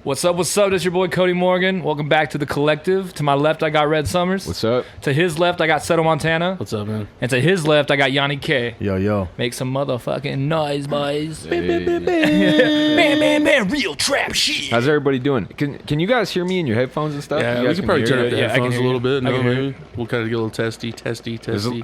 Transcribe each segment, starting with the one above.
What's up? What's up? That's your boy Cody Morgan. Welcome back to the Collective. To my left, I got Red Summers. What's up? To his left, I got Seto Montana. What's up, man? And to his left, I got Yanni K. Yo. Make some motherfucking noise, boys. Hey. Man, real trap shit. How's everybody doing? Can you guys hear me in your headphones and stuff? Yeah, you we guys can probably hear turn it? up the Yeah, I can headphones a hear little bit. you. I No, can hear maybe we'll kind of get a little testy.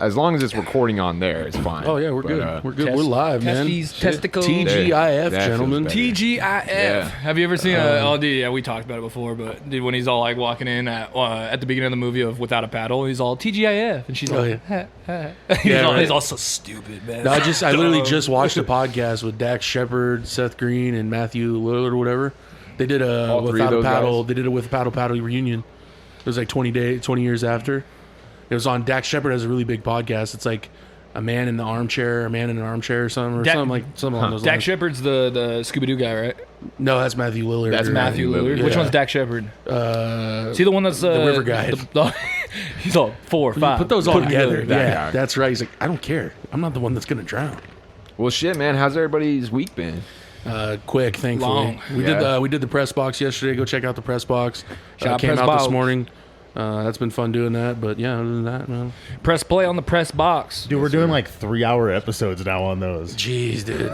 As long as it's recording on there, it's fine. Oh yeah, we're good. We're good. We're live, man. Testes, testicles. TGIF, That gentlemen. feels better. TGIF. Yeah. Have you ever seen yeah, we talked about it before, but dude, when he's all like walking in at the beginning of the movie of Without a Paddle, he's all TGIF, and she's like, he's all so stupid, man. No, I literally just watched a podcast with Dax Shepard, Seth Green, and Matthew Lillard or whatever. They did a All three of Without a those Paddle. guys? They did a Without a Paddle reunion. It was like 20 years after. It was on. Dax Shepard has a really big podcast. It's like a man in the armchair, a man in an armchair, or something, something along those Dak lines. Shepard's the Scooby-Doo guy, right? No, that's Matthew Lillard. That's Matthew Lillard. Yeah. Which one's Dak Shepard? Is he the one that's the river guy. He's all 4 or 5. Put those all together. that Yeah, guy. that's right. He's like, I don't care. I'm not the one that's gonna drown. Well, shit, man. How's everybody's week been? Quick, thankfully. Long. We did the press box yesterday. Go check out the press box. Shout out Came press out box. this morning. That's been fun doing that. But yeah, other than that, man. Press play on the press box. Dude, we're doing like 3-hour episodes now on those. Jeez, dude.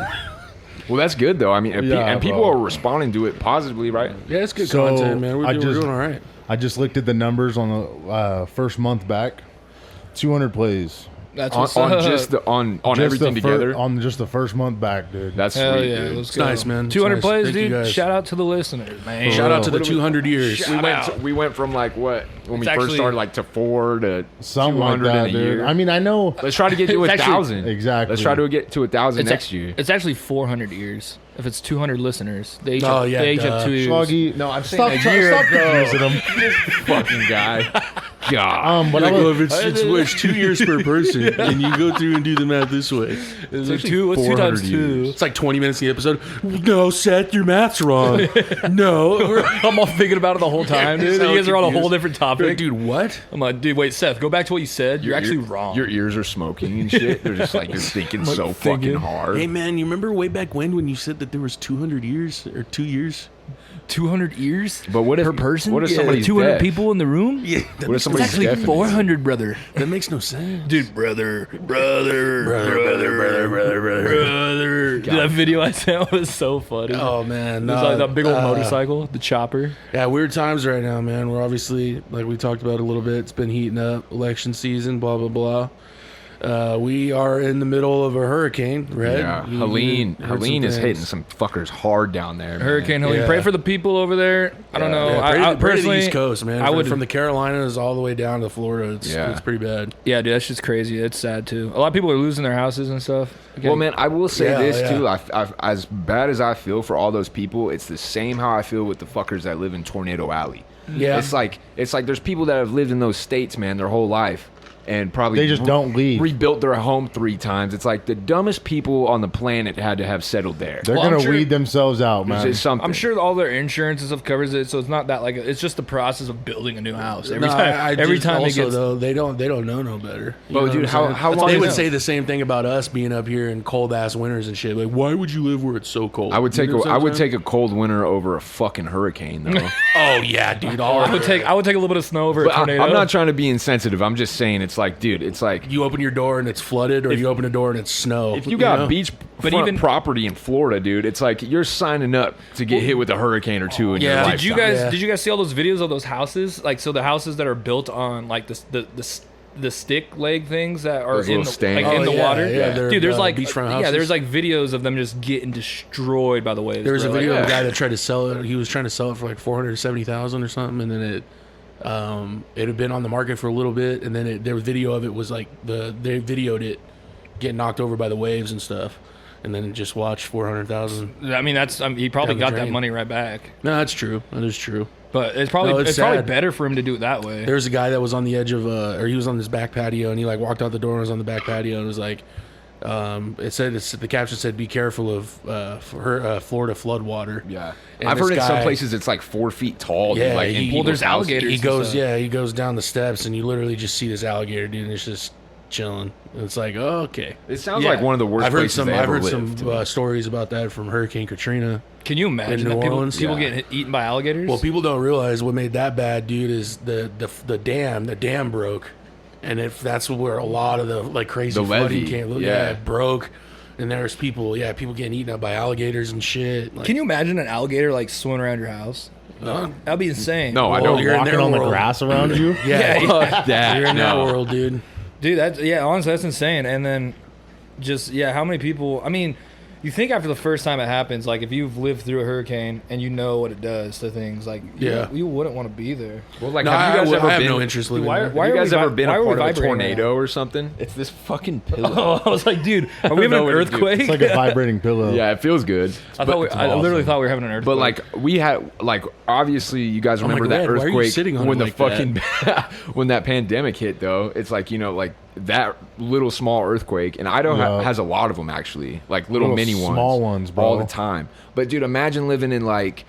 Well, that's good though. I mean, and people bro. are responding to it positively, right? Yeah, it's good So, content, man. We're I doing just- all right. I just looked at the numbers on the first month back. 200 plays. That's On, what's on up. just the on Just everything the together. on just the first month back, dude. That's Hell sweet, yeah, dude. let's It's go. nice, man. It's 200 nice. plays, Thank you, dude. guys. Shout out to the listeners, man. Shout out to the What do we- 200 years. We went from like what when we It's first actually- started like to 4 to Something like 200 that, in a dude. year. I mean, I know. Let's try to get to It's actually- 1,000. Exactly. Let's try to get to 1,000 It's next year. It's actually 400 years. If it's 200 listeners, they each Oh, have, yeah, they each have duh. 2 years. Shoggy. No, I'm Stop, saying stop, a year stop ago. confusing them. Fucking guy. God. But I Like, well, was, it's 2 years per person, and you go through and do the math this way. It's actually two, what's 2 times 400 2? years. It's like 20 minutes in the episode. No, Seth, your math's wrong. No. I'm all thinking about it the whole time, dude. So You guys are on a whole confused. different topic. Dude, what? I'm like, dude, wait, Seth, go back to what you said. You're actually wrong. Your ears are smoking and shit. They're just like you're thinking so fucking hard. Hey, man, you remember way back when you said that there was 200 years or 2 years? 200 ears But what if per person? What if somebody's 200 deaf? people in the room? Yeah. What if It's somebody's actually deaf? 400, brother. That makes no sense. Dude, brother. Dude, that video I sent was so funny. Oh, man. It was like that big old motorcycle, the chopper. Yeah, weird times right now, man. We're obviously, like we talked about a little bit, it's been heating up, election season, blah, blah, blah. We are in the middle of a hurricane, right? Yeah, You Helene heard some is things. hitting some fuckers hard down there. man. Hurricane Helene. Yeah. Pray for the people over there. I don't know. Yeah, I pray to the personally, East Coast, man. I would from the Carolinas all the way down to Florida. It's Yeah. pretty bad. Yeah, dude, that's just crazy. It's sad too. A lot of people are losing their houses and stuff. Again, Well, man, I will say Yeah, this yeah. too. As bad as I feel for all those people, it's the same how I feel with the fuckers that live in Tornado Alley. Yeah. It's like there's people that have lived in those states, man, their whole life, and probably They just don't leave. Rebuilt their home 3 times. It's like the dumbest people on the planet had to have settled there. they're Well, I'm going to sure- weed themselves out, It's man. just something. I'm sure all their insurance and stuff covers it, so it's not that like it's just the process of building a new house. Every No, time, I every just time it also, gets. though, they don't know no better. You But, know dude, what I'm how saying? long they is would it? say the same thing about us being up here in cold ass winters and shit. Like, why would you live where it's so cold? I would take You know what I'm take saying? a cold winter over a fucking hurricane though. Oh yeah, dude. I would take a little bit of snow over a But tornado. I'm not trying to be insensitive. I'm just saying it's like, dude, it's like You open your door and it's flooded, or you open a door and it's snow. if you got know? beach But front even- property in Florida, dude, it's like you're signing up to get hit with a hurricane or two in your Yeah. lifetime. Did you guys see all those videos of those houses? Like, so the houses that are built on like the stick leg things that are Those in little the, stands. like, in Oh, the yeah, water. yeah, they're, Dude, there's like beachfront yeah, houses. there's like videos of them just getting destroyed by the waves. There was a bro. video Like, of a guy that tried to sell it. He was trying to sell it for like $470,000 or something, and then it had been on the market for a little bit, and then their video of it was like they videoed it getting knocked over by the waves and stuff, and then just watched 400,000. I mean, he probably Down the got that drain. money right back. No, that's true. That is true. But it's probably No, it's probably sad. better for him to do it that way. There's a guy that was on the edge of or he was on this back patio, and he like walked out the door and was on the back patio, and was like, the caption said, "Be careful of Florida flood water." Yeah, And I've this heard in some guy- places it's like 4 feet tall. Yeah, dude, like in well, people's there's houses. alligators. He and goes, stuff. he goes down the steps, and you literally just see this alligator, dude, and it's just chilling. It's like, oh, okay. It sounds Yeah. like one of the worst I've heard places some. they I've ever heard lived. some stories about that from Hurricane Katrina. Can you imagine In New that people Orleans? getting eaten by alligators? Well, people don't realize what made that bad, dude, is the dam broke, and if that's where a lot of the like crazy The flooding levee, came. yeah. It broke, and there's people getting eaten up by alligators and shit. Like, Can you imagine an alligator like swimming around your house? That'd be insane. No, I Well, don't. you're in Walking their on the world. grass around you. Yeah, Fuck that. you're in that No. world, dude. Dude, honestly, that's insane. And then just, how many people, I mean, you think after the first time it happens, like if you've lived through a hurricane and you know what it does to things, like you wouldn't want to be there. Well, like, No, have you guys ever I have been? no interest living Why- there. why- Have you are guys we ever vi- been why a are we part of a vibrating tornado or something? It's this fucking pillow. Oh, I was like, dude, are we having know an what to do. earthquake? It's like a vibrating pillow. Yeah, it feels good. I literally thought we were having an earthquake. But like we had, like obviously you guys remember that Red, why are you earthquake sitting on when it the like fucking when that pandemic hit though. It's like like that little small earthquake, and Idaho Yeah. has a lot of them actually, like little mini ones, small ones, bro. all the time. But dude, imagine living in like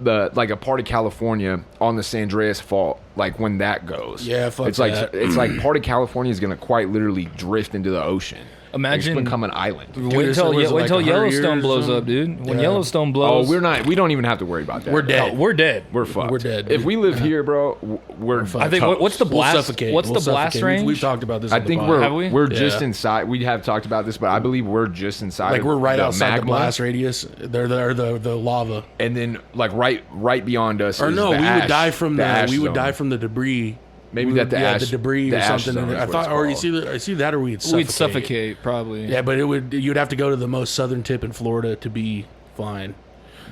a part of California on the San Andreas Fault, like when that goes. Yeah, fuck it's like that. it's like part of California is gonna quite literally drift into the ocean. Imagine- It's become an island. wait it's- until, was it wait like until 100 years Yellowstone or blows something? up, dude. When Yeah. Yellowstone Oh, blows, we don't even have to worry about that. We're dead. we're dead. We're fucked. We're dead, If dude. we live here, bro, we're I think what's the We'll blast? suffocate. What's We'll the blast suffocate. range? We've talked about this. I on the think pod. Have we? we're just Yeah. inside. We have talked about this, but I believe we're just inside. like of we're right the outside the magma, blast radius. They're the lava. and then like right beyond us. Or is no, the we ash, would die from the ash we would zone. die from the debris. Maybe We that would- the ash, the debris the or ash something. zone is I what thought, it's or called. I see that, or we'd We'd suffocate probably. Yeah, but you'd have to go to the most southern tip in Florida to be fine.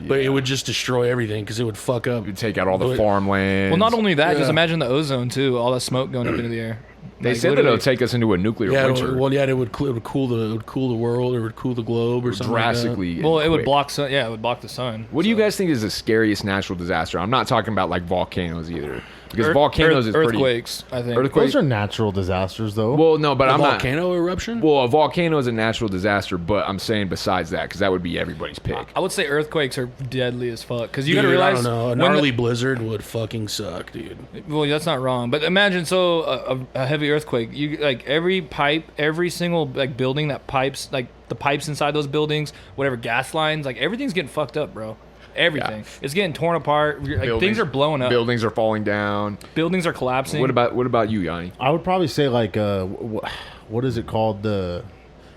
But it would just destroy everything because it would fuck up. You take out all the But- farmland. Well, not only that, just Yeah. imagine the ozone too. All that smoke going up into the air. they Like, said that literally- it'll take us into a nuclear Yeah, winter. it would cool the world, or it would cool the globe, or something drastically. Like Well, and it would quick. block sun. Yeah, it would block the sun. What do you guys think is the scariest natural disaster? I'm not talking about like volcanoes either, because Earth- volcanoes is pretty. earthquakes. I think. Earthquakes Those are natural disasters, though. Well, no, but that. I'm A not. volcano eruption. Well, a volcano is a natural disaster, but I'm saying besides that, because that would be everybody's pick. I would say earthquakes are deadly as fuck because you Dude, got to realize. I don't know. A when gnarly blizzard would fucking suck, dude. well, that's not wrong, but imagine a heavy earthquake. You like every pipe, every single like building that pipes, like the pipes inside those buildings, whatever gas lines, like everything's getting fucked up, bro. Everything. It's getting torn apart. Like things are blowing up. Buildings are falling down. Buildings are collapsing. What about you, Yanni? I would probably say like what is it called?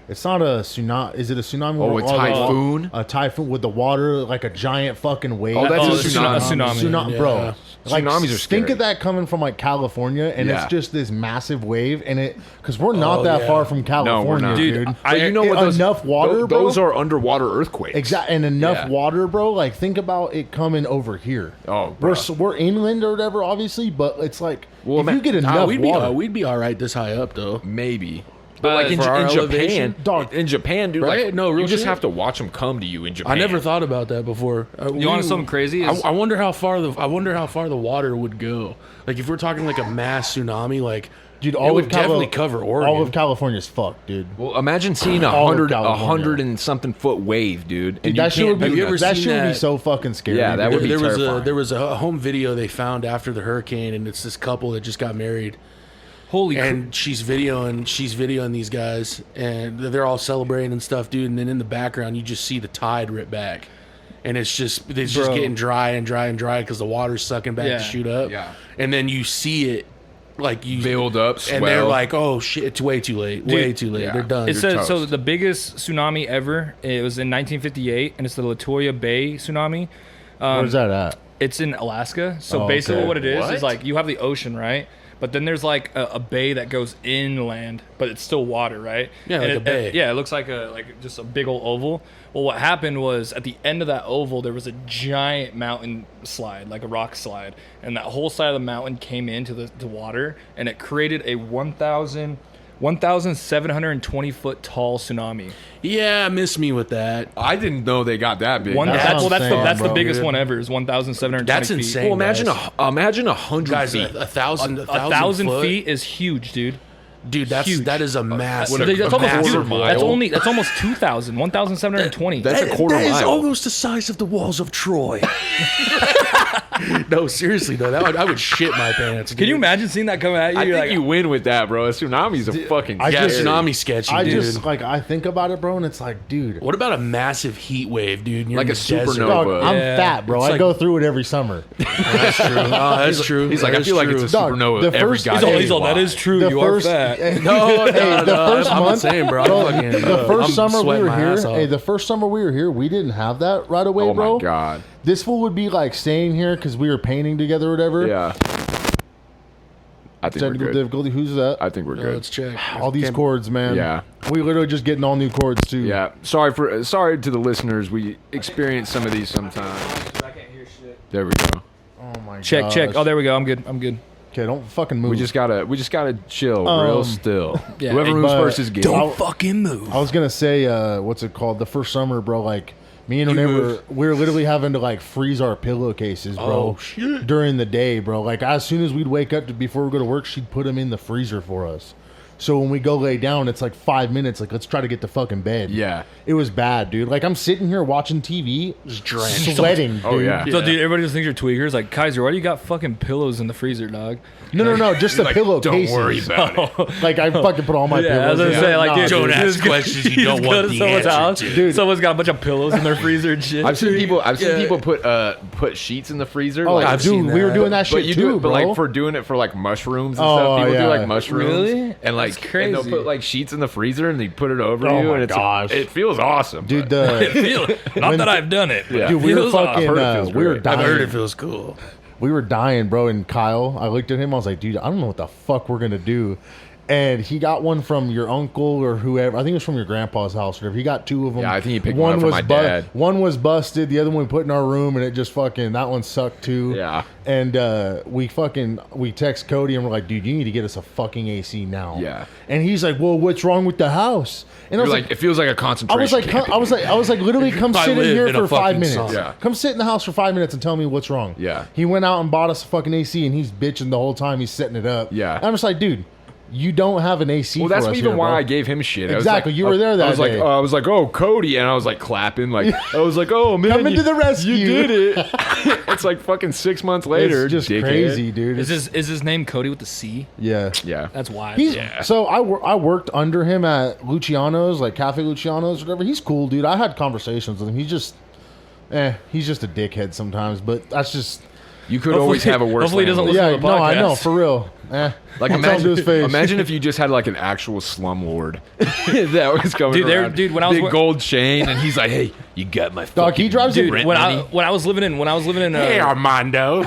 It's not a tsunami. Is it a tsunami? Oh, a typhoon? A typhoon with the water, like a giant fucking wave. Oh, that's a tsunami. tsunami. bro. Yeah. Like, Tsunamis are think scary. of that coming from like California, and Yeah. it's just this massive wave, and because we're not that yeah. far from California, not. dude. But you know what? Those, enough water, bro. Those are underwater earthquakes. Exactly, and enough Yeah. water, bro. Like, think about it coming over here. Oh, bro. we're inland or whatever, obviously, but it's like Well, if you get enough we'd water, be all right this high up though. Maybe. But like in, for our in Japan, elevation? Dog. in Japan, dude, Right? like No, real you just shit. have to watch them come to you in Japan. I never thought about that before. You want something crazy? I wonder how far the water would go. Like if we're talking like a mass tsunami, like dude, it all would of definitely cover Oregon. All of California's fucked, dude. Well, imagine seeing a All of 100 California. and something foot wave, dude. Dude, And you that shit can't would do be Have you ever nothing. that seen shit would be that? so fucking scary. Yeah, that dude. would be terrifying. there was a home video they found after the hurricane, and it's this couple that just got married. Holy crap. And she's videoing these guys, and they're all celebrating and stuff, dude. And then in the background, you just see the tide rip back, and it's just Bro. getting dry and dry and dry because the water's sucking back Yeah. to shoot up. Yeah. And then you see it, like you Build up, and they're swell. like, "Oh shit, it's way too late, way too late. yeah. They're done." It You're says so. toast. The biggest tsunami ever. It was in 1958, and it's the Latoya Bay tsunami. Where's that at? It's in Alaska. So Oh, basically, okay. what it is What? like you have the ocean, right? But then there's like a bay that goes inland, but it's still water, right? Yeah, like And a bay. yeah, it looks like just a big old oval. Well, what happened was at the end of that oval, there was a giant mountain slide, like a rock slide, and that whole side of the mountain came into the water, and it created a 1,720 foot tall tsunami. Yeah, miss me with that. I didn't know they got that big. That's Well, that's insane, the bro. biggest Dude. one ever. Is 1,720 That's feet. insane. Well, imagine guys. imagine 100 Guys, feet. a thousand A thousand foot? feet is huge, dude. dude. huge. That is a massive. What a- That's a almost quarter dude, mile. That's almost 2,000. 1,720. That's a quarter That is mile. almost the size of the walls of Troy. No, seriously though, I would shit my pants. Dude. Can you imagine seeing that come at you? I You're think like, you win with that, bro. A tsunami's a fucking Yeah, scary. tsunami sketchy, I dude. just I think about it, bro, and it's like, dude, What about a massive heat wave, dude? You're Like in a the desert. supernova. dog, I'm Yeah. fat, bro. It's I like- go through it every summer. That's true. That's true. He's like, That I is feel like true. it's a Dog, supernova the every first- goddamn he's all, that is true. The You first, are fat. No, the first I'm month, the same, bro. the first I'm summer we sweating were my here. ass off. Hey, the first summer we were here, we didn't have that right away, Oh bro. my god. This fool would be like staying here because we were painting together or whatever. Yeah. I think we're Technical good. difficulty. Who's that? I think we're Yeah, good. let's check. All these Can't- chords, man. Yeah. We literally just getting all new chords too. Yeah. Sorry to the listeners. We experience some of these sometimes. I can't hear shit. There we go. Oh my god. Check. Oh, there we go. I'm good. Okay, don't fucking move. We just gotta chill real still. Yeah, Whoever moves but first is good. don't fucking move. I was gonna say, what's it called? The first summer, bro. Like me and Renee we were literally having to like freeze our pillowcases, bro. Oh, shit. During the day, bro. Like as soon as we'd wake up before we go to work, she'd put them in the freezer for us. So when we go lay down, it's like 5 minutes. Like let's try to get to fucking bed. Yeah. It was bad, dude. Like I'm sitting here watching TV, Just drenched. sweating. Oh, dude. yeah. So, dude, everybody just thinks you're tweakers. Like, Kaiser, why do you got fucking pillows in the freezer, dog? No, just the Like, pillow don't cases. worry about it. Like I fucking put all my Yeah, I was pillows. gonna say, like, Nah, dude, Don't dude. ask just go- questions you just don't go want to the someone's answer house. to. Dude. Someone's got a bunch of pillows in their freezer and shit. I've seen Yeah. people put sheets in the freezer. Oh, like, I've dude, seen we were that. doing that shit but you too, do it, but bro. like for doing it for like mushrooms and Oh, stuff. People yeah. do like mushrooms, Really? and like That's and they'll crazy. put like sheets in the freezer and they put it over Oh you, my and it's gosh. it feels awesome, Dude, but- Not that I've done it. Yeah. dude, we were Feels awesome. fucking, I've heard it feels we were great. dying. I've heard it feels cool. We were dying, bro. And Kyle, I looked at him. I was like, dude, I don't know what the fuck we're gonna do. And he got one from your uncle or whoever. I think it was from your grandpa's house or whatever. He got two of them. Yeah, I think he picked one up from my dad. One was busted. The other one we put in our room, and it just fucking that one sucked too. Yeah. And we text Cody and we're like, dude, you need to get us a fucking AC now. Yeah. And he's like, well, what's wrong with the house? And I You're was like, it feels like a concentration. I was like, camp. I was like, literally, come I sit in live here in a for 5 fucking minutes. sauna. Yeah. Come sit in the house for 5 minutes and tell me what's wrong. Yeah. He went out and bought us a fucking AC, and he's bitching the whole time he's setting it up. Yeah. And I'm just like, dude, you don't have an AC. Well, for that's us even here, why bro. I gave him shit. I was Exactly, like- you were there that I was day. like, I was like, oh, Cody, and I was like clapping, like I was like, oh man, Coming to the rescue. You did it. It's like fucking 6 months later. It's just dickhead. crazy, dude. Is his name Cody with the C? Yeah. Yeah. That's wild. He's, Yeah. So I worked under him at Luciano's, like Cafe Luciano's, or whatever. He's cool, dude. I had conversations with him. He's just a dickhead sometimes. But that's just You could always have a worse. hopefully he doesn't landlord. listen to yeah. the No, I know podcast. for real. Like I'll tell him to his face. imagine if you just had like an actual slumlord that was coming Dude, around. dude, when I was big wor- gold chain, and he's like, "Hey, you got my Dog, he fucking drives a- Dude, when I was living in Hey, Armando.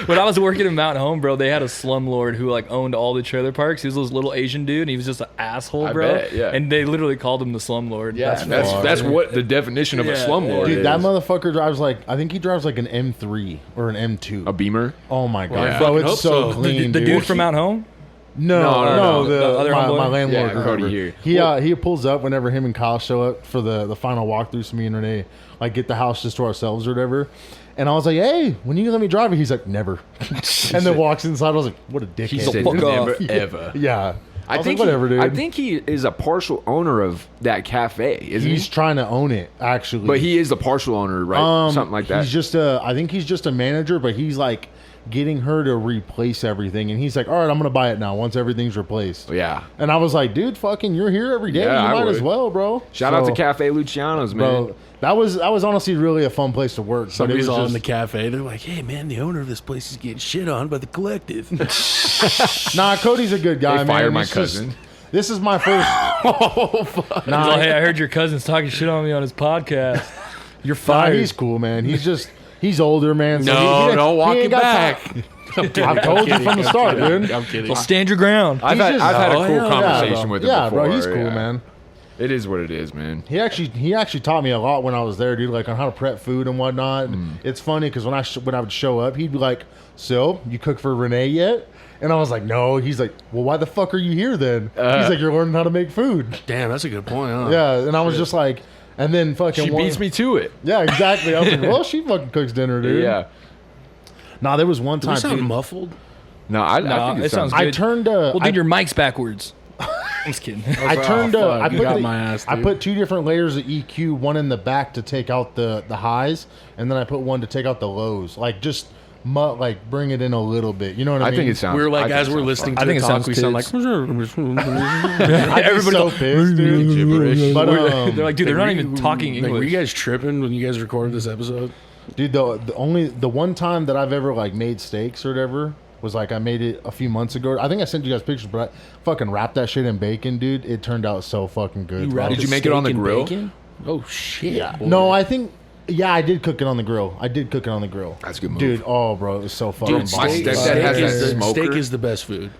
when I was working in Mountain Home, bro, they had a slumlord who like owned all the trailer parks. He was this little Asian dude, and he was just an asshole, I bro. bet, yeah. And they literally called him the slumlord. Yeah, that's what the definition of a Yeah, slumlord Dude, is. that motherfucker drives like I think he drives like an M3 or an M2. a Beamer. Oh my god, Yeah. bro, Fucking it's hope so so. clean. the dude from Mountain Home. No, the other my homeboy? landlord. Yeah, or Cody whatever. here. He pulls up whenever him and Kyle show up for the final walkthrough. So me and Renee like get the house just to ourselves or whatever. And I was like, hey, when you let me drive it, he's like, never. And then walks inside. I was like, what a dickhead. He said fuck never off. ever. Yeah. I, was think like, whatever, dude. I think he is a partial owner of that cafe, isn't he's he? trying to own it actually. But he is the partial owner, right? Something like that. He's just I think he's just a manager, but he's like getting her to replace everything. And he's like, all right, I'm going to buy it now once everything's replaced. Yeah. And I was like, dude, fucking, you're here every day. Yeah, you I might would. as well, bro. Shout out to So, Cafe Luciano's, man. Bro, that was honestly really a fun place to work. But it Somebody's was all in just, the cafe. They're like, hey, man, the owner of this place is getting shit on by the collective. nah, Cody's a good guy, They man. fired my It's just- cousin. this is my first. He's Nah, like, hey, I heard your cousin's talking shit on me on his podcast. You're nah, fired. he's cool, man. He's older, man. So No, he don't walk ain't it got back. time. I've told you from the start, dude. I'm kidding. Well, stand your ground. I've He's had, just- I've had a Oh, cool yeah, conversation bro. with him Yeah, before. bro, he's cool, yeah. man. It is what it is, man. He actually taught me a lot when I was there, dude. Like on how to prep food and whatnot. And it's funny because when I would show up, he'd be like, "So you cook for Renee yet?" And I was like, "No." He's like, "Well, why the fuck are you here then?" He's like, "You're learning how to make food." Damn, that's a good point, huh? Yeah, and I was just like, and then fucking She beats me to it. Yeah, exactly. I was like, "Well, she fucking cooks dinner, dude." Yeah. Nah, there was one Do time. we sound dude, muffled? No, I Nah, think it sounds I good. turned. Well, dude, your mic's backwards. I'm just kidding. I turned. fuck, I you put got the- my ass, I dude. put 2 different layers of EQ, one in the back to take out the highs, and then I put one to take out the lows. Like just like bring it in a little bit. You know what I I mean? think it sounds. We're I like, think as it we're sounds listening I to think the it talk, sounds we sound like. I'd be so pissed, dude. gibberish. But They're like, dude, they're not even talking Like, were English. you guys tripping when you guys recorded this episode? Dude, the one time that I've ever like made steaks or whatever was like I made it a few months ago. I think I sent you guys pictures, but I fucking wrapped that shit in bacon, dude. It turned out so fucking good. bro. wrapped Did a you make it on the steak in grill? bacon? Oh shit! Yeah. boy. No, I think I did cook it on the grill. That's a good move. Dude. Oh, bro, it was so fucking Dude, bomb. steak, That steak has that is the, smoker. steak is the best food.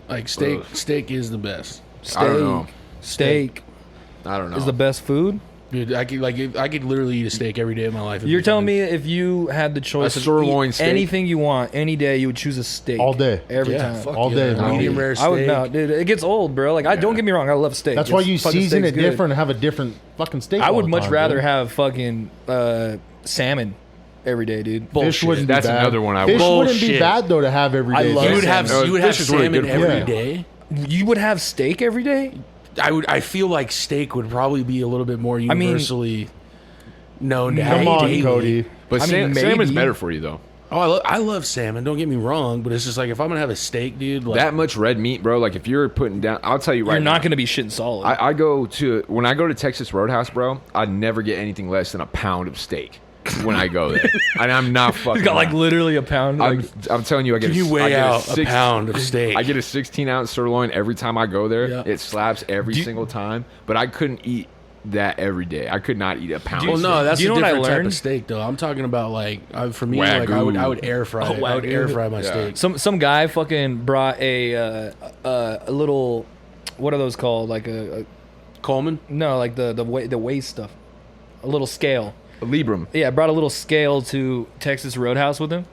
Like steak, Ugh. steak is the best. I don't know. Steak I don't know. is the best food. Dude, I could literally eat a steak every day of my life. if You're it's telling fine. me if you had the choice A of sirloin eat steak? anything you want any day, you would choose a steak All day. every Yeah, time. fuck All yeah. day, bro. Medium rare steak. I would not, dude. It gets old, bro. Like, I don't get me wrong, I love steak. That's why It's you fucking season it steak's good. different and have a different fucking steak. I all would the much time, rather dude. have fucking salmon every day, dude. Fish Bullshit. wouldn't That's be bad. another one I Fish would. wouldn't be Bullshit. bad though to have every I day. love You would have salmon. you would have Fish is really salmon good for every you. day. You would have steak every day? I feel like steak would probably be a little bit more mean- universally known to Come have on, daily. Cody. But I mean, salmon's maybe. better for you though. Oh, I love salmon. Don't get me wrong, but it's just like if I'm gonna have a steak, dude. Like, That much red meat, bro. Like if you're putting down, I'll tell you right You're not now. going to be shitting solid. I when I go to Texas Roadhouse, bro. I never get anything less than a pound of steak when I go there, and I'm not fucking. He's got like around. literally a pound. Like, I'm telling you, I get. can you I weigh get out a six- pound of steak? I get a 16-ounce sirloin every time I go there. Yeah. It slaps every single time. But I couldn't eat that every day. I could not eat a pound. Well, of no, steak. that's Do you a know what I different type learned? of steak, though. I'm talking about like for me, like I Wagyu. would air fry. it. Oh, I would Wagyu. air fry my Yeah. steak. some guy fucking brought a little, what are those called? Like a Coleman. no, like the waist stuff. A little scale. A Libram. Yeah, brought a little scale to Texas Roadhouse with him,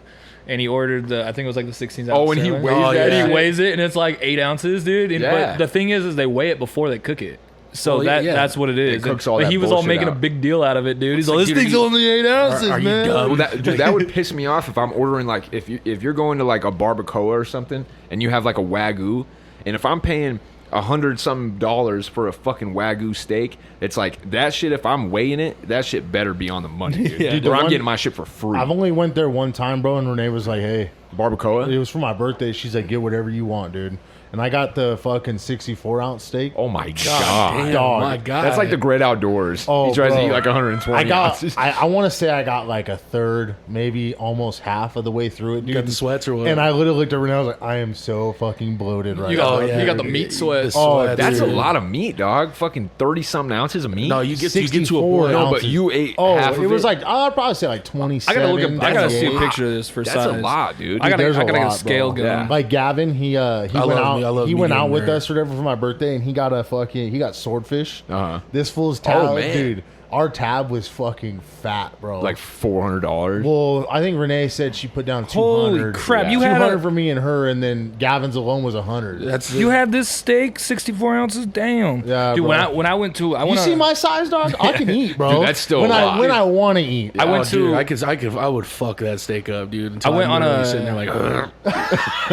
and he ordered I think it was like the 16 ounce. Oh, and he sirloin. weighs Oh, that yeah. And he shit? weighs it, and it's like 8 ounces, dude. And, Yeah. But the thing is they weigh it before they cook it. So Well, yeah. that's what it is. It cooks all but that he was all bullshit making a out. big deal out of it, dude. He's like, this dude, thing's are you- only 8 ounces, are you man. dumb? Well, that would piss me off if I'm ordering like if you're going to like a barbacoa or something and you have like a Wagyu, and if I'm paying $100-something for a fucking Wagyu steak, it's like that shit. If I'm weighing it, that shit better be on the money, dude. Yeah. Dude, or the I'm one- getting my shit for free. I've only went there one time, bro, and Renee was like, "Hey, it Barbacoa. was for my birthday." She's like, "Get whatever you want, dude." And I got the fucking 64-ounce steak. Oh my god. Damn, Dog. my God. That's like the great outdoors. Oh, he tries to bro. eat like 120 I got. ounces. I want to say I got like a third, maybe almost half of the way through it, dude. got the sweats or what? And I literally looked at Renee. I was like, "I am so fucking bloated right You now." got, Oh, yeah. you got the meat sweat. The Oh, sweats, That's a dude. lot of meat, dog. Fucking 30-something ounces of meat. No, you get to a 64 point. No, but ounces. you ate Oh, half of it was it. like I'd probably say like I 27. gotta look up. I gotta see a 28. picture of this for That's size. a lot, dude. I gotta There's a get a lot, scale bro. going. Yeah. Like Gavin, he went love out. me- I love He went out medium with rare. us or whatever for my birthday, and he got swordfish. Uh-huh. This fool's tab, man. dude. Our tab was fucking fat, bro. Like $400. well, I think Renee said she put down 200. Holy crap! Yeah. You had 200 a, for me and her, and then Gavin's alone was 100. That's you had this steak, 64 ounces. Damn. Yeah, dude. bro. When I went to, I You went. see my size, dog? I can eat, bro. Dude, that's still when a lot. when I want to eat. I went dude, to. I would fuck that steak up, dude. Until I went I'm on literally a- sitting there like,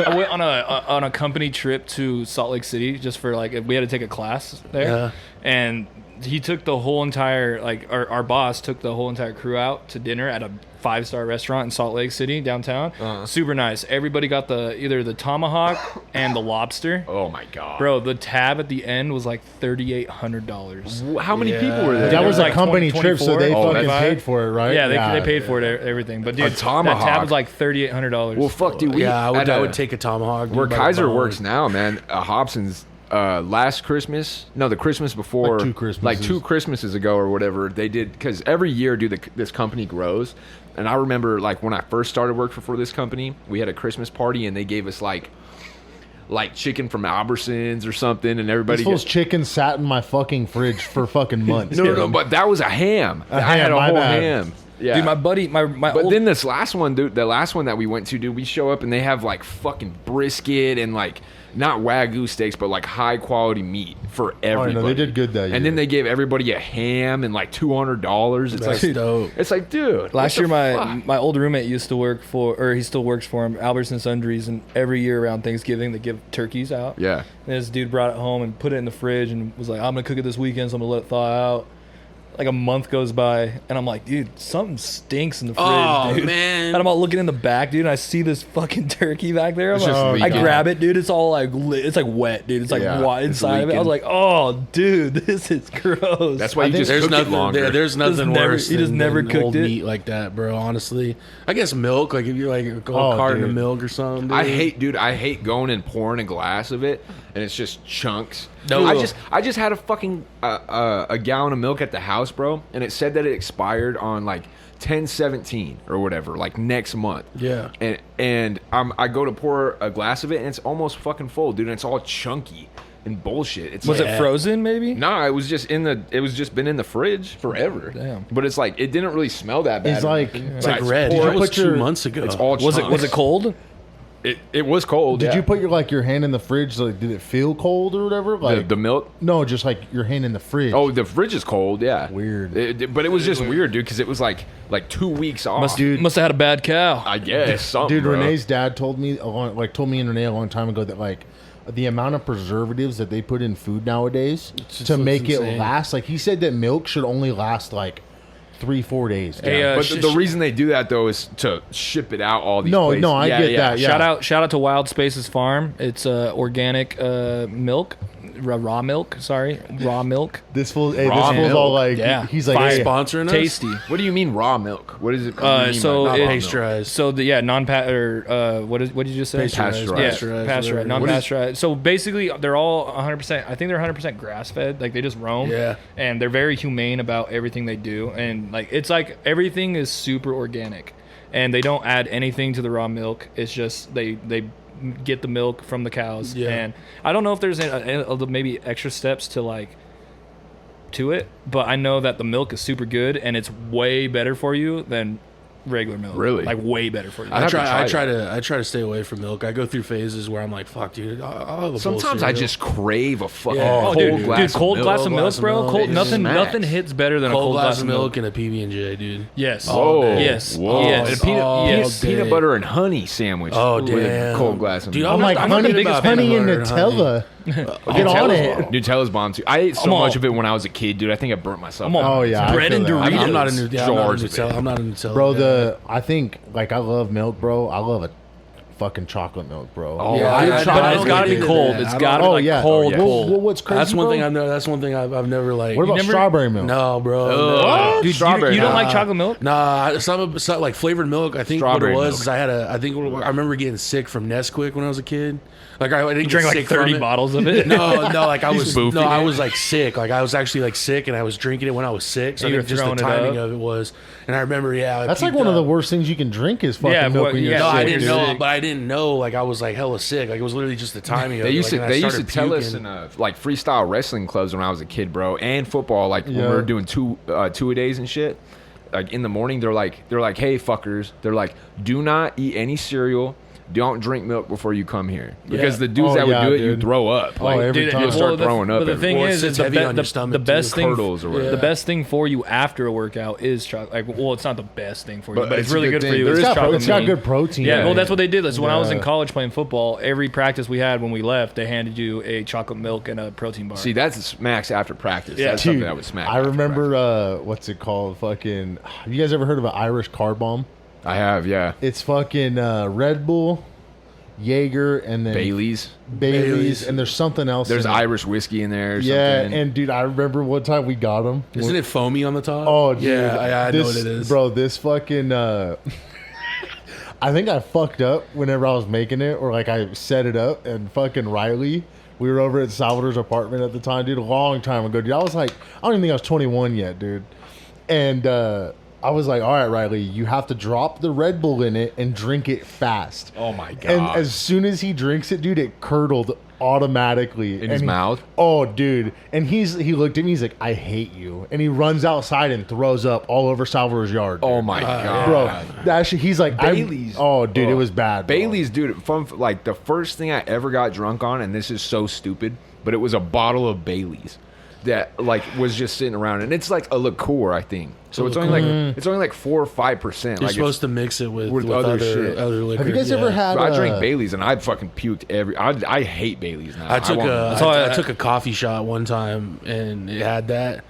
I went on a company trip to Salt Lake City just for like we had to take a class there, Yeah. and he took the whole entire our boss took the whole entire crew out to dinner at a 5-star restaurant in Salt Lake City downtown. Super nice. Everybody got either the tomahawk and the lobster. Oh my god, Bro, the tab at the end was like $3,800. How many Yeah. people were there? that There was was a like company 20, trip, so they 24, fucking 25. paid for it, right? Yeah, they paid for it, everything. But dude, that tomahawk. tab was like $3,800. Well, fuck, dude. We, yeah, I at a- would take a tomahawk. Where dude, by the Kaiser bone. works now, man. Hobson's last Christmas, no, the Christmas before, Like 2 Christmases. like 2 Christmases ago or whatever, they did, because every year, dude, this company grows. And I remember, like, when I first started working for this company, we had a Christmas party and they gave us like chicken from Albertsons or something, and everybody. This fool's chicken sat in my fucking fridge for fucking months. No, but that was a ham. I ham, had a my whole bad. ham. Yeah. Dude, my buddy, my But old, then this last one, dude, the last one that we went to, dude, we show up and they have like fucking brisket and like not Wagyu steaks, but like high quality meat for everybody. no, they did good that year. And then they gave everybody a ham and like $200. It's That's like dope. It's like, dude. last what year the fuck? my old roommate used to work for, or he still works for him, Albertson Sundries, and every year around Thanksgiving they give turkeys out. Yeah. And this dude brought it home and put it in the fridge and was like, I'm gonna cook it this weekend, so I'm gonna let it thaw out. Like a month goes by, and I'm like, dude, something stinks in the fridge, Oh, dude. man. And I'm all looking in the back, dude, and I see this fucking turkey back there. I'm It's just like, I leaking. grab it, dude. It's all like, it's like wet, dude. It's like Yeah, wet it's inside of it. I was leaking. like, oh, dude, this is gross. That's why you think just There's cook nothing. it longer. There's nothing never- worse. he just than, never than cooked old it. meat like that, bro. Honestly, I guess milk. Like if you're like a whole Oh, carton of dude. milk or something. Dude. I hate going and pouring a glass of it, and it's just chunks. No. I just had a fucking a gallon of milk at the house, bro, and it said that it expired on like 10/17 or whatever, like next month. Yeah. And I go to pour a glass of it, and it's almost fucking full, dude. And it's all chunky and bullshit. It's was like, it frozen, maybe? Nah, it was just been in the fridge forever. Damn. But it's like it didn't really smell that bad. It's or like- anything. It's But like I red. poured- That was put your- 2 months ago. It's all Was chunks. it cold? It was cold. Did yeah. you put your hand in the fridge? Like, did it feel cold or whatever? Like, the milk? no, just like your hand in the fridge. Oh, the fridge is cold. Yeah, Weird. but it was just weird, dude, because it was like 2 weeks off. Must have had a bad cow. I guess something, dude, bro. Renee's dad told me told me and Renee a long time ago that like the amount of preservatives that they put in food nowadays to make it insane. last. Like he said that milk should only last like 3-4 days. Hey, But the reason they do that though is to ship it out all these. No, places. no, I get that, yeah. Shout out to Wild Spaces Farm. It's organic milk, raw milk. Sorry, raw milk. This fool, Raw this fool's all milk. like, Yeah. he's like, Fire. hey, Sponsoring us. Tasty. What do you mean raw milk? What is it? What do you mean So by it- raw milk? Pasteurized. So what did you just say? Pasteurized. Yeah, Pasteurized, pasteurized, whatever. non-pasteurized. So basically, they're all 100%. I think they're 100% grass-fed. Like they just roam. Yeah. And they're very humane about everything they do, and like it's like everything is super organic, and they don't add anything to the raw milk. It's just they get the milk from the cows. Yeah. And I don't know if there's maybe extra steps to it, but I know that the milk is super good and it's way better for you than regular milk. Really? Like way better for you. I have to try I try to stay away from milk. I go through phases where I'm like, fuck, dude. I'll have a bowl Sometimes of I cereal. just crave a fucking Yeah. cold dude, glass. cold of glass milk. of milk, bro. milk. Cold, It nothing smacks. hits better than a cold glass of milk and a PB&J, dude. Yes. Whoa, Yes. whoa. Yes. And peanut, All peanut, day. peanut butter and honey sandwich. Oh, with a damn. cold glass of Dude, milk. I'm like, I'm not honey, the biggest honey fan and of butter and Nutella. Get on it. Nutella's bomb too. I ate so I'm much all- of it when I was a kid, dude. I think I burnt myself. I'm all- out. Oh yeah, I Bread feel and that. Doritos. I'm not a new Jars of Nutella. it. I'm not a Nutella. Bro, guy. I think like I love milk, bro. I love a fucking chocolate milk, bro. Oh, Yeah, dude, I- But I it's don't got to get be into cold. that. It's I got to don't- be like yeah. cold, Oh, yeah. cold. Well, what's crazy? That's one bro? thing I know. That's one thing I've never like. What about never- strawberry milk? No, bro. Ugh. Dude, Strawberry. you don't Nah. like chocolate milk? Nah, some like flavored milk. I think Strawberry what it was milk. is I remember getting sick from Nesquik when I was a kid. Like I didn't You drank get like sick 30 from it. bottles of it. No, like I was boofy. I was like sick. Like I was actually like sick, and I was drinking it when I was sick. So And I you think were just the throwing it timing up? of it was. And I remember, yeah, That's like one of the worst things you can drink is fucking Yeah, milk but- when you're yeah, No, I sick, didn't dude. know, but I didn't know. Like I was like hella sick. Like it was literally just the timing of They it. used Like, to and I they used to started tell us puking. in like freestyle wrestling clubs when I was a kid, bro, and football. Like when we Yeah. were doing two a days and shit. Like in the morning, they're like, hey fuckers, they're like, do not eat any cereal. Don't drink milk before you come here because Yeah. the dudes Oh, that would yeah, do it, you dude. throw up. Oh, Like, every dude, time. you'll start throwing up. But the thing Or it is sits the, heavy on your the stomach, best too. thing, Curdles or whatever. the best thing for you after a workout is chocolate. Like, well, it's not the best thing for you, But but it's it's a really good good for thing. you. There It's is chocolate It's got milk. good protein. Yeah, well, that's what they did. So when I was in Yeah. college playing football, every practice we had when we left, they handed you a chocolate milk and a protein bar. See, that's smacks after practice. Yeah. That's something Dude, that would smack. I after remember what's it called? Fucking. Have you guys ever heard of an Irish car bomb? practice. I have, yeah. It's fucking Red Bull, Jaeger, and then Bailey's. Bailey's, and there's something else. There's in it. Irish whiskey in there. Or Yeah, something. and dude, I remember one time we got them. Isn't it foamy on the top? Oh, dude, yeah, I know this- what it is, bro. This fucking. I think I fucked up whenever I was making it, or like I set it up, and fucking Riley. We were over at Salvador's apartment at the time, dude. A long time ago, dude. I was like, I don't even think I was 21 yet, dude. And I was like, all right, Riley, you have to drop the Red Bull in it and drink it fast. Oh my god. And as soon as he drinks it, dude, it curdled automatically In And his mouth? Oh, dude! And he looked at me. He's like, "I hate you," and he runs outside and throws up all over Salvador's yard. Oh my god, bro! Actually, he's like Bailey's. Oh, dude, it was bad. Bro. Bailey's, dude. From like the first thing I ever got drunk on, and this is so stupid, but it was a bottle of Bailey's that like was just sitting around, and it's like a liqueur, I think. So it's only like 4 or 5%. You're Like supposed to mix it with other other shit. other liquor. Have you guys ever had? I drank Bailey's and I fucking puked I hate Bailey's now. I took won't- I took a coffee shot one time and it had that,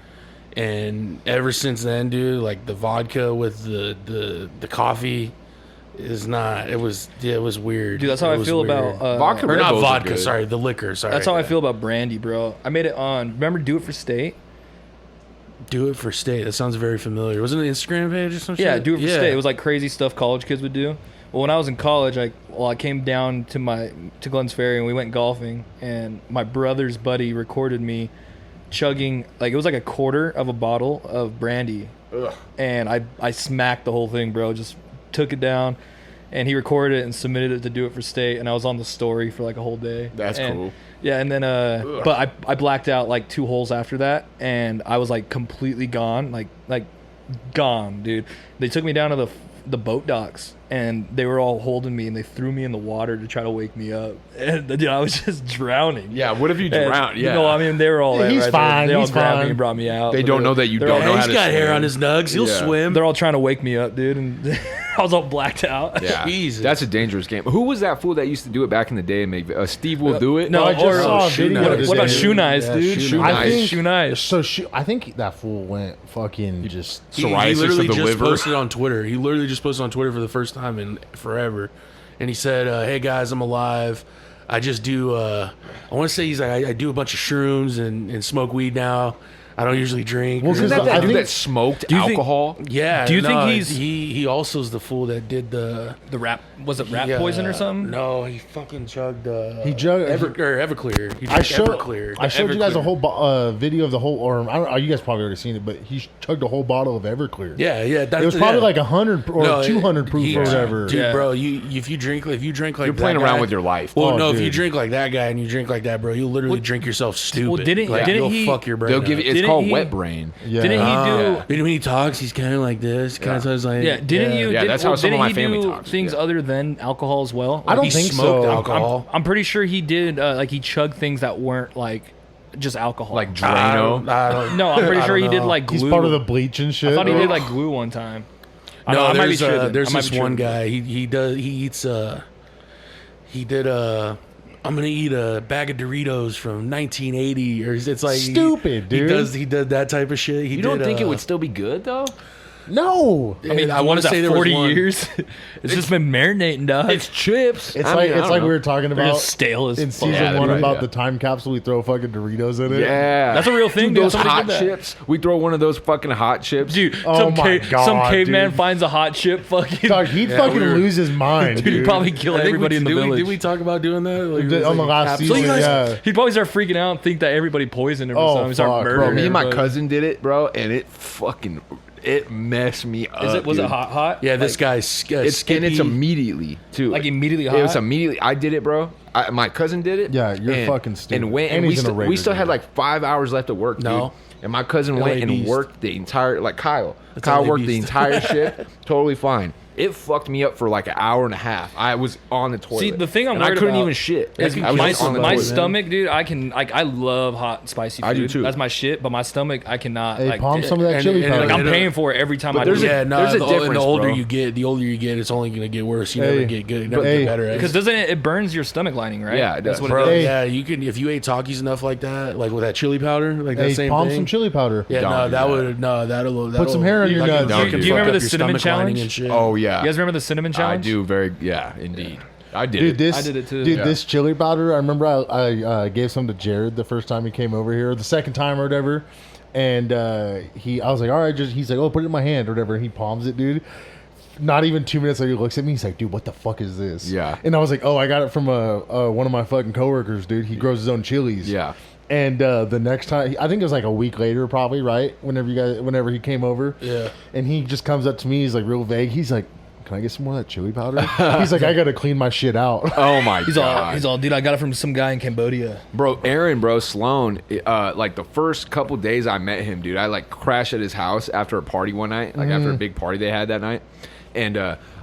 and ever since then, dude, like the vodka with the coffee is not. It was weird. Dude, that's how It I was feel weird. about Vodka or Red not Bulls are vodka. good. Sorry, the liquor. Sorry, That's how I feel about brandy, bro. I made it on. Remember, Do It for State? Do It for State. That sounds very familiar. Wasn't it an Instagram page or something? Yeah, Do It for State. It was like crazy stuff college kids would do. Well, when I was in college, I came down to Glens Ferry and we went golfing, and my brother's buddy recorded me chugging, like it was like a quarter of a bottle of brandy. Ugh. And I smacked the whole thing, bro. Just took it down, and he recorded it and submitted it to Do It for State, and I was on the story for like a whole day. That's And- cool. Yeah, and then but I blacked out like 2 holes after that, and I was like completely gone, like gone, dude. They took me down to the boat docks, and they were all holding me, and they threw me in the water to try to wake me up, and dude, I was just drowning. Yeah, what if you And, drowned? Yeah. no, I mean they were all Yeah, right he's there. fine, They all he's grabbed me fine. and brought me out. They But don't know that you they're don't all- know Hey, how he's to got hair swim. on his nugs. He'll Yeah. swim. They're all trying to wake me up, dude, and I was all blacked out. Yeah, Jesus. that's a dangerous game. Who was that fool that used to do it back in the day? Steve will do it. No, I just or saw a Shoe video. Nice. what today. about Shoe Nice, Yeah, dude? Shoe Shoe Nice. Nice. I think- Shoe Nice. So I think that fool went fucking just. He Psoriasis literally of the just liver. posted on Twitter. He literally just posted on Twitter for the first time in forever, and he said, "Hey guys, I'm alive. I just do. I want to say he's like I do a bunch of shrooms and smoke weed now. I don't usually drink. Well, or- Isn't that I that dude think- that smoked Do you think- alcohol? yeah. Do you think no, he's- he also is the fool that did the The rat was it rat poison or something? No, he fucking chugged. He chugged- Everclear. He I drank showed you guys a Everclear. whole video of the whole, or I don't know, you guys probably already seen it, but he chugged a whole bottle of Everclear. Yeah. It was probably like 100 or No, 200 proof he- or whatever. Dude, Yeah. bro, if you drink like You're that playing around guy- with your life. Well, Oh, no, if dude. you drink like that guy and you drink like that, bro, you'll literally drink yourself stupid. didn't- like, didn't you'll he- fuck your brain. They'll give you. up. It's Didn't called he- wet brain. Yeah. Didn't he do? When he talks, he's kind of like this. Kind of like Yeah, didn't you? Yeah, did, that's how some of didn't my he family do talks, things yeah. other than alcohol as well? I don't he think smoked so. alcohol. I'm pretty sure he did. Like he chugged things that weren't like just alcohol. Like I Drano. don't- no, I'm pretty I sure he don't did know. like glue. He's part of the bleach and shit. I thought he bro. did like glue one time. I No, might be there's tripping. there's I might this be one tripping. guy. He eats he did I'm gonna eat a bag of Doritos from 1980, or it's like Stupid, dude. He did that type of shit. You don't think it would still be good though? No. I mean, I I wanna want to say say there was 40 one. years. It's just been marinating, dog. It's chips. It's I like mean, I don't we know. were talking They're about just stale as in fuck. season Yeah, one right, about yeah. the time capsule. We throw fucking Doritos in it. Yeah, That's a real thing, Dude, dude. those Somebody hot did that. chips. We throw one of those fucking hot chips. Dude, Oh some, my God, some caveman dude. finds a hot chip, fucking. Dog, he'd Yeah, fucking we were- lose his mind, Dude, he'd probably kill I think everybody in the village. Did we talk about doing that? Like, did it was on the like last capsule. season, So you guys, yeah. he'd probably start freaking out and think that everybody poisoned him or Oh, something. He'd start fuck, bro. murdering Me and my everybody. cousin did it, bro, and it messed me up. Was it dude. hot? Yeah, this Like, guy's It's and it's immediately too. Like immediately hot? It was immediately. I did it, bro. My cousin did it. Yeah, you're and- fucking stupid. And went, And and we he's in a still, we Raiders still had game. like 5 hours left of work. No. dude. And my cousin LA went and Beast. worked the entire Kyle. That's Kyle LA worked the Beast. entire shift, totally fine. It fucked me up for like an hour and a half. I was on the toilet. See, the thing I'm and I worried couldn't about even shit. is I was my, just on the my toilet. stomach, dude. I can like I love hot and spicy food. I do, too. That's my shit. But my stomach, I cannot. Hey, like, palm some of that and- chili and, powder. Like I'm And, paying for it every time but I there's do a- it. Yeah, no. there's a And difference, the older bro. you get, it's only gonna get worse. You Hey, never get good. You never hey, get better. Because doesn't it burns your stomach lining, right? Yeah, it That's does. what Bro, it does. Hey. yeah, you can if you ate Takis enough like that, like with that chili powder, like that Hey, same palm thing. some chili powder. Yeah, Don't no, do that that. would that'll Put some hair on your fucking- nuts. Don't fucking do you fuck remember up the your cinnamon stomach lining challenge? and shit. Oh yeah, You guys remember the cinnamon I challenge? do very indeed. I did Dude, it. this I did it too. Dude, Yeah. this chili powder. I remember I gave some to Jared the first time he came over here, the second time or whatever, and I was like, all right, he's like, oh, put it in my hand or whatever. And he palms it, dude. Not even 2 minutes later, he looks at me. He's like, dude, what the fuck is this? Yeah. And I was like, oh, I got it from one of my fucking coworkers, dude. He grows his own chilies. Yeah. And the next time, I think it was like a week later, probably, right? Whenever he came over. Yeah. And he just comes up to me. He's like real vague. He's like, can I get some more of that chili powder? He's like, I gotta clean my shit out. Oh my He's god. all, dude, I got it from some guy in Cambodia. Bro, Aaron, bro, Sloan, like the first couple days I met him, dude, I like crashed at his house after a party one night, like after a big party they had that night. And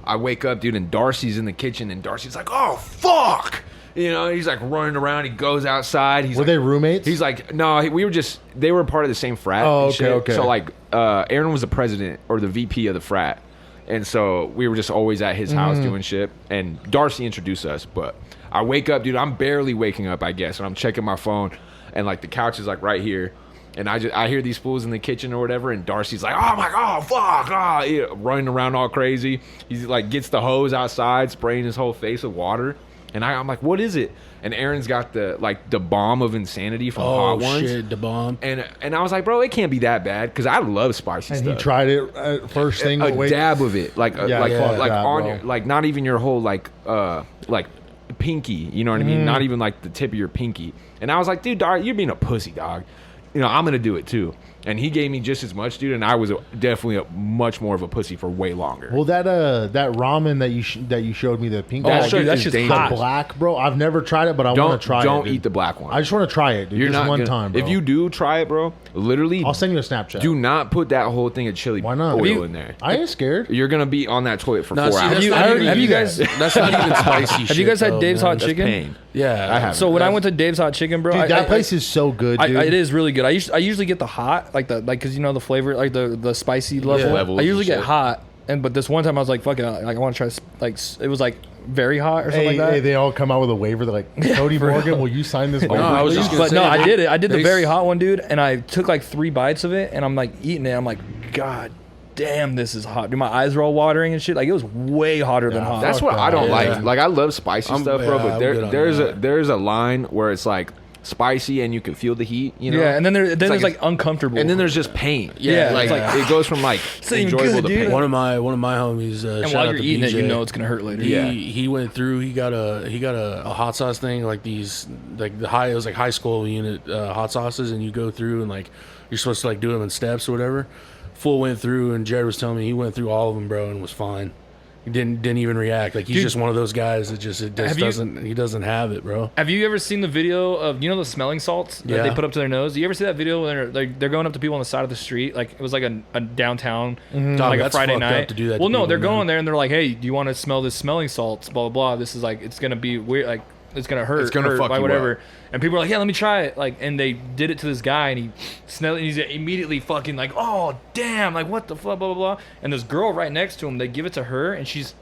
I wake up, dude, and Darcy's in the kitchen, and Darcy's like, oh, fuck. You know, he's like running around. He goes outside. Were they roommates? He's like, no, they were part of the same frat. Oh, and okay, shit. okay. So like, Aaron was the president or the VP of the frat. And so we were just always at his house doing shit. And Darcy introduced us. But I wake up, dude, I'm barely waking up, I guess. And I'm checking my phone. And like the couch is like right here. And I hear these fools in the kitchen or whatever, and Darcy's like, oh my god, fuck, running around all crazy. He's like, gets the hose outside, spraying his whole face with water. And I'm like, what is it? And Aaron's got the bomb of insanity from Hot Ones. Oh shit, the bomb. And I was like, bro, it can't be that bad because I love spicy and stuff. he tried it first thing. A dab of it, like fuck that, on bro. your, like not even your whole like pinky. You know what I mean? Not even like the tip of your pinky. And I was like, dude, dog, you're being a pussy, dog. You know, I'm gonna do it too. And he gave me just as much, dude. And I was definitely much more of a pussy for way longer. Well, that ramen that you showed me, the pink. Oh, That dude, shit that's is just dangerous. hot. The black, bro. I've never tried it, but I want to try it. Don't dude. eat the black one. I just want to try it, dude. You're just not one gonna, time, bro. If you do try it, bro, literally, I'll send you a Snapchat. do not put that whole thing of chili Why not? oil in there. I ain't scared. You're gonna be on that toilet for No, 4 see, hours. that's not even- have you guys That's not even spicy shit. have you guys had though, Dave's man. Hot That's Chicken? pain. Yeah, I have. So when I went to Dave's Hot Chicken, bro, Dude, that place is so good, dude. it is really good. I usually get the hot, because you know the flavor, like the spicy level. Levels I usually and get shit. hot, but this one time I was like, fuck it, like I want to try it was like very hot or something like that. Hey, they all come out with a waiver. They're like, Cody Morgan, will you sign this waiver? I was please?" just gonna But say, no, I they- did it. I did the they- very hot one, dude, and I took like 3 bites of it, and I'm like eating it. I'm like, God damn, this is hot. Dude, my eyes were all watering and shit. Like it was way hotter than hot. That's what I don't Yeah. like. Like I love spicy stuff, bro. yeah, But I'm good on that. there's a line where it's like spicy and you can feel the heat. You know. Yeah, and then there's like like uncomfortable. And then there's just pain. Yeah, like, it's like- it goes from like not even enjoyable good, to dude. pain. One of my homies. and shout while out you're to eating it, you BJ. know it's gonna hurt later. Yeah. He went through. He got a hot sauce thing, like these, like it was like high school unit hot sauces, and you go through and like you're supposed to like do them in steps or whatever. Full went through, and Jared was telling me he went through all of them, bro, and was fine. He didn't even react. Like he's Dude, just one of those guys that just he doesn't have it, bro. Have you ever seen the video of the smelling salts that they Yeah. put up to their nose? Do you ever see that video when they're going up to people on the side of the street? Like it was like a downtown, Dog, like a that's Friday fucked up night. to do that to Well, no, people, they're man. going there and they're like, "Hey, do you want to smell this smelling salts? Blah blah blah. This is like it's gonna be weird. Like it's gonna hurt. It's gonna hurt, fuck like, you whatever." up. And people are like, "Yeah, let me try it." Like, and they did it to this guy, and he smelled it. And he's immediately fucking like, "Oh damn! Like what the fuck?" Blah blah blah. And this girl right next to him, they give it to her, and she's.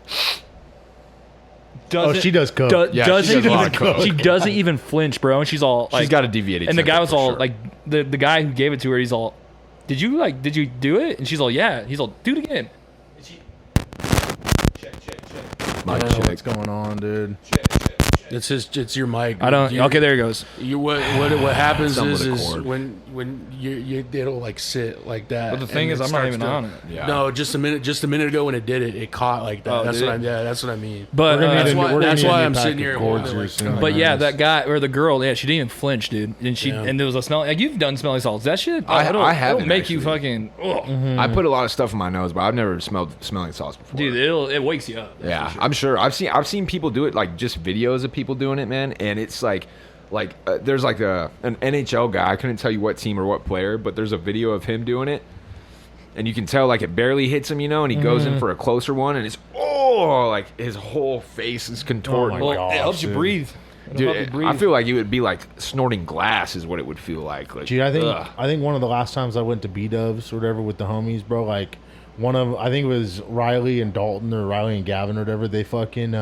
she does coke. Yeah, doesn't she does a lot even, of coke. she doesn't even flinch, bro. And she's all like, She's got a deviated. and the guy temper was for all sure. like, the guy who gave it to her, he's all, did you do it? And she's all, yeah. He's all, do it again. And she, check. I don't know what's going on, dude. It's your mic. I don't. Okay, there he goes. What happens Something with a is cord. when you it'll like sit like that. But the thing and is, it I'm not starts even to- on it. Yeah. No, just a minute ago when it did it caught like that. Oh, that's did what it? that's what I mean. But We're gonna that's need a- why- we're gonna that's need a why new I'm pack sitting of here cords holding it, here like, soon. But yeah, Nice. that guy or the girl, yeah, she didn't even flinch, dude. And Yeah. and there was a smell. Like you've done smelling salts. That shit, I it'll haven't, make you actually. fucking, ugh. I put a lot of stuff in my nose, but I've never smelled smelling sauce before. dude. It wakes you up. That's Yeah, for sure. I'm sure. I've seen people do it, like just videos of people doing it, man. And it's like there's like an NHL guy. I couldn't tell you what team or what player, but there's a video of him doing it, and you can tell like it barely hits him, and he goes in for a closer one, and it's like his whole face is contorted. Oh my Well, gosh, it helps you dude. breathe. It'll help you Dude, breathe. I feel like you would be like snorting glass, is what it would feel like. Gee, I ugh. think one of the last times I went to B-Dubs or whatever with the homies, bro, like I think it was Riley and Dalton or Riley and Gavin or whatever, they fucking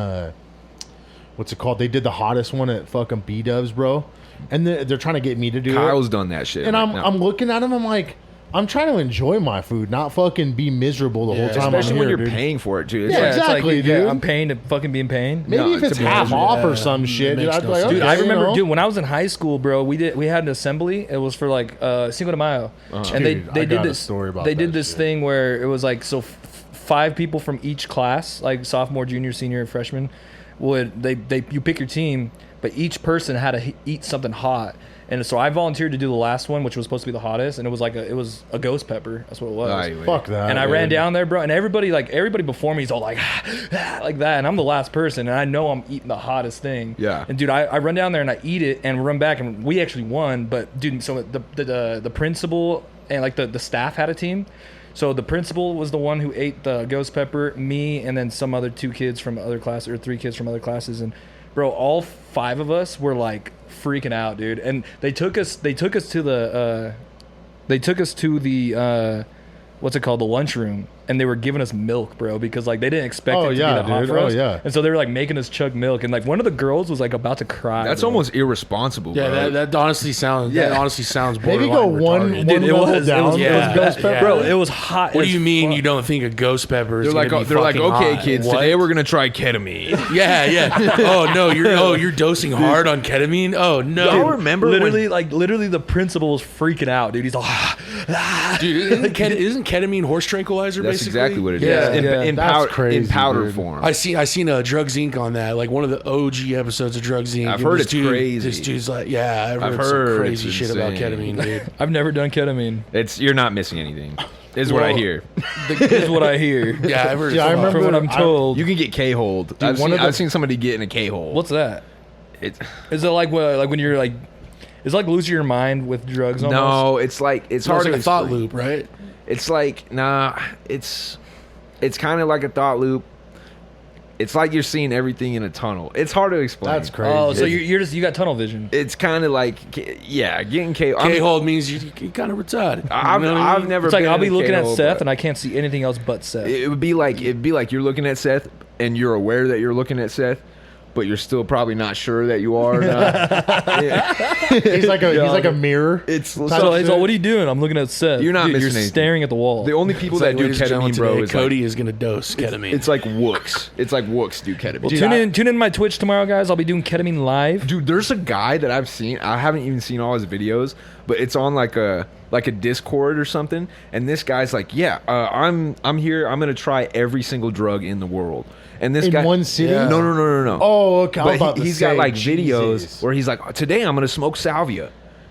what's it called? They did the hottest one at fucking B-Dubs, bro. And they're trying to get me to do Kyle's it. done that shit. And like, I'm looking at him, I'm like, I'm trying to enjoy my food, not fucking be miserable the whole time especially I'm when here, you're dude. paying for it, dude. It's Yeah, like, exactly, it's like, dude. I'm paying to fucking be in pain. Maybe No, if it's to be half honest, off or yeah, some it shit, dude, makes I'd be no like, sense. Dude, okay, I remember, you know? dude, when I was in high school, bro, we had an assembly. It was for like Cinco de Mayo, and Dude, I they did got a this. story about They did that this shit. thing where it was like 5 people from each class, like sophomore, junior, senior, and freshman, you pick your team, but each person had to eat something hot. And so I volunteered to do the last one, which was supposed to be the hottest, and it was a ghost pepper. That's what it was. Right. Fuck that. And I dude. ran down there, bro, and everybody before me is all like like that, and I'm the last person, and I know I'm eating the hottest thing. Yeah. And dude, I run down there and I eat it and run back, and we actually won. But dude, so the principal and like the staff had a team. So the principal was the one who ate the ghost pepper, me, and then some other 2 kids from other classes, or 3 kids from other classes, and bro, all 5 of us were like freaking out, dude. And they took us to the what's it called, the lunchroom, and they were giving us milk, bro, because like they didn't expect it to be that hot for us. And so they were like making us chug milk, and like one of the girls was like about to cry. That's bro. almost irresponsible. Yeah, bro. that honestly sounds. Yeah. That honestly sounds Maybe borderline go one retarded. Dude, it level was- down. yeah, Ghost yeah. pepper. Bro, it was hot. What as do you mean fuck. you don't think a ghost pepper is They're like, gonna be okay, fucking kids, hot? today What? we're gonna try ketamine. Yeah. Oh no, you're dosing hard on ketamine. Oh no, Y'all remember Literally, the principal was freaking out, dude. He's all, dude, isn't ketamine horse tranquilizer? That's basically exactly what it is. Yeah, in, yeah. in, That's powder, crazy, in powder dude. form. I seen Drugs Inc. on that, like one of the OG episodes of Drugs Inc. I've And heard this it's dude- crazy. This dude's like, yeah, I've I've heard heard some crazy it's shit about insane. ketamine, dude. I've never done ketamine. You're not missing anything. Is what I Well, hear. Is what I hear. Yeah, I've heard. Yeah, I some- remember- From what I'm told. You can get K-holed. I've one seen, of the- I've seen somebody get in a K-hole. What's that? It's Is it like when you're like, is it like losing your mind with drugs? Almost? no, it's like it's hard It's like to a thought explain. loop, right? It's like it's kind of like a thought loop. It's like you're seeing everything in a tunnel. It's hard to explain. That's crazy. Oh, so It's- you got tunnel vision. It's kind of like getting K. I mean, K-hold means you kind of retarded. I've, You know what I I've mean? never. It's like been I'll be in a looking at K-hole, Seth but and I can't see anything else but Seth. it would be like you're looking at Seth and you're aware that you're looking at Seth, but you're still probably not sure that you are. Or not. Yeah. he's like a mirror. It's So he's like, what are you doing? I'm looking at Seth. You're not Dude, missing you're anything. staring at the wall. the only people It's that like, do ladies and gentlemen, ketamine, bro, today, is Cody like, is gonna dose ketamine. it's like wooks. It's like wooks do ketamine. Well, Dude, tune in my Twitch tomorrow, guys. I'll be doing ketamine live. Dude, there's a guy that I've seen. I haven't even seen all his videos, but it's on like a Discord or something. And this guy's like, yeah, I'm here. I'm gonna try every single drug in the world. And this In guy, one city? No. Oh, okay. I was about But to he's say, got like Jesus. videos where he's like, today I'm gonna smoke salvia,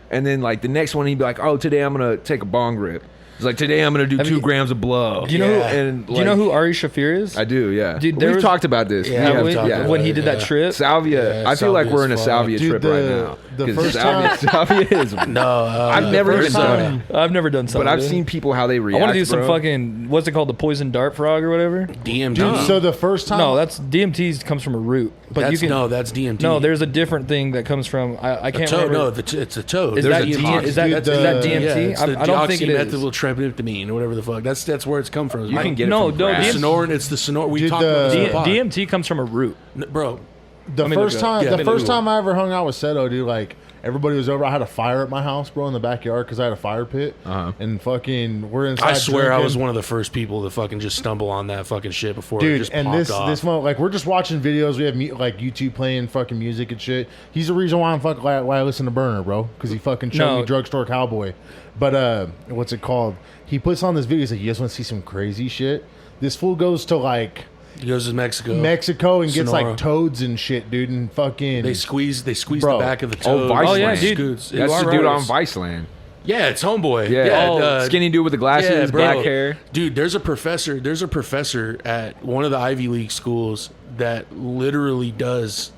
and then like the next one he'd be like, oh, today I'm gonna take a bong rip. He's like, today I'm gonna do 2 grams of blow. Do you know? And Do you know like- who Ari Shafir is? I do, yeah. Dude, there we've was- talked about this. Yeah, We we've have- talked about when he it, did that yeah. trip. Salvia. Yeah, I feel like salvia's we're in a fun. salvia Dude, trip right now. the 'Cause first salvia is. no, I've never even first done time- it, I've never done something. but I've seen people how they I react. want to do some bro. fucking what's it called, the poison dart frog or whatever. DMT. Dude, so the first time, No, that's DMT comes from a root, but that's, you can. that's DMT. No, there's a different thing that comes from. I a can't toad. remember. No, it's a toad. Is There's that a DMT? tox. Is that Dude, DMT? Yeah, it's the I don't think it is. deoxymethyl or whatever the fuck. That's where it's come from. You can get No, it from no, grass. Sonoran. It's the Sonoran. We Dude, talked about this on the pod. DMT comes from a root. Bro. the Let me look first it up. time, Yeah, the let me first look it time I ever hung out with Seto, dude, like everybody was over. I had a fire at my house, bro, in the backyard because I had a fire pit, and fucking we're inside. I swear I was drinking. one of the first people to fucking just stumble on that fucking shit before it Dude, just and popped this off. this one, like we're just watching videos. We have like YouTube playing fucking music and shit. He's the reason why I'm fucking why I listen to Burner, bro, because he fucking showed No. me Drugstore Cowboy. But what's it called? He puts on this video. He's like, "You guys want to see some crazy shit?" This fool goes to like He goes to Mexico. Mexico and gets Sonora. like toads and shit, dude, and fucking. They squeeze Bro. the back of the Oh, toad. Vice Oh, yeah, Land. dude. Scoots. That's You the are dude right. on Viceland. Yeah, it's homeboy. Yeah. Skinny dude with the glasses, yeah, bro. black hair. Dude, there's a professor at one of the Ivy League schools that literally does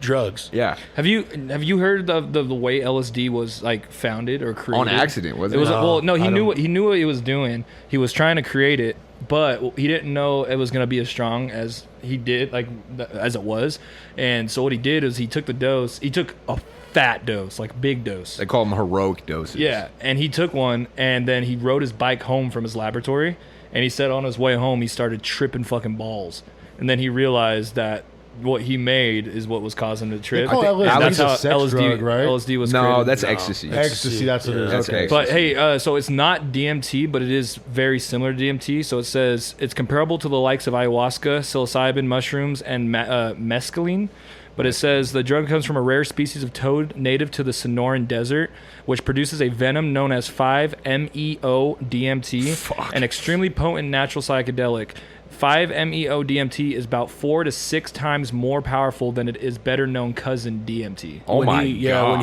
drugs. Yeah. Have you heard of the way LSD was like founded or created On accident, wasn't It was it? well, no. He I knew don't- he knew what he was doing. He was trying to create it, but he didn't know it was going to be as strong as he did, like as it was. And so what he did is he took the dose. He took a fat dose, like big dose. They call them heroic doses. Yeah, and he took one, and then he rode his bike home from his laboratory, and he said on his way home he started tripping fucking balls, and then he realized that what he made is what was causing the trip. call And LSD that's a how sex drug, right? LSD was No, created. that's ecstasy. ecstasy. That's what it is. That's Okay. ecstasy. But hey, so it's not DMT, but it is very similar to DMT. So it says it's comparable to the likes of ayahuasca, psilocybin, mushrooms, and mescaline. But it says the drug comes from a rare species of toad native to the Sonoran Desert, which produces a venom known as 5-MeO-DMT, an extremely potent natural psychedelic. 5-MeO DMT is about 4 to 6 times more powerful than it is better known cousin DMT. Oh when my he, god!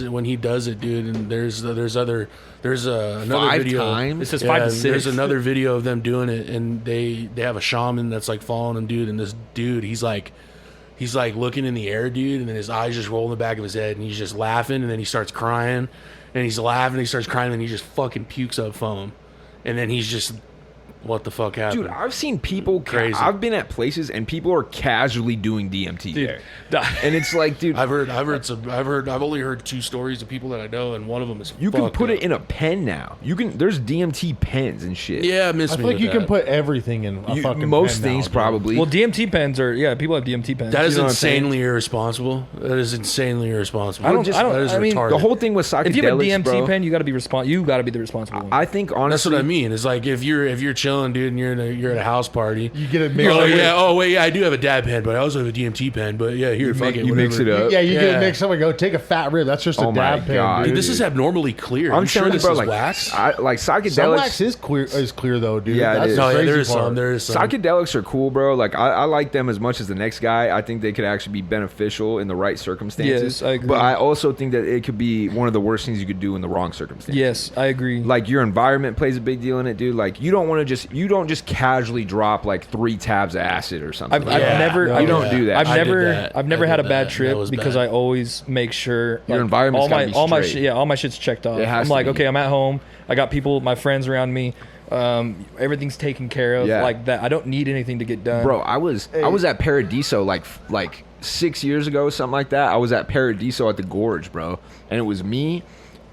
when he does it, dude. And there's another 5 video. times? It says Yeah, 5 to 6. There's another video of them doing it, and they have a shaman that's like following him, dude. And this dude, he's like looking in the air, dude, and then his eyes just roll in the back of his head, and he's just laughing, and then he starts crying, and he's laughing, and he starts crying, and then he just fucking pukes up foam, and then he's just, what the fuck happened? Dude, I've seen people. Crazy. I've been at places and people are casually doing DMT Dude, there, and it's like, dude, I've only heard 2 stories of people that I know, and one of them is you can fucked put up. it in a pen now. There's DMT pens and shit. Yeah, miss I me feel like with you can that. put everything in a fucking most pen now, things dude. probably. well, DMT pens are people have DMT pens. That is You know what I'm saying? insanely irresponsible. That is insanely irresponsible. I don't- That is I mean, retarded. the whole thing with psychedelics, if you have a DMT bro, pen, you got to be You got to be the responsible one. I think That's honestly, what I mean. It's like if you're chilling, dude, and you're at a house party. You get it mixed Oh up. yeah. Oh wait. Yeah, I do have a dab pen, but I also have a DMT pen. But yeah, here, fuck it. you mix it whatever. up. Yeah, you get Yeah. it mixed up and go take a fat rib. That's just a Oh my dab pen, God. dude. Dude, this is abnormally clear. I'm You sure telling you, this bro, is like wax? like Some psychedelics. wax is clear though, dude. Yeah, it That's is. the No, yeah, crazy there is part. some. There is some. Psychedelics are cool, bro. Like I like them as much as the next guy. I think they could actually be beneficial in the right circumstances. Yes, I agree. But I also think that it could be one of the worst things you could do in the wrong circumstances. Yes, I agree. Like your environment plays a big deal in it, dude. Like you don't just casually drop like 3 tabs of acid or something. I've never. You don't do that. I've I did never. that. I've never I had a did bad that. trip That was because bad. I always make sure Your environment's all my gotta be straight. all my shit's checked off. It has I'm to like, be. okay, I'm at home. I got people, my friends around me. Everything's taken care of. Yeah. Like that. I don't need anything to get done. Bro, I was at Paradiso like 6 years ago, something like that. I was at Paradiso at the Gorge, bro, and it was me,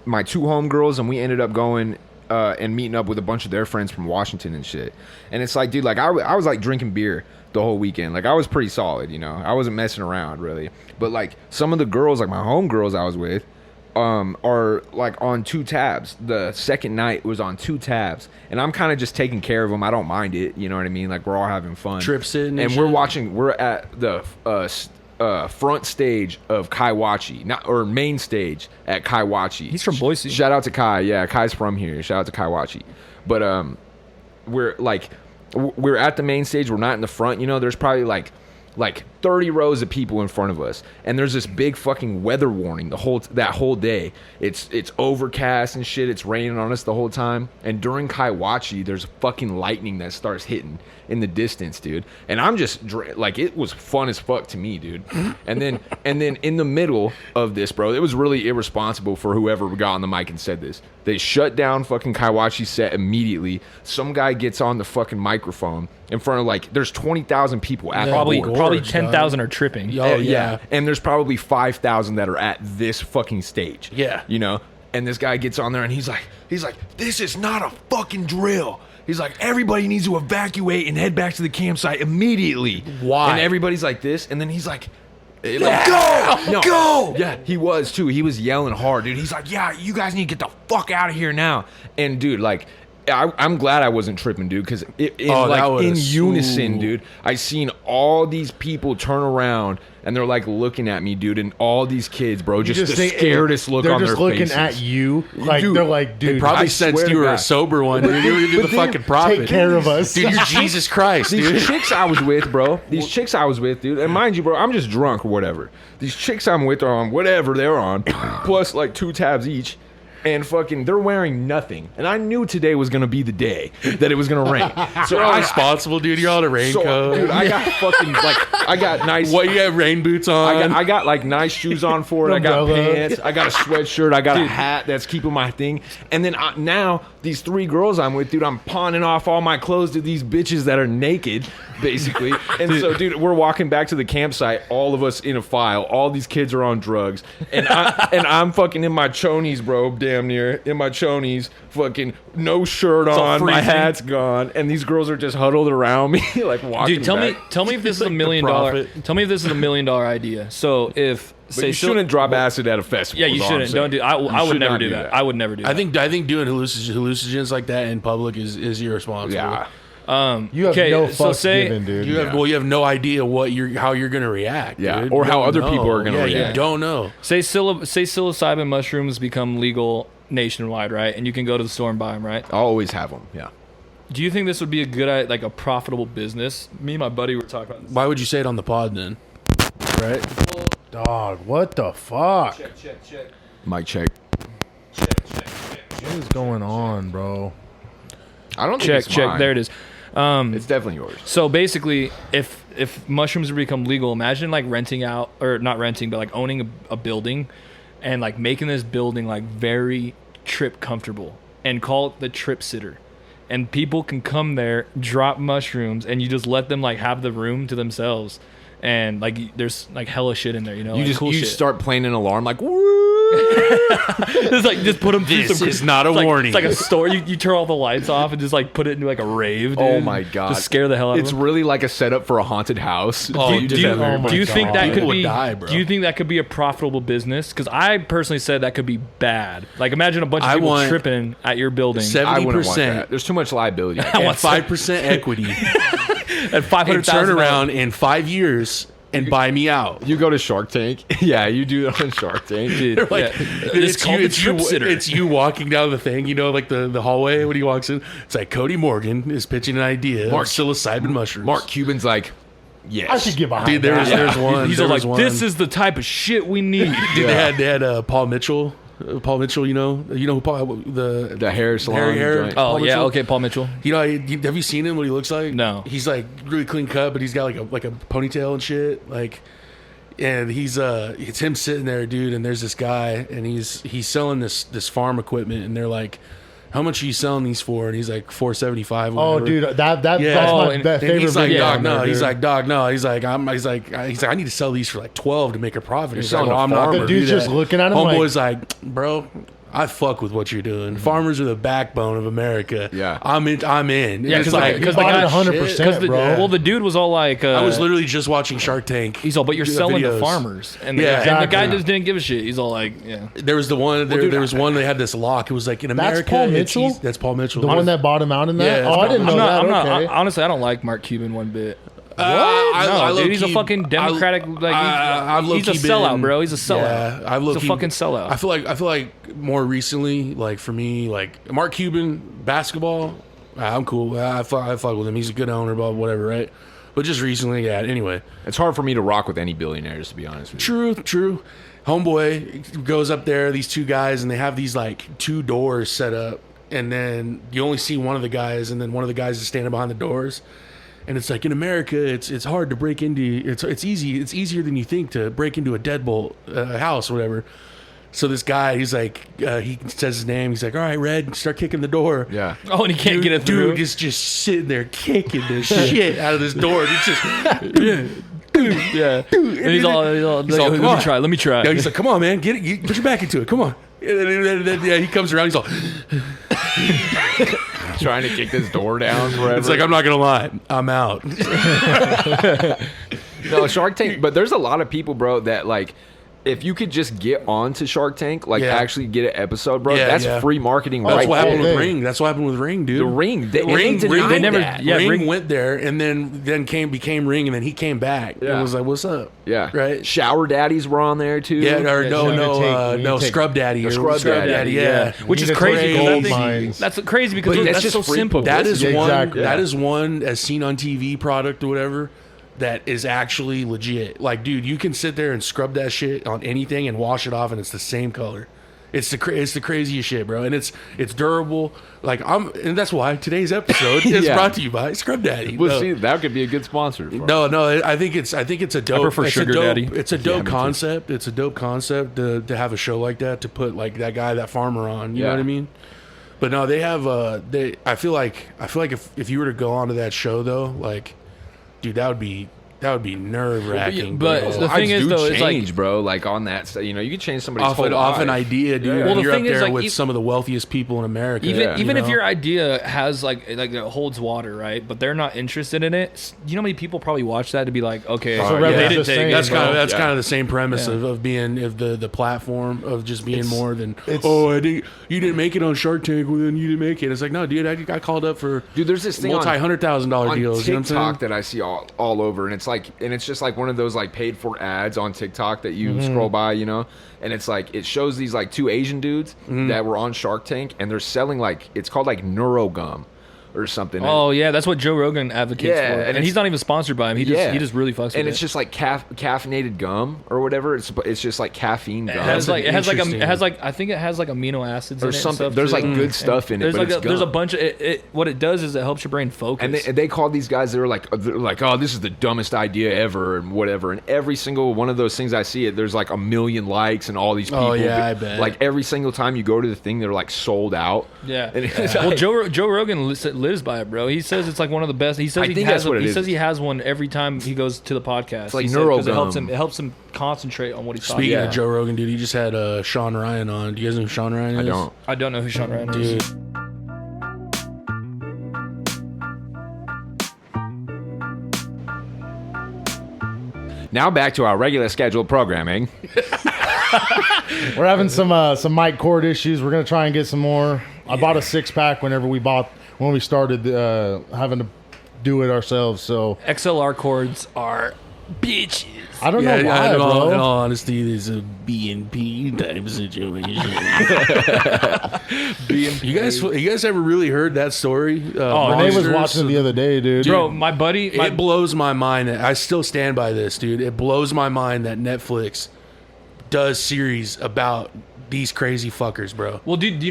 my 2 homegirls, and we ended up going and meeting up with a bunch of their friends from Washington and shit. And it's like, dude, like I was like drinking beer the whole weekend. Like I was pretty solid, you know. I wasn't messing around really. But like some of the girls, like my homegirls I was with, are like on 2 tabs. The second night was on 2 tabs, and I'm kind of just taking care of them. I don't mind it, you know what I mean? Like we're all having fun, Trip sitting and and we're shit? watching. We're at the front stage of Kaiwachi, or main stage at Kaiwachi. He's from Boise. Shout out to Kai. Yeah, Kai's from here. Shout out to Kaiwachi. But we're at the main stage. We're not in the front. You know, there's probably like 30 rows of people in front of us, and there's this big fucking weather warning that whole day. It's overcast and shit. It's raining on us the whole time. And during Kaiwachi, there's fucking lightning that starts hitting in the distance, dude. And I'm just like, it was fun as fuck to me, dude. And then in the middle of this, bro, it was really irresponsible for whoever got on the mic and said this. They shut down fucking Kaiwachi's set immediately. Some guy gets on the fucking microphone in front of like, there's 20,000 people at probably the board. probably Gorge, 10,000 are tripping. Oh, yeah. And there's probably 5,000 that are at this fucking stage. Yeah. You know? And this guy gets on there and he's like, this is not a fucking drill. He's like, everybody needs to evacuate and head back to the campsite immediately. Why? And everybody's like this, and then he's like, go! Yeah, he was too. He was yelling hard, dude. He's like, yeah, you guys need to get the fuck out of here now. And dude, like, I'm glad I wasn't tripping, dude, because in unison, dude, I seen all these people turn around and they're like looking at me, dude, and all these kids, bro, just the think- scaredest look on their faces. They're just looking at you, like Dude, they're like, dude, They probably I sensed swear you to were God. a sober one. Dude. You're the fucking prophet. take care of us. Dude, you're Jesus Christ, These dude. chicks I was with, bro. These chicks I was with, dude. And mind you, bro, I'm just drunk or whatever. These chicks I'm with are on whatever they're on, plus like 2 tabs each. And fucking, they're wearing nothing. And I knew today was gonna be the day that it was gonna rain. So You're all responsible, dude. You're all in a raincoat. dude, I got fucking like, I got nice. What, you have rain boots on? I got like nice shoes on for it. I got Umbrella. pants. I got a sweatshirt. I got a hat that's keeping my thing. And then now these 3 girls I'm with, dude, I'm pawning off all my clothes to these bitches that are naked, basically. And so, dude, we're walking back to the campsite, all of us in a file. All these kids are on drugs, and I'm fucking in my chonies, bro. Damn near in my chonies, fucking no shirt all on, my freezing. hat's gone, and these girls are just huddled around me, like walking. Dude, tell me if this is a $1 million. prophet. Tell me if this is a $1 million idea. So if But you shouldn't drop acid at a festival. Yeah, you is all I'm shouldn't. saying. Don't do. I You would should never not do that. I would never do that. I think doing hallucinogens like that in public is irresponsible. Yeah. You have okay, no so fucks say- given, dude. You have no idea how you're gonna react. Yeah, dude. or You how don't other know. people are gonna Yeah, react. you don't know. say psilocybin mushrooms become legal nationwide, right? And you can go to the store and buy them, right? I'll always have them. Yeah. Do you think this would be a good, like a profitable business? Me and my buddy were talking about this. Why would you say it on the pod then? Right? Dog, what the fuck? Check. Mic check. What is going on, bro? I don't think Check. mine. There it is. It's definitely yours. So basically, if mushrooms would become legal, imagine like renting out, or not renting, but like owning a building, and like making this building like very trip comfortable, and call it the trip sitter. And people can come there, drop mushrooms, and you just let them like have the room to themselves. And like there's like hella shit in there, you know. You like, just cool shit. start playing an alarm like, woo! It's like just put them through This some. is not a it's like, warning. It's like a store. You turn all the lights off and just like put it into like a rave. Dude. Oh my god! Just scare the hell out of It's them. really like a setup for a haunted house. Oh, You just dude. have everybody- Do you think that People could would be? die, bro. Do you think that could be a profitable business? Because I personally said that could be bad. Like imagine a bunch of I people want tripping at your building I wouldn't want 70%. that. There's too much liability. I And want 5% equity. at 500,000. And turn around in 5 years and buy me out. You go to Shark Tank. Yeah, you do it on Shark Tank. dude. They're like, yeah. it's, called you, the trip sitter. it's you walking down the thing, you know, like the hallway when he walks in. It's like Cody Morgan is pitching an idea. Mark- Mark psilocybin mushrooms. Mark Cuban's like, yes. I should get behind Dude, that. there's one. He's there all was like, one. this is the type of shit we need. Dude, they had Paul Mitchell. Paul Mitchell, you know who Paul the hair salon hair. joint. Oh Paul yeah, Mitchell? okay, Paul Mitchell. You know, have you seen him? What he looks like? No. He's like really clean cut, but he's got like a ponytail and shit. Like, and he's it's him sitting there, dude. And there's this guy, and he's selling this farm equipment, and they're like, "How much are you selling these for?" And he's like, $475. Oh, dude, that's Yeah. my Oh, And favorite he's like, video dog, on no. there, He's dude. like, dog, no. He's like, I need to sell these for like 12 to make a profit. He's like, selling well, to I'm not farmers. gonna The do dude's just that. looking at him Homeboy's like, bro, I fuck with what you're doing. Farmers are the backbone of America. Yeah. I'm in. Yeah, It's 'cause like, because He bought it guy- 100%, the, bro. well, the dude was all like, I was literally just watching Shark Tank. he's all, but you're the selling to videos. farmers, and, Yeah, and the guy exactly. just didn't give a shit. He's all like, yeah. There was the one. There was one. They had this lock. It was like in That's America. Paul it's Mitchell? easy- That's Paul Mitchell. The one that bought him out in that? Yeah, Oh, I didn't know I'm not. that. I'm not. Okay. Honestly, I don't like Mark Cuban one bit. I No, dude, he's a low-key- fucking Democratic. I've he's a low-key sellout, been- bro. He's a sellout. Yeah, I've He's a low-key- fucking sellout. I feel like more recently, like for me, like Mark Cuban basketball, I'm cool. I fuck with him. He's a good owner, blah, whatever, right? But just recently, yeah. Anyway, It's hard for me to rock with any billionaires, to be honest with you. true. Homeboy goes up there, these two guys, and they have these like two doors set up, and then you only see one of the guys, and then one of the guys is standing behind the doors. And it's like in America, it's hard to break into. It's easier than you think to break into a deadbolt house or whatever. So this guy, he's like, he says his name. He's like, all right, Red, start kicking the door. Yeah. Oh, and he can't get it through. Dude is just sitting there kicking the shit out of this door. It's just, Yeah. And he's all like, all, "Come on." let me try. yeah, he's like, come on, man, get it, put your back into it. Come on. And then, yeah, he comes around. He's all, Trying to kick this door down forever. it's like, I'm not gonna lie, I'm out. No, Shark Tank, but there's a lot of people, bro, that like, if you could just get onto Shark Tank, like Yeah. actually get an episode, bro, Yeah, that's yeah. free marketing That's right what happened there. with Ring. That's what happened with Ring, dude. The Ring. Ring they never- yeah, Ring Ring- went there and then became Ring, and then he came back Yeah. and was like, "What's up?" Yeah. Right. Shower daddies were on there too. Yeah, or Yeah, no, you no, need to take- Scrub Daddy. The or Scrub Daddy, yeah. Which You is need to crazy. take because I gold think- mines. That's crazy because But that's that's so just free simple. That is Yeah, one. exactly. That is one as seen on TV product or whatever. That is actually legit. Like, dude, you can sit there and scrub that shit on anything and wash it off, and it's the same color. It's the craziest shit, bro, and it's durable. Like and that's why today's episode is Yeah. brought to you by Scrub Daddy. Well, No. see, that could be a good sponsor. For No, I think it's a dope. prefer it's Sugar a dope, Daddy. It's a Yeah, dope me too. concept. It's a dope concept to have a show like that, to put like that guy, that farmer on. You know Yeah. what I mean? But no, they have I feel like if you were to go onto that show though, like, dude, that would be nerve wracking. But the thing is, though, it's like- change, bro. Like on that, you know, you could change somebody's off whole an life. idea, dude. Yeah. And Well, the you're thing up is, there like, with some of the wealthiest people in America. Even you if know? your idea has like it holds water, right? But they're not interested in it. You know how many people probably watch that to be like, okay, So they yeah. didn't take it. That's kind of Yeah. the same premise Yeah. of being the platform of just being more than it's- you didn't make it on Shark Tank, well then you didn't make it. It's like, no, dude, I got called up for Dude, there's this thing on multi-$100,000 on deals. You know what I'm saying? TikTok that I see all over, and it's just like one of those like paid for ads on TikTok that you scroll by, you know, and it's like it shows these like two Asian dudes that were on Shark Tank, and they're selling like it's called like neuro gum, or something. Oh yeah, that's what Joe Rogan advocates Yeah, for, and and he's not even sponsored by him. He just really fucks with and it. it's just like caffeinated gum or whatever. It's just like caffeine gum. It has like Interesting. I think it has like amino acids or in it and something. stuff, There's too. like good stuff in it. There's but like it's there's a gum. bunch of it. What it does is it helps your brain focus. And they call these guys, they're like, oh, this is the dumbest idea ever, and whatever. And every single one of those things I see, there's like 1 million likes, and all these people. Oh, yeah, I bet. Like every single time you go to the thing, they're like sold out. Yeah. And it's Well, like- Joe Rogan lives by it, bro. He says it's like one of the best. He says I think that's what it he is. says he has one every time he goes to the podcast. It's like He said- 'cause neurogum. it helps him concentrate on what he's talking Speaking about. of Joe Rogan, dude, he just had Sean Ryan on. Do you guys know who Sean Ryan is? I don't know who Sean Ryan is. Dude, Now back to our regular scheduled programming. We're having some mic cord issues. We're gonna try and get some more. I bought a 6-pack when we started having to do it ourselves. So XLR cords are bitches. I don't know why, in all bro. honesty, there's a B&P type situation. You guys ever really heard that story? Renee was Monsters? watching it the other day, dude. Bro, my buddy, It blows my mind. I still stand by this, dude. It blows my mind that Netflix does series about these crazy fuckers, bro. well, dude, do you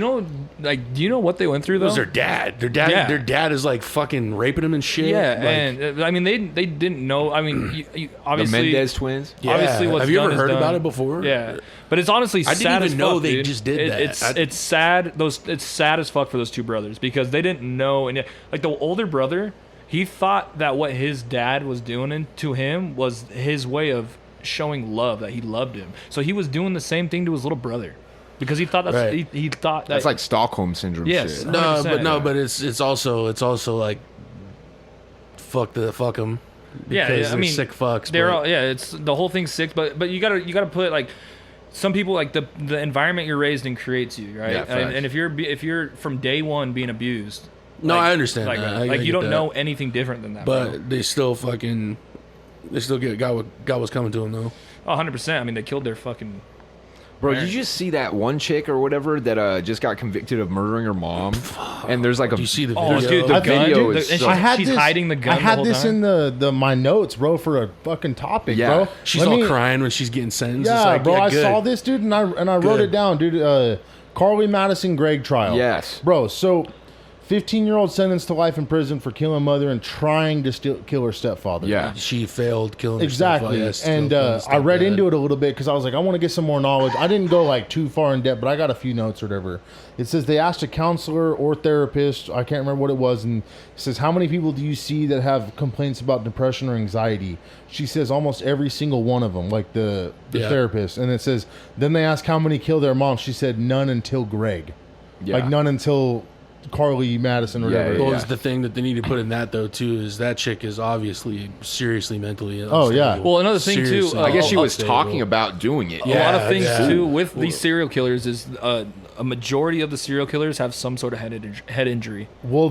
know what they went through It though? was their dad. Yeah. Their dad is like fucking raping them and shit. Yeah, Like, and I mean they didn't know. I mean, you The obviously Mendez twins. yeah. obviously what's Have you done ever is heard done. about it before? Yeah, but it's honestly I didn't sad even as know fuck, they dude. just did that. It's sad. It's sad as fuck for those two brothers because they didn't know. And like the older brother, he thought that what his dad was doing to him was his way of showing love, that he loved him. So he was doing the same thing to his little brother because he thought Right. he thought that That's like Stockholm syndrome. Yes. Shit. No, 100%. but it's also like fuck them. Yeah, Because I they're mean, sick fucks. They're but- all it's the whole thing's sick, but you gotta put like some people like the environment you're raised in creates you, right? Yeah, and, facts. and if you're from day one being abused, No, like- I understand like, that. I like you get don't that. know anything different than that, bro. But they still got what's coming to them though. 100%. I mean, they killed their fucking. Bro, did you just see that one chick or whatever that just got convicted of murdering her mom? And there's like a Do you see the Oh, video? dude, the I gun, video dude, is and so- she's hiding the gun. I had the whole this time. in the my notes, bro, for a fucking topic, Yeah. bro. She's Let all me- crying when she's getting sentenced. Yeah, It's like, bro, yeah, I good. saw this, dude, and I wrote Good. it down, dude. Carly Madison Gregg trial. Yes. Bro, so 15-year-old sentenced to life in prison for killing mother and trying to kill her stepfather. Yeah. She failed killing her Exactly. stepfather. Yes, And killed her I read stepdad. into it a little bit because I was like, I want to get some more knowledge. I didn't go like too far in depth, but I got a few notes or whatever. It says they asked a counselor or therapist, I can't remember what it was, and it says, how many people do you see that have complaints about depression or anxiety? She says almost every single one of them, like the Yeah. therapist. And it says, then they asked how many killed their mom. She said none until Greg. Yeah. Like none until Carly Madison or Yeah, whatever. yeah, Well, it's the thing that they need to put in that though too is that chick is obviously seriously mentally unstable. Oh, yeah. Well, another thing, too, Seriously I I guess she was unstable. talking about doing it. A lot of Yeah, things yeah. too with these serial killers is a majority of the serial killers have some sort of head injury. Well,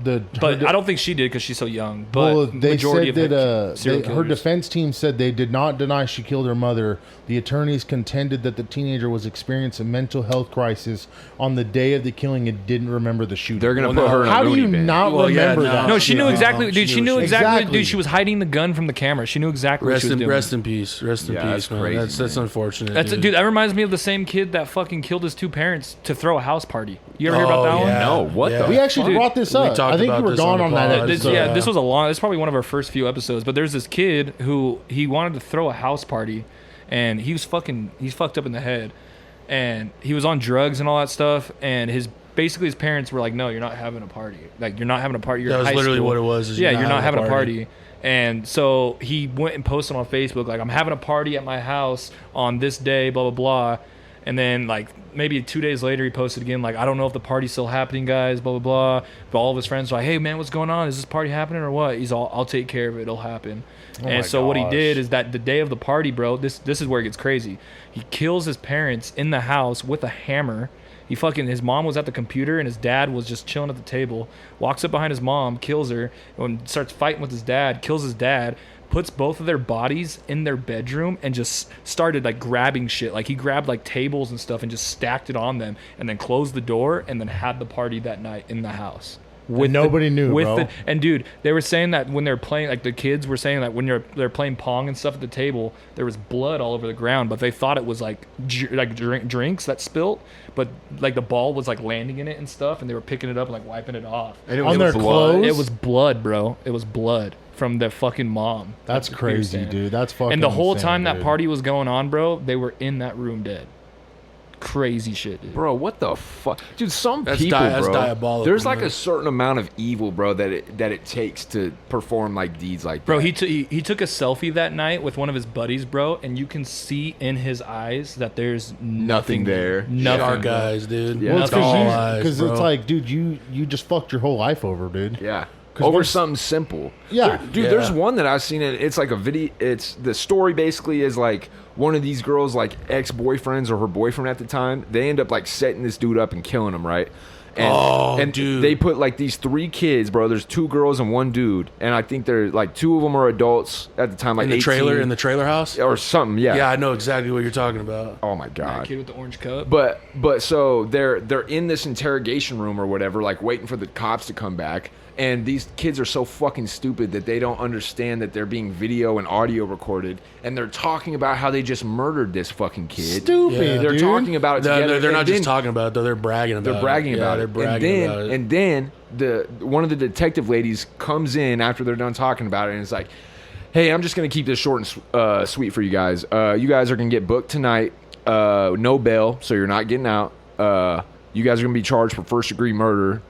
But I don't think she did because she's so young. But well, they majority said that of serial her killers. defense team said they did not deny she killed her mother. The attorneys contended that the teenager was experiencing a mental health crisis on the day of the killing and didn't remember the shooting. They're gonna Well, put no. her in a How do loony you bin. not Well, yeah, remember no. that? No, she knew Yeah. exactly, dude. She knew exactly, Exactly. dude. She was hiding the gun from the camera. She knew exactly what Rest she was in doing. rest in peace. Rest in Yeah, peace, that's man. crazy, That's man. unfortunate. That's dude. That reminds me of the same kid that fucking killed his two parents to throw a house party. You ever hear about that one? No, what the- We actually Dude, brought this we up. talked I think about you were this gone on on the that pod. episode. Yeah, this was a long. It's probably one of our first few episodes. But there's this kid who he wanted to throw a house party, and he's fucked up in the head, and he was on drugs and all that stuff. And basically his parents were like, "No, you're not having a party. Like you're not having a party. You're That in was high literally school. what it was, is Yeah, you're you're not not having having a a party." And so he went and posted on Facebook like, "I'm having a party at my house on this day, blah blah blah." And then like maybe 2 days later he posted again like, "I don't know if the party's still happening, guys, blah blah blah." But all of his friends were like, "Hey man, what's going on? Is this party happening or what?" He's all, "I'll take care of it. It'll happen." my And so what he gosh. did is that the day of the party, bro, this is where it gets crazy. He kills his parents in the house with a hammer. His mom was at the computer and his dad was just chilling at the table. Walks up behind his mom, kills her, and starts fighting with his dad, kills his dad, puts both of their bodies in their bedroom and just started like grabbing shit. Like he grabbed like tables and stuff and just stacked it on them and then closed the door and then had the party that night in the house. With nobody knew, bro. And dude, they were saying that when they're playing, like the kids were saying that when they're playing pong and stuff at the table, there was blood all over the ground, but they thought it was like drinks that spilt, but like the ball was like landing in it and stuff, and they were picking it up and like wiping it off. And On their blood. clothes? It was blood, bro. It was blood from their fucking mom. That's crazy, dude. That's fucking And the whole insane, time that dude. party was going on, bro, they were in that room dead. Crazy shit, dude. Bro, what the fuck, dude? Some That's people, that's bro. diabolical, There's like man. a certain amount of evil, bro, that it takes to perform like deeds like that. Bro, he took a selfie that night with one of his buddies, bro, and you can see in his eyes that there's nothing there. Nothing, Shark bro. eyes, dude. Yeah. Well, it's That's all eyes, because bro. it's like, dude, you just fucked your whole life over, dude. Yeah. 'Cause Over once- something simple. Yeah. Dude, Yeah. there's one that I've seen. It's like a video. It's the story basically is like one of these girls, like ex-boyfriends or her boyfriend at the time. They end up like setting this dude up and killing him, right? And dude. they put like these 3 kids, bro. There's 2 girls and 1 dude, and I think they're like 2 of them are adults at the time, like in the 18 in the trailer house. or something. Yeah. Yeah, I know exactly what you're talking about. Oh my That god. kid with the orange cup. But so they're in this interrogation room or whatever, like waiting for the cops to come back. And these kids are so fucking stupid that they don't understand that they're being video and audio recorded, and they're talking about how they just murdered this fucking kid. Stupid, Yeah. They're dude. talking about it together. They're not and just then talking about it, though. They're bragging about it. They're bragging Yeah, about they're it. bragging about it. And then one of the detective ladies comes in after they're done talking about it, and it's like, "Hey, I'm just gonna keep this short and sweet for you guys. You guys are gonna get booked tonight. No bail, so you're not getting out. You guys are gonna be charged for first-degree murder.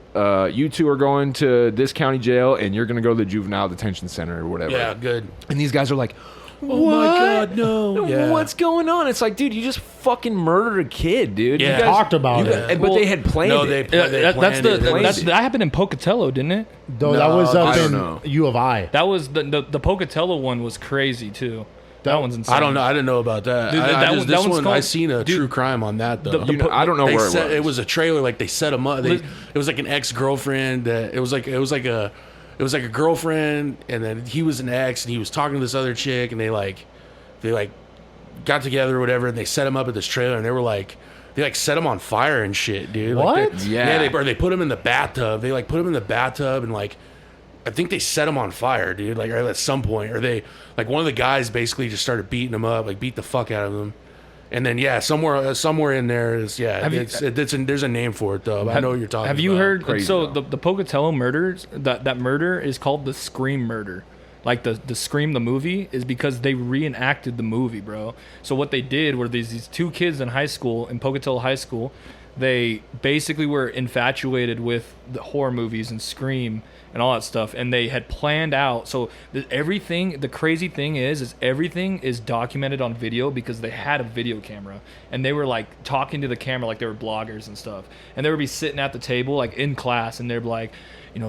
You 2 are going to this county jail, and you're gonna go to the juvenile detention center or whatever." Yeah, good. And these guys are like, Oh my God, no. Yeah. What's going on? It's like, dude, you just fucking murdered a kid, dude. Yeah. You guys Talked about you it. guys- But they had planned No, it. they planned it. That happened in Pocatello, didn't it? Though No, that was I up don't in know. U of I. That was the Pocatello one was crazy too. That one's insane. I don't know. I didn't know about that. Dude, I that just, one- this that one's one, called- I seen a dude, true crime on that though. I don't know They where it set- was. It was a trailer. Like they set him up. It was like an ex-girlfriend. That it was like a girlfriend, and then he was an ex, and he was talking to this other chick, and they got together or whatever, and they set him up at this trailer, and they set him on fire and shit, dude. Like, What? Yeah. they put him in the bathtub. They put him in the bathtub, and I think they set him on fire, dude. Like at some point, or they one of the guys basically just started beating him up, beat the fuck out of him. And then somewhere in there is there's a name for it though. But I know what you're talking about. Have you heard? Crazy, So though. the Pocatello murders, that murder is called the Scream murder. Like the Scream the movie is because they reenacted the movie, bro. So what they did were these 2 kids in high school, in Pocatello High School, they basically were infatuated with the horror movies and Scream and all that stuff, and they had planned out. So everything, the crazy thing is everything is documented on video because they had a video camera, and they were like talking to the camera like they were bloggers and stuff, and they would be sitting at the table like in class, and they'd be like,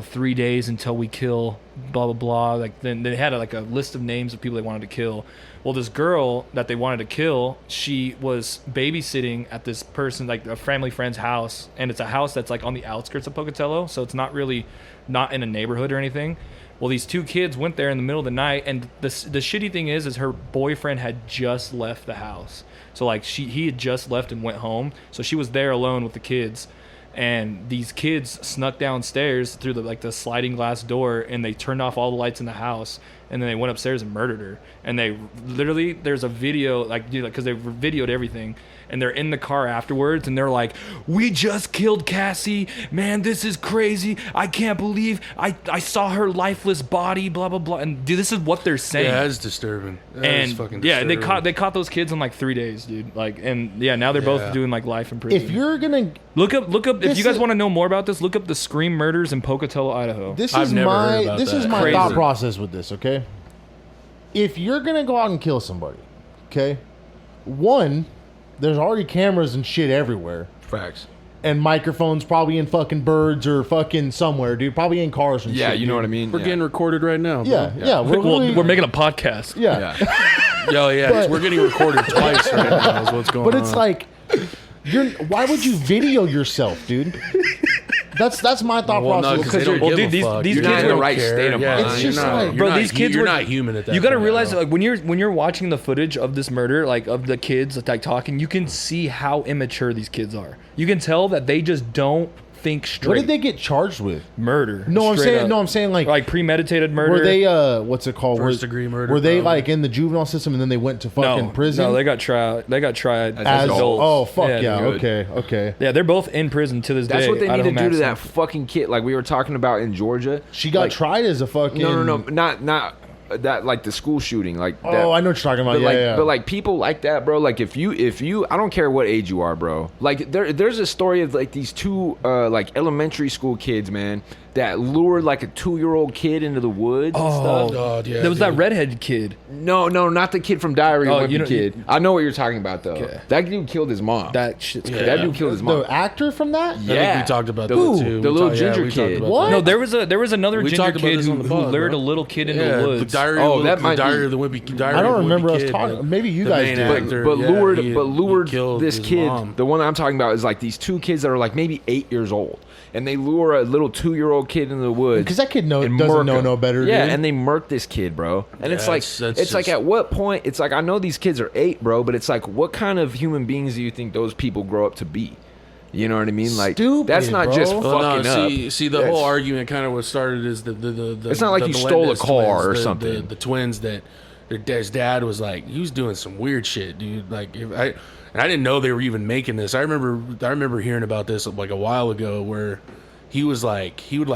3 days until we kill blah blah blah. Like then they had a list of names of people they wanted to kill. Well, this girl that they wanted to kill, she was babysitting at this person, like a family friend's house, and it's a house that's like on the outskirts of Pocatello, so it's not in a neighborhood or anything. Well, these 2 kids went there in the middle of the night, and the shitty thing is her boyfriend had just left the house. So he had just left and went home, so she was there alone with the kids. And these kids snuck downstairs through the sliding glass door, and they turned off all the lights in the house, and then they went upstairs and murdered her. And they literally, there's a video, because they videoed everything, and they're in the car afterwards, and they're like, "We just killed Cassie, man, this is crazy. I can't believe I saw her lifeless body, blah blah blah." And dude, this is what they're saying. Yeah, that's disturbing. That is fucking yeah, disturbing. they caught those kids in 3 days, dude. Now they're both doing life in prison. If you're gonna, Look up. If This you guys is- want to know more about this, look up the Scream murders in Pocatello, Idaho. I've never heard about this that. is my Crazy. thought process with this. Okay, if you're gonna go out and kill somebody, okay, one, there's already cameras and shit everywhere, Facts. and microphones probably in fucking birds or fucking somewhere, dude. Probably in cars and Yeah, shit. you know dude. what I mean? We're getting recorded right now. Bro. Yeah. We're making a podcast. Yeah. Yeah. But- We're getting recorded twice right now. Is what's going on. But it's like, why would you video yourself, dude? That's my thought Well, no, process. because they don't well, give dude, a fuck. these You're kids not were- in the right state of mind. It's just like- Bro, these kids you're were- not human at that. You got to point, realize, bro. when you're watching the footage of this murder, of the kids talking, you can see how immature these kids are. You can tell that they just don't think straight. What did they get charged with? Murder. No, I'm Straight saying up. no, I'm saying like premeditated murder. were they what's it called? First degree murder, Were they probably. like in the juvenile system and then they went to fucking prison? No, they got tried. They got tried As as adults. oh fuck yeah, good. okay. Yeah, they're both in prison to this day. That's what they need Idaho to do to that Maximum. fucking kid. Like we were talking about in Georgia. She got Like, tried as a fucking No, not that, like the school shooting. Like that, Oh, I know what you're talking about. But Yeah, like, yeah. but like people like that, bro. Like if you, I don't care what age you are, bro. Like there's a story of like these two like elementary school kids, man, that lured like a 2-year-old kid into the woods and stuff. God, yeah. There was that dude. redhead kid. No, not the kid from Diary Oh, of a you Wimpy know- Kid. I know what you're talking about though. Okay. That dude killed his mom. That shit's Yeah. crazy. That dude killed his mom. the actor from that? I think we talked about the, that too. The We little talked- ginger we talked kid. about What? that. No, there was another We ginger talked about kid this who on the pod, lured bro. a little kid into Yeah, the the woods. diary. Oh, of that the might diary be- of the Wimpy. Diary I don't of the remember Wimpy us Kid, talking. Maybe you the guys main did. actor, But yeah, lured, he- but he lured killed this his kid. mom. The one I'm talking about is like these two kids that are like maybe 8 years old, and they lure a little 2-year-old kid into the woods. Because that kid and doesn't murk know him. no better. Yeah, dude. and they murk this kid, bro. And it's Yeah, like that's it's like just- at what point? It's like I know these kids are 8, bro, but it's like what kind of human beings do you think those people grow up to be? You know what I mean? Like Stupid, that's not bro. just Well, fucking no, up. see, the That's- whole argument kind of what started is the It's not like the you stole a Melendez car twins, or the- something. The twins that his dad was like, he was doing some weird shit, dude. Like I didn't know they were even making this. I remember hearing about this like a while ago where he was like he would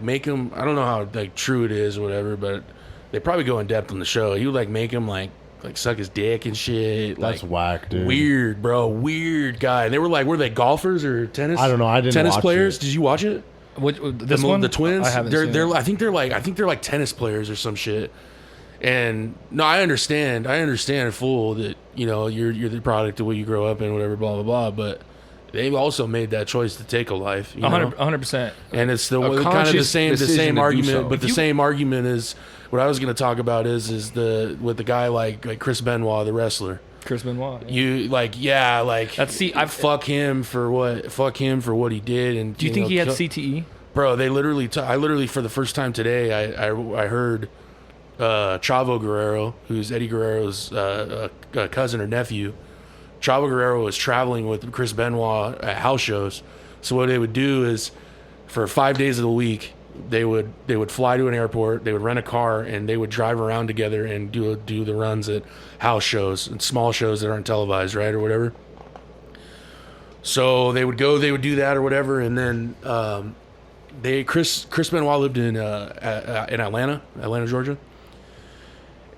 make him. I don't know how like true it is or whatever, but they probably go in depth on the show. He would like make him like suck his dick and shit. That's like, whack, dude. Weird, bro. Weird guy. And they were like, were they golfers or tennis? I don't know. I didn't tennis watch players. it. Did you watch it? This one, the twins. I haven't they're seen they're. it. I think they're like tennis players or some shit. And no, I understand full that you're the product of what you grow up in, whatever, blah blah blah. But they've also made that choice to take a life. You know? 100%. And it's the A kind of the conscious same decision to do argument, so. but the same argument is what I was going to talk about is with the guy like Chris Benoit, the wrestler. Chris Benoit. You like That's I fuck him for what he did. And Do you think he had kill- CTE? Bro, they literally. I literally for the first time today, I heard Chavo Guerrero, who's Eddie Guerrero's cousin or nephew. Chavo Guerrero was traveling with Chris Benoit at house shows. So what they would do is, for 5 days of the week, they would fly to an airport. They would rent a car and they would drive around together and do the runs at house shows and small shows that aren't televised, right, or whatever. So they would do that or whatever, and then Chris Benoit lived in Atlanta, Georgia.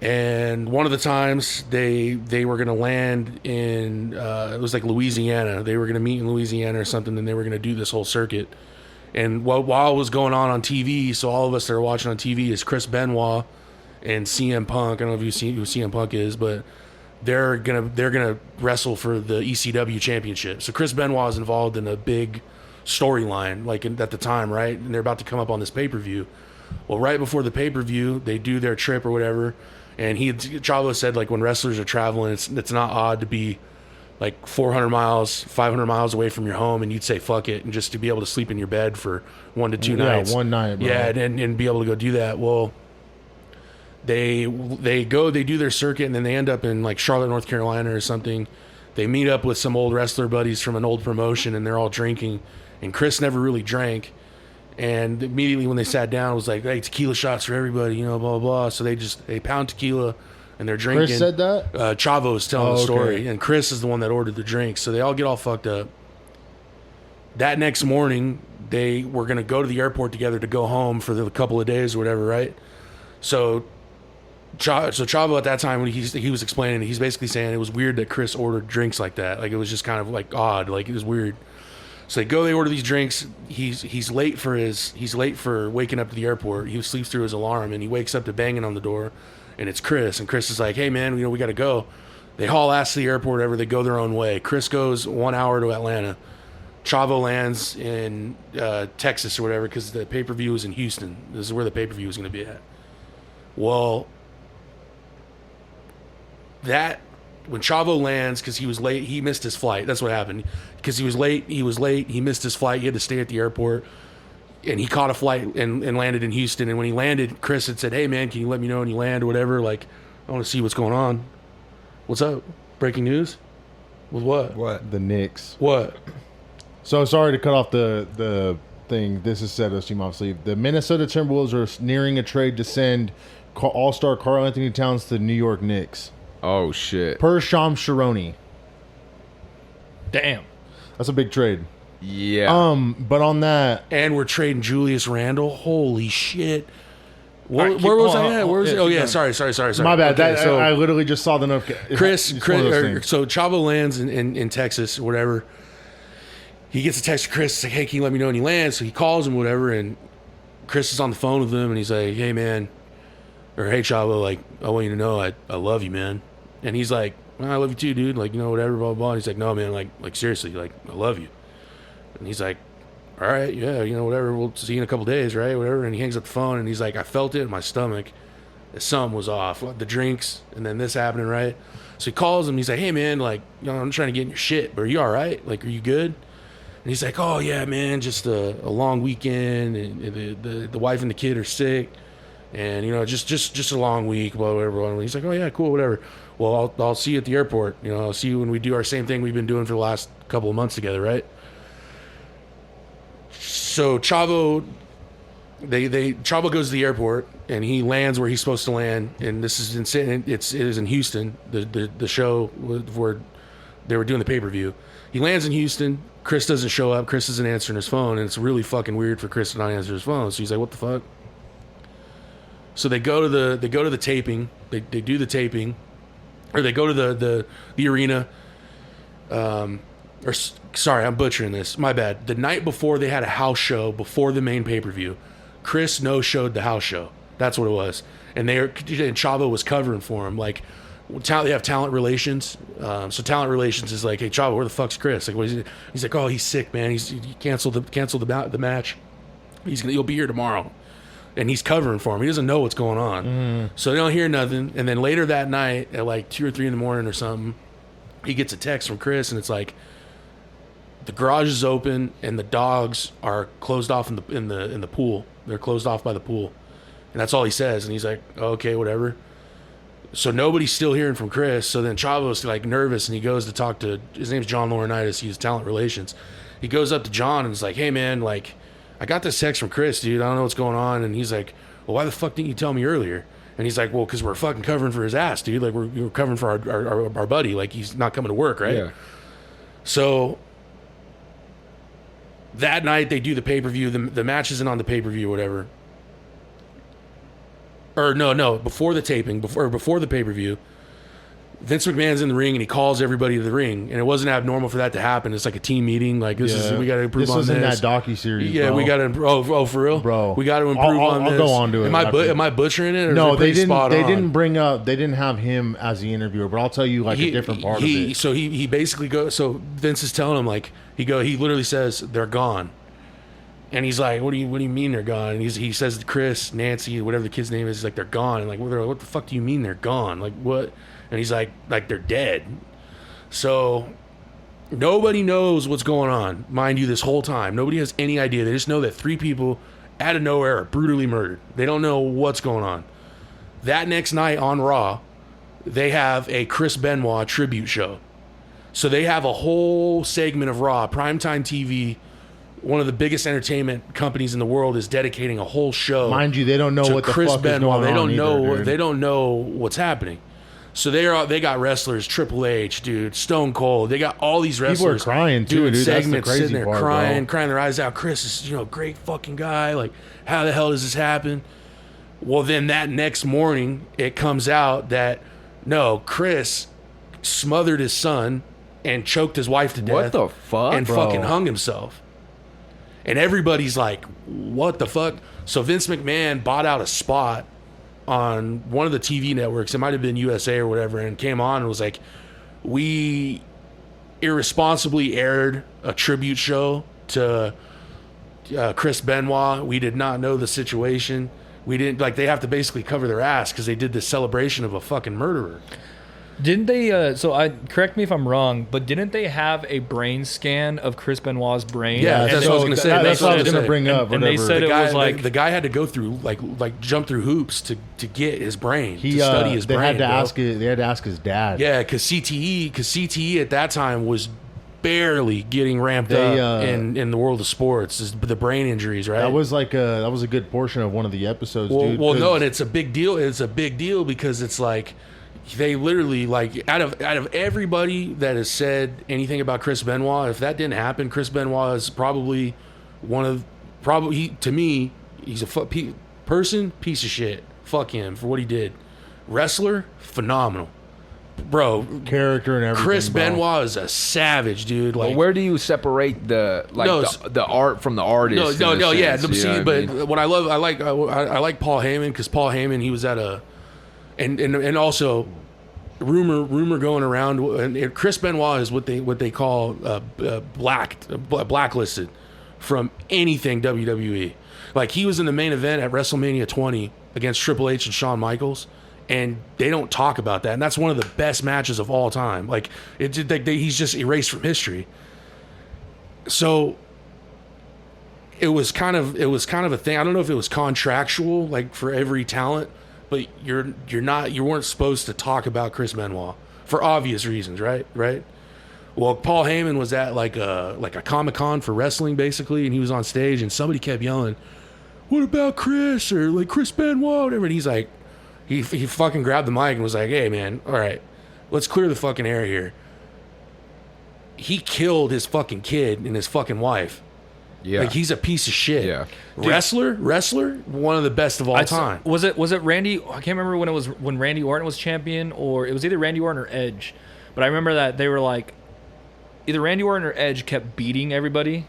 And one of the times they were going to land in it was like Louisiana. They were going to meet in Louisiana or something, and they were going to do this whole circuit. And while it was going on TV, so all of us that are watching on TV is Chris Benoit and CM Punk. I don't know if you see who CM Punk is, but they're gonna wrestle for the ECW championship. So Chris Benoit is involved in a big storyline, like at the time, right? And they're about to come up on this pay-per-view. Well, right before the pay-per-view, they do their trip or whatever. And Chavo said, like, when wrestlers are traveling, it's not odd to be like 400 miles, 500 miles away from your home, and you'd say fuck it, and just to be able to sleep in your bed for 1 to 2 nights. Yeah, one night, bro. Yeah, and be able to go do that. Well, they do their circuit, and then they end up in like Charlotte, North Carolina or something. They meet up with some old wrestler buddies from an old promotion, and they're all drinking. And Chris never really drank. And immediately when they sat down, it was like, hey, tequila shots for everybody, blah, blah, blah. So they pound tequila and they're drinking. Chris said that? Chavo is telling Oh, the okay. story. And Chris is the one that ordered the drinks. So they all get all fucked up. That next morning, they were going to go to the airport together to go home for the couple of days or whatever, right? So Chavo at that time, when he was explaining it, he's basically saying it was weird that Chris ordered drinks like that. Like, it was just kind of like odd. Like, it was weird. So they order these drinks. He's late for waking up to the airport. He sleeps through his alarm and he wakes up to banging on the door, and it's Chris. And Chris is like, "Hey man, we got to go." They haul ass to the airport. Whatever, they go their own way. Chris goes 1 hour to Atlanta. Chavo lands in Texas or whatever because the pay-per-view is in Houston. This is where the pay-per-view is going to be at. Well, when Chavo lands, because he was late, he missed his flight. That's what happened. Because he was late, he missed his flight. He had to stay at the airport. And he caught a flight and landed in Houston. And when he landed, Chris had said, "Hey, man, can you let me know when you land or whatever? Like, I want to see what's going on." "What's up? Breaking news?" "With what?" What? The Knicks. "What?" So sorry to cut off the thing. This is said as team off sleeve. The Minnesota Timberwolves are nearing a trade to send All-Star Karl Anthony Towns to the New York Knicks. Oh shit. Per Sham Sharoni. Damn. That's a big trade. Yeah. But on that, And we're trading Julius Randle. Holy shit. All right, Where was hold I on, at? hold Where on. was it? Yeah, Oh, keep yeah. going. Sorry. my bad. Okay, I literally just saw the notification. Chris, It's one of those things. so Chavo lands in Texas or whatever. He gets a text from Chris. It's like, hey, can you let me know when he lands? So he calls him, whatever, and Chris is on the phone with him, and he's like, hey, man, or hey, Chavo, like, I want you to know I love you, man. And he's like, well, I love you too, dude. Like, whatever, blah, blah, blah. And he's like, no, man, like seriously, like, I love you. And he's like, all right, yeah, whatever. We'll see you in a couple days, right? Whatever. And he hangs up the phone, and he's like, I felt it in my stomach. Something was off. The drinks, and then this happening, right? So he calls him. He's like, hey, man, like, I'm trying to get in your shit, but are you all right? Like, are you good? And he's like, oh, yeah, man, just a long weekend, and the wife and the kid are sick, and, just a long week, blah, blah, blah. And he's like, oh, yeah, cool, whatever. Well, I'll see you at the airport. I'll see you when we do our same thing we've been doing for the last couple of months together, right? So Chavo goes to the airport and he lands where he's supposed to land, and this is insane. It is in Houston. The show where they were doing the pay-per-view. He lands in Houston. Chris doesn't show up. Chris isn't answering his phone, and it's really fucking weird for Chris to not answer his phone. So he's like, "What the fuck?" So they go to the taping. They do the taping, or they go to the arena. Sorry, I'm butchering this. My bad. The night before they had a house show before the main pay-per-view, Chris no-showed the house show. That's what it was. And Chavo was covering for him. Like, they have talent relations. So talent relations is like, hey, Chavo, where the fuck's Chris? Like, what is he? He's like, oh, he's sick, man. He canceled the match. He'll be here tomorrow. And he's covering for him. He doesn't know what's going on. So they don't hear nothing. And then later that night, at like 2 or 3 in the morning or something, he gets a text from Chris, and it's like, the garage is open and the dogs are closed off in the pool. They're closed off by the pool, and that's all he says. And he's like, okay, whatever. So nobody's still hearing from Chris. So then Chavo's like nervous, and he goes to talk to, his name's John Laurinaitis. He's talent relations. He goes up to John and is like, hey man, like, I got this text from Chris, dude. I don't know what's going on. And he's like, well, why the fuck didn't you tell me earlier? And he's like, well, because we're fucking covering for his ass, dude. Like, we're covering for our buddy. Like, he's not coming to work, right? Yeah. So that night they do the pay-per-view. The match isn't on the pay-per-view or whatever. Or no, before the taping, before the pay-per-view, Vince McMahon's in the ring and he calls everybody to the ring, and it wasn't abnormal for that to happen. It's like a team meeting. Like, this is, we got to improve on this. This was in that docu-series, Yeah, bro. we got to. Oh, for real, bro. We got to improve on this. I'll go on to it. Am I butchering it? Or No, is it they pretty didn't. spot They on? didn't bring up. They didn't have him as the interviewer, but I'll tell you like a different part of it. So he basically goes. So Vince is telling him like he literally says they're gone, and he's like, what do you mean they're gone? And he says to Chris, Nancy, whatever the kid's name is, he's like, they're gone. And like, what the fuck do you mean they're gone? Like, what? And he's like they're dead. So nobody knows what's going on, mind you, this whole time. Nobody has any idea. They just know that 3 people out of nowhere are brutally murdered. They don't know what's going on. That next night on Raw, they have a Chris Benoit tribute show. So they have a whole segment of Raw, primetime TV. One of the biggest entertainment companies in the world is dedicating a whole show. Mind you, they don't know to what the Chris fuck Benoit. is going They on don't know. either, dude. They don't know what's happening. So they got wrestlers, Triple H, dude, Stone Cold. They got all these wrestlers. People are crying too, doing dude. That's the segments, crazy sitting there part, crying bro. their eyes out. Chris is, great fucking guy. Like, how the hell does this happen? Well, then that next morning, it comes out that no, Chris smothered his son and choked his wife to death. What the fuck, And bro? fucking hung himself. And everybody's like, what the fuck? So Vince McMahon bought out a spot on one of the TV networks. It might have been USA or whatever, and came on and was like, we irresponsibly aired a tribute show to Chris Benoit. We did not know the situation. We didn't, like, they have to basically cover their ass because they did this celebration of a fucking murderer. Didn't they? Correct me if I'm wrong, but didn't they have a brain scan of Chris Benoit's brain? Yeah, And that's they- what I was gonna say. That's what I was gonna gonna say. bring up. and they whatever. said The it guy, was like the guy had to go through like jump through hoops to get his brain, he to study his they brain. had to bro. ask it. They had to ask his dad. Yeah, because CTE at that time was barely getting ramped up in the world of sports. Is the brain injuries, right? That was a good portion of one of the episodes, dude. Well, no, and it's a big deal. It's a big deal because it's like they literally, like, out of everybody that has said anything about Chris Benoit, if that didn't happen, Chris Benoit is probably to me, he's a piece of shit. Fuck him for what he did. Wrestler, phenomenal. Bro, character and everything. Chris Benoit is a savage, dude. Like, well, where do you separate the art from the artist? But what I like Paul Heyman, because Paul Heyman, he was at and also rumor going around, and Chris Benoit is what they call blacklisted from anything WWE. Like, he was in the main event at WrestleMania 20 against Triple H and Shawn Michaels. And they don't talk about that, and that's one of the best matches of all time. Like, he's just erased from history. So it was kind of a thing. I don't know if it was contractual, like, for every talent, but you weren't supposed to talk about Chris Benoit for obvious reasons, right? Right. Well, Paul Heyman was at like a Comic-Con for wrestling, basically, and he was on stage, and somebody kept yelling, "What about Chris?" or like Chris Benoit, whatever. And he's like. He fucking grabbed the mic and was like, "Hey, man, all right, let's clear the fucking air here." He killed his fucking kid and his fucking wife. Yeah. Like, he's a piece of shit. Yeah. Wrestler, one of the best of all time. Was it Randy? I can't remember when Randy Orton was champion, or it was either Randy Orton or Edge. But I remember that they were like, either Randy Orton or Edge kept beating everybody.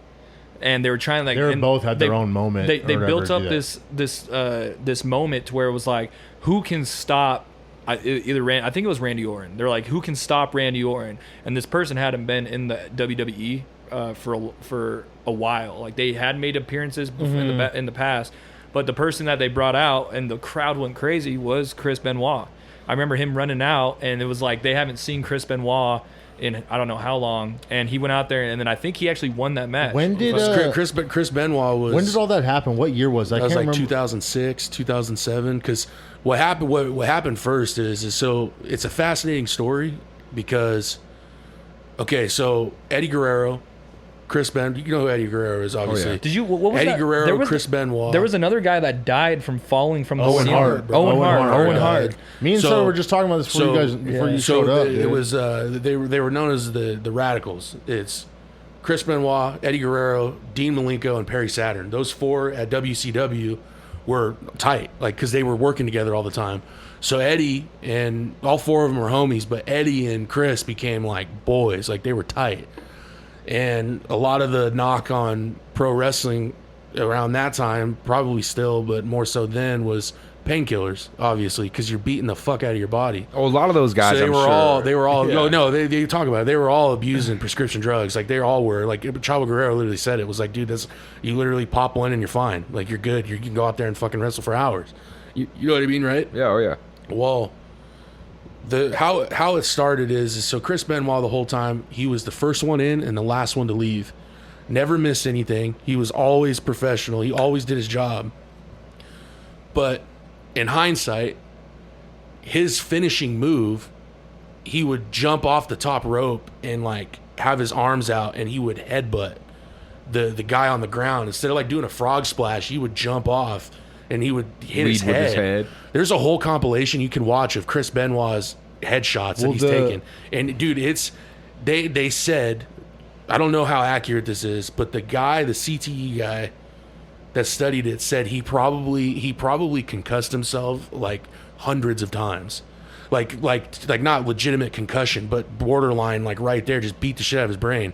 And they were trying, like, they both had their own moment. They built up this moment to where it was like, who can stop I think it was Randy Orton. They're like, who can stop Randy Orton? And this person hadn't been in the WWE for a while. Like, they had made appearances in the past, but the person that they brought out and the crowd went crazy was Chris Benoit. I remember him running out, and it was like they haven't seen Chris Benoit in I don't know how long, and he went out there, and then I think he actually won that match. When did Chris Benoit was? When did all that happen? What year was that? That was like 2006, 2007. Because what happened first is so it's a fascinating story because, okay, so Eddie Guerrero, Chris Benoit, you know who Eddie Guerrero is, obviously. Oh, yeah. Did you? What was Eddie that? Guerrero, Chris Benoit. There was another guy that died from falling from the Owen ceiling. Hart. Owen Hart. Me and Sarah were just talking about this before you showed up. It was they were known as the Radicals. It's Chris Benoit, Eddie Guerrero, Dean Malenko, and Perry Saturn. Those four at WCW were tight, like, because they were working together all the time. So Eddie and all four of them were homies, but Eddie and Chris became like boys, like they were tight. And a lot of the knock on pro wrestling around that time, probably still, but more so then, was painkillers, obviously, because you're beating the fuck out of your body. Oh, a lot of those guys, so they were all. Yeah. They talk about it. They were all abusing prescription drugs. Like, they all were. Like, Chavo Guerrero literally said it was like, dude, you literally pop one and you're fine. Like, you're good. You can go out there and fucking wrestle for hours. You know what I mean, right? Yeah. Oh yeah. Well, how it started is so Chris Benoit, the whole time, he was the first one in and the last one to leave. Never missed anything. He was always professional. He always did his job. But in hindsight, his finishing move, he would jump off the top rope and like have his arms out, and he would headbutt the guy on the ground. Instead of like doing a frog splash, he would jump off and he would hit his head. There's a whole compilation you can watch of Chris Benoit's headshots that he's taken. And dude, they said, I don't know how accurate this is, but the CTE guy that studied it said he probably concussed himself like hundreds of times. Like not legitimate concussion, but borderline, like right there, just beat the shit out of his brain.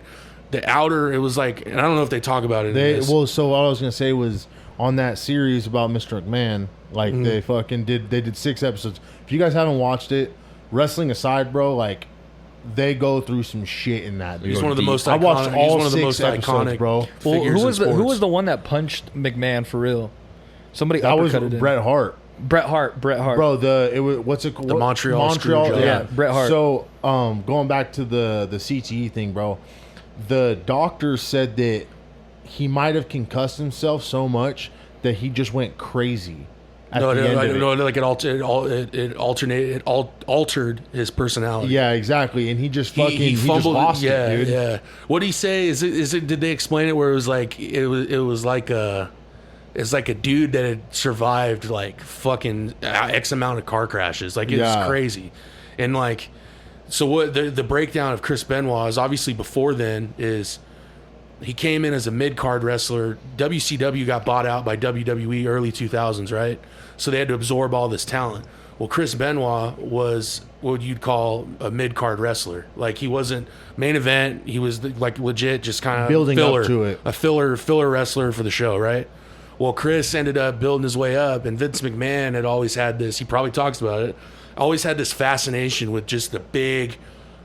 The outer, it was like, and I don't know if they talk about it. So what I was gonna say was, on that series about Mr. McMahon, like they did 6 episodes. If you guys haven't watched it, wrestling aside, bro, like they go through some shit in that. Dude. He's one of the most iconic. I watched all one of the 6 most episodes, iconic, bro. Well, who was the one that punched McMahon for real? Somebody that was uppercutted him. Bret Hart. Bret Hart. Bro, what's it called? The Montreal Screwjob. Yeah, Bret Hart. So, going back to the CTE thing, bro, the doctor said that he might have concussed himself so much that he just went crazy. at No, the end of it. no, like it altered his personality. Yeah, exactly. And he just fucking he just fumbled lost yeah, it, dude. Yeah. What did he say? Is it? Did they explain it where it was like it's like a dude that had survived like fucking X amount of car crashes. Like it was crazy, and like so what the breakdown of Chris Benoit is obviously before then is. He came in as a mid-card wrestler. WCW got bought out by WWE early 2000s, right? So they had to absorb all this talent. Well, Chris Benoit was what you'd call a mid-card wrestler. Like, he wasn't main event. He was, like, legit just kind of building filler, up to it. a filler wrestler for the show, right? Well, Chris ended up building his way up, and Vince McMahon had always had this. He probably talks about it. Always had this fascination with just the big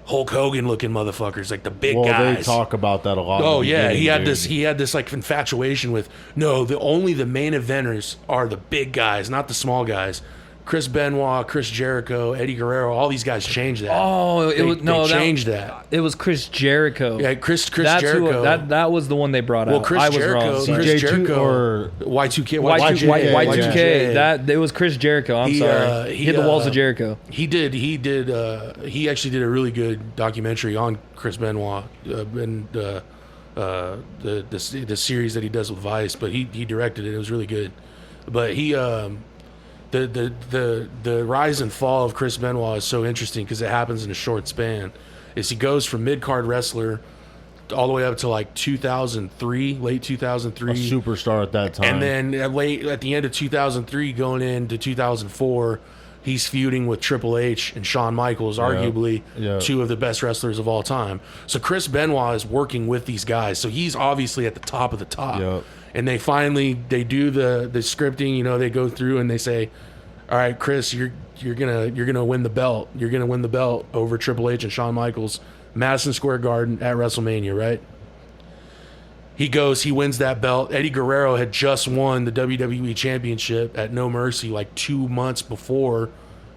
Hulk Hogan looking motherfuckers, like the big guys. They talk about that a lot. Oh yeah, he had this like infatuation with only the main eventers are the big guys, not the small guys. Chris Benoit, Chris Jericho, Eddie Guerrero, all these guys changed that. Oh, they changed that. It was Chris Jericho. Yeah, Chris That's Jericho. that was the one they brought out. Chris Jericho, Chris Jericho, or Y2K, Y2K. That it was Chris Jericho. I'm sorry. He hit the walls of Jericho. He actually did a really good documentary on Chris Benoit and the series that he does with Vice. But he directed it. It was really good. But he. The rise and fall of Chris Benoit is so interesting because it happens in a short span. Is he goes from mid-card wrestler all the way up to like 2003, late 2003. A superstar at that time. And then at the end of 2003 going into 2004, he's feuding with Triple H and Shawn Michaels, arguably two of the best wrestlers of all time. So Chris Benoit is working with these guys. So he's obviously at the top of the top. Yep. And they do the scripting, they go through and they say, all right, Chris, you're gonna win the belt. You're gonna win the belt over Triple H and Shawn Michaels, Madison Square Garden at WrestleMania, right? He wins that belt. Eddie Guerrero had just won the WWE Championship at No Mercy like 2 months before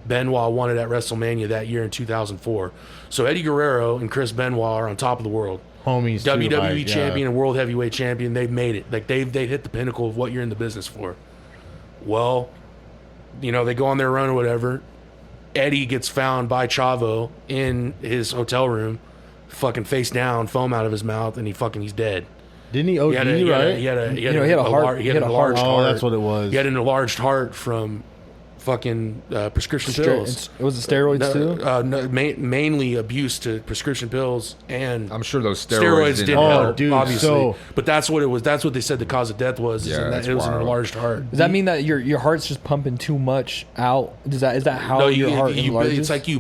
Benoit won it at WrestleMania that year in 2004. So Eddie Guerrero and Chris Benoit are on top of the world. Homies, WWE champion and world heavyweight champion. They've made it. Like they hit the pinnacle of what you're in the business for. Well, they go on their run or whatever. Eddie gets found by Chavo in his hotel room, fucking face down, foam out of his mouth, and he's dead. Didn't he OD, right? He had a heart. He had an enlarged heart. Oh, that's what it was. He had an enlarged heart from fucking prescription pills. It was the steroids too? No, mainly abuse to prescription pills, and I'm sure those steroids didn't help, dude, obviously. But that's what it was. That's what they said the cause of death was. Yeah, it was an enlarged heart. Does that mean that your heart's just pumping too much out? Is that how your heart enlarges? It's like you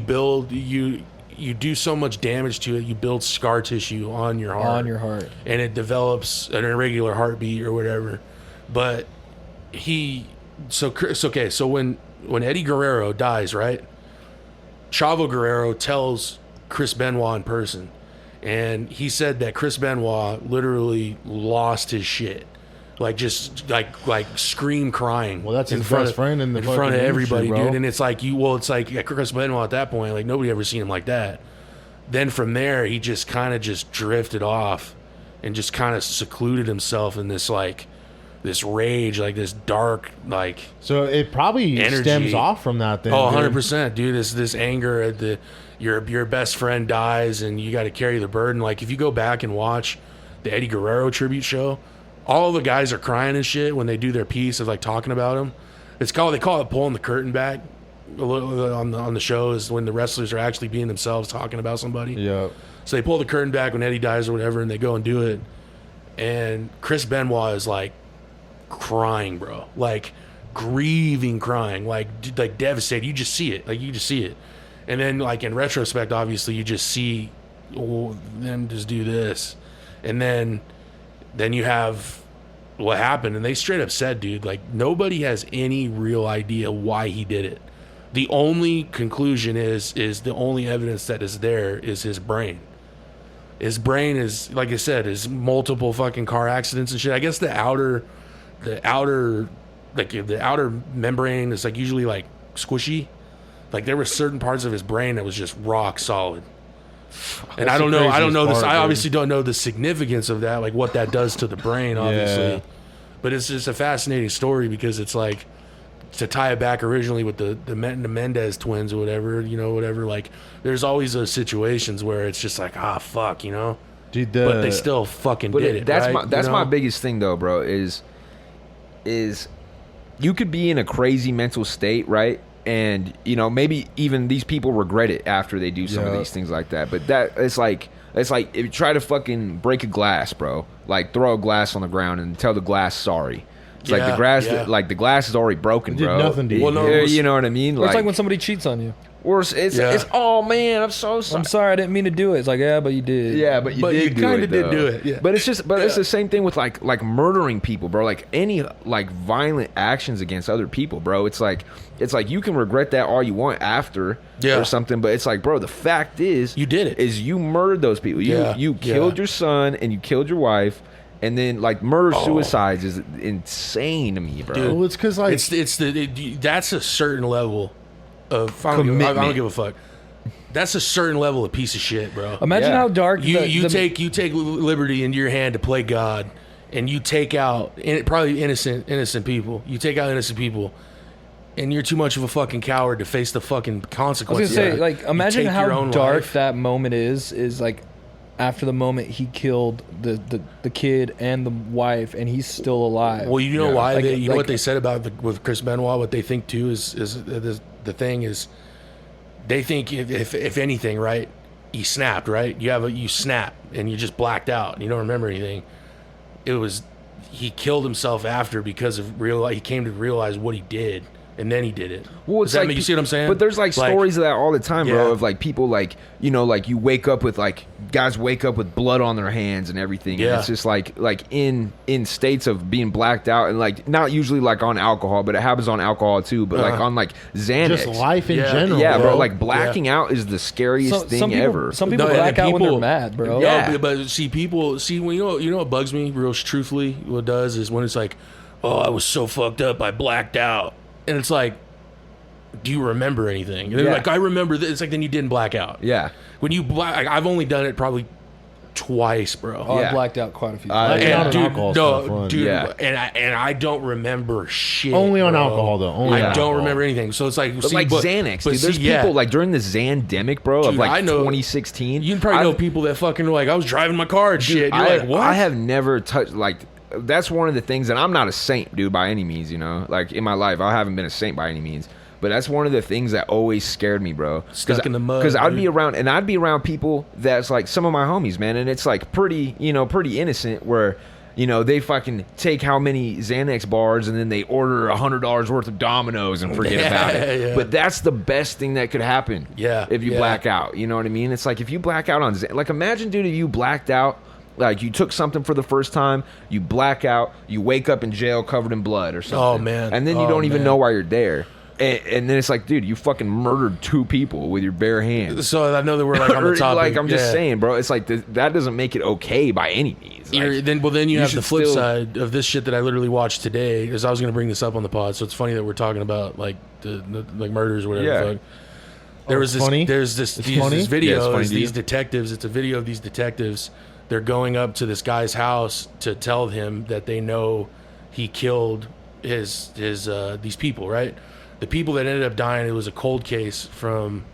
do so much damage to it, you build scar tissue on your heart. And it develops an irregular heartbeat or whatever. But so when Eddie Guerrero dies, right? Chavo Guerrero tells Chris Benoit in person. And he said that Chris Benoit literally lost his shit. Like just like scream crying. Well, that's his best friend in front of everybody, industry, dude. And it's like Chris Benoit at that point, like nobody ever seen him like that. Then from there, he just kind of just drifted off and just kind of secluded himself in this rage, like this dark, like. So it probably energy. Stems off from that then. Oh, 100%, dude. This anger at your best friend dies and you got to carry the burden. Like if you go back and watch the Eddie Guerrero tribute show, all the guys are crying and shit when they do their piece of like talking about him. They call it pulling the curtain back a little on the shows when the wrestlers are actually being themselves talking about somebody. Yeah. So they pull the curtain back when Eddie dies or whatever, and they go and do it. And Chris Benoit is like crying, bro, like grieving, crying, like devastated. You just see it, and then like in retrospect, obviously you just see them just do this, and then you have what happened, and they straight up said, dude, like nobody has any real idea why he did it. The only conclusion is the only evidence that is there is his brain. His brain is, like I said, is multiple fucking car accidents and shit. I guess the outer membrane is like usually like squishy. Like there were certain parts of his brain that was just rock solid. And I don't know this. I obviously don't know the significance of that, like what that does to the brain, obviously. Yeah. But it's just a fascinating story because it's like to tie it back originally with the Mendez twins or whatever, whatever. Like, there's always those situations where it's just like, fuck, Dude, but they still fucking did it. That's right? my biggest thing though, bro. Is you could be in a crazy mental state, right? And maybe even these people regret it after they do some of these things like that. But it's like if you try to fucking break a glass, bro. Like, throw a glass on the ground and tell the glass sorry. It's like the glass is already broken, It did bro. nothing to you. Well, no, You know what I mean? Or it's like when somebody cheats on you. Or it's oh man, I'm so sorry. I'm sorry, I didn't mean to do it. It's like, yeah, but you did. Yeah, but you kind of did though. do it. Yeah. But it's the same thing with like murdering people, bro. Like any like violent actions against other people, bro. It's like you can regret that all you want after or something, but it's like, bro, the fact is You did it. Is you murdered those people. You killed your son and you killed your wife. And then, like, murder-suicides is insane to me, bro. Dude, Well, it's because, like... That's a certain level of... I don't give a fuck. That's a certain level of piece of shit, bro. Imagine how dark You take liberty into your hand to play God, and you take out probably innocent people. You take out innocent people, and you're too much of a fucking coward to face the fucking I was consequences. gonna say, like, imagine take your how own dark life. that moment is like after the moment he killed the kid and the wife, and he's still alive. Well, you know why? Like- You know what like- they said about with Chris Benoit. What they think too is the thing is, they think if anything, right? He snapped, right? You snap and you just blacked out and you don't remember anything. It was he killed himself after because of he came to realize what he did. And then he did it. Well, it's like, you see what I'm saying? But there's like stories of that all the time, bro. Yeah. Of like people like like you wake up with like guys wake up with blood on their hands and everything. Yeah. And it's just like in states of being blacked out and like not usually like on alcohol, but it happens on alcohol too. But like on like Xanax, Just life in Yeah. general, yeah, bro. bro. Like blacking out is the scariest thing some people, ever. Some people No, and black out when they're people- mad, bro. Yeah. No, but see, people see when you know what bugs me, real truthfully, what it does is when it's like, oh, I was so fucked up, I blacked out, and it's like, do you remember anything? And they're Yeah. like, I remember this. It's like, then you didn't black out. Yeah. When you black, I've only done it probably twice, bro. Oh, Yeah. I blacked out quite a few I- times. Yeah, and on dude, alcohol's no, kinda fun. dude, Yeah. and I don't remember shit. Only on bro. alcohol, though. Only I on don't alcohol. remember anything. So it's like, But like Xanax, dude. There's people like during the Xandemic, bro, of Dude, like I know- 2016. you probably know people that fucking are like, I was driving my car and shit. And you're like, what? I have never touched like that's one of the things, and I'm not a saint, dude, by any means. Like in my life, I haven't been a saint by any means. But that's one of the things that always scared me, bro. Stuck in the mud, Because I'd dude. be around people that's like some of my homies, man, and it's like pretty innocent where. They fucking take how many Xanax bars and then they order $100 worth of Dominoes and forget about it. Yeah. But that's the best thing that could happen. Yeah, If you yeah. black out, you know what I mean? It's like if you black out on like imagine, dude, if you blacked out, like you took something for the first time, you black out, you wake up in jail covered in blood or something. Oh, man. And then you Oh, don't even man. know why you're there. And then it's like, dude, you fucking murdered 2 people with your bare hands. So I know that we're like on the topic. Like I'm just Yeah. saying, bro. It's like that doesn't make it okay by any means. Like, Then you have the should flip still- side of this shit that I literally watched today. Because I was going to bring this up on the pod, so it's funny that we're talking about like the like murders or whatever. Yeah. The fuck. There was this. funny? There's this. It's These, funny? this video. Yeah, it's funny is to you? these detectives. It's a video of these detectives. They're going up to this guy's house to tell him that they know he killed his these people. Right. The people that ended up dying. It was a cold case from.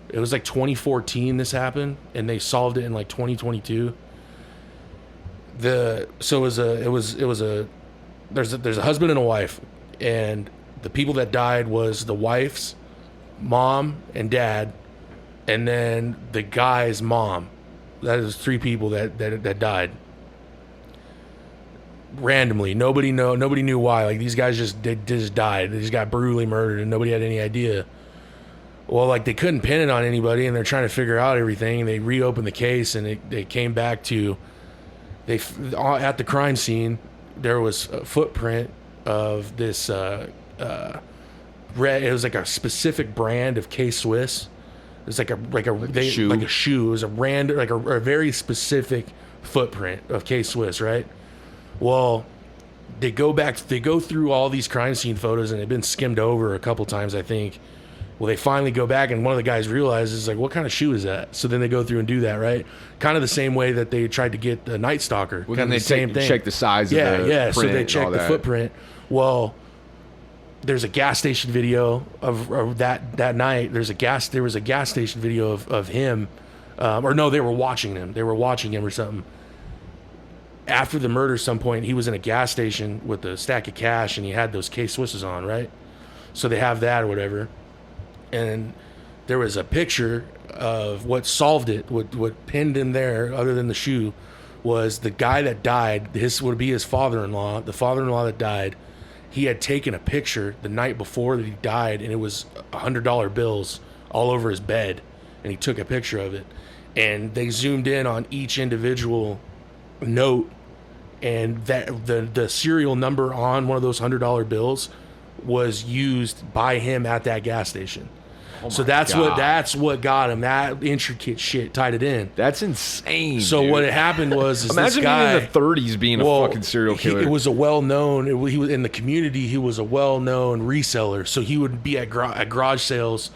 It was like 2014. This happened, and they solved it in like 2022. There's a husband and a wife, and the people that died was the wife's mom and dad, and then the guy's mom. That is 3 people that died randomly. Nobody knew why. Like these guys just died. They just got brutally murdered, and nobody had any idea. Well, like they couldn't pin it on anybody, and they're trying to figure out everything. And they reopened the case, and they came back to at the crime scene. There was a footprint of this red. It was like a specific brand of K-Swiss. It was like a shoe. Like a shoe. It was a random, like a very specific footprint of K-Swiss, right? Well, they go through all these crime scene photos, and they've been skimmed over a couple times, I think. Well, they finally go back, and one of the guys realizes, like, what kind of shoe is that? So then they go through and do that, right? Kind of the same way that they tried to get the Night Stalker. Well, Kind then of the same thing. check the size Yeah, of the yeah. So print they and check all the that. footprint. Well, there's a gas station video of that night. There was a gas station video of him, or no, they were watching him. They were watching him or something. After the murder, some point, he was in a gas station with a stack of cash, and he had those K-Swisses on, right? So they have that or whatever. And there was a picture of what solved it, what pinned him there, other than the shoe, was the guy that died. This would be his father-in-law. The father-in-law that died, he had taken a picture the night before that he died, and it was $100 bills all over his bed, and he took a picture of it. And they zoomed in on each individual note, and that the serial number on one of those $100 bills was used by him at that gas station. So that's what got him. That intricate shit tied it in. That's insane. So dude. What happened was imagine this guy, being in the 30s being a fucking serial killer. It was a well-known. He was in the community. He was a well-known reseller. So he would be at garage sales,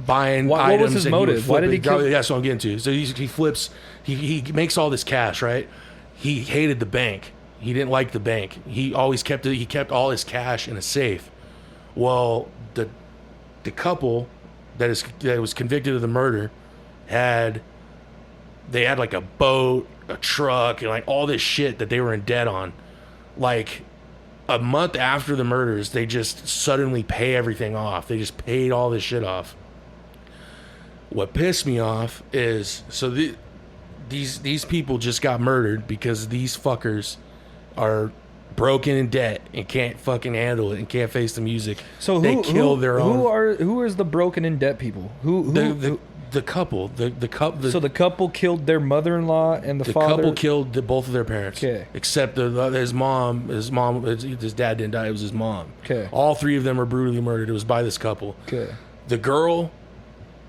buying items. What was his motive? Why did he kill? That's what I'm getting to. So he flips. He makes all this cash, right? He hated the bank. He didn't like the bank. He always kept it. He kept all his cash in a safe. Well, the couple that was convicted of the murder had like a boat, a truck, and like all this shit that they were in debt on. Like a month after the murders, they just suddenly pay everything off. They just paid all this shit off. What pissed me off is these people just got murdered because these fuckers are broken in debt and can't fucking handle it and can't face the music. So they killed their own. Who is the broken in debt people? The couple. So the couple killed their mother-in-law and the father. The couple killed both of their parents. Okay. Except his mom. His dad didn't die. It was his mom. Okay. All three of them were brutally murdered. It was by this couple. Okay. The girl.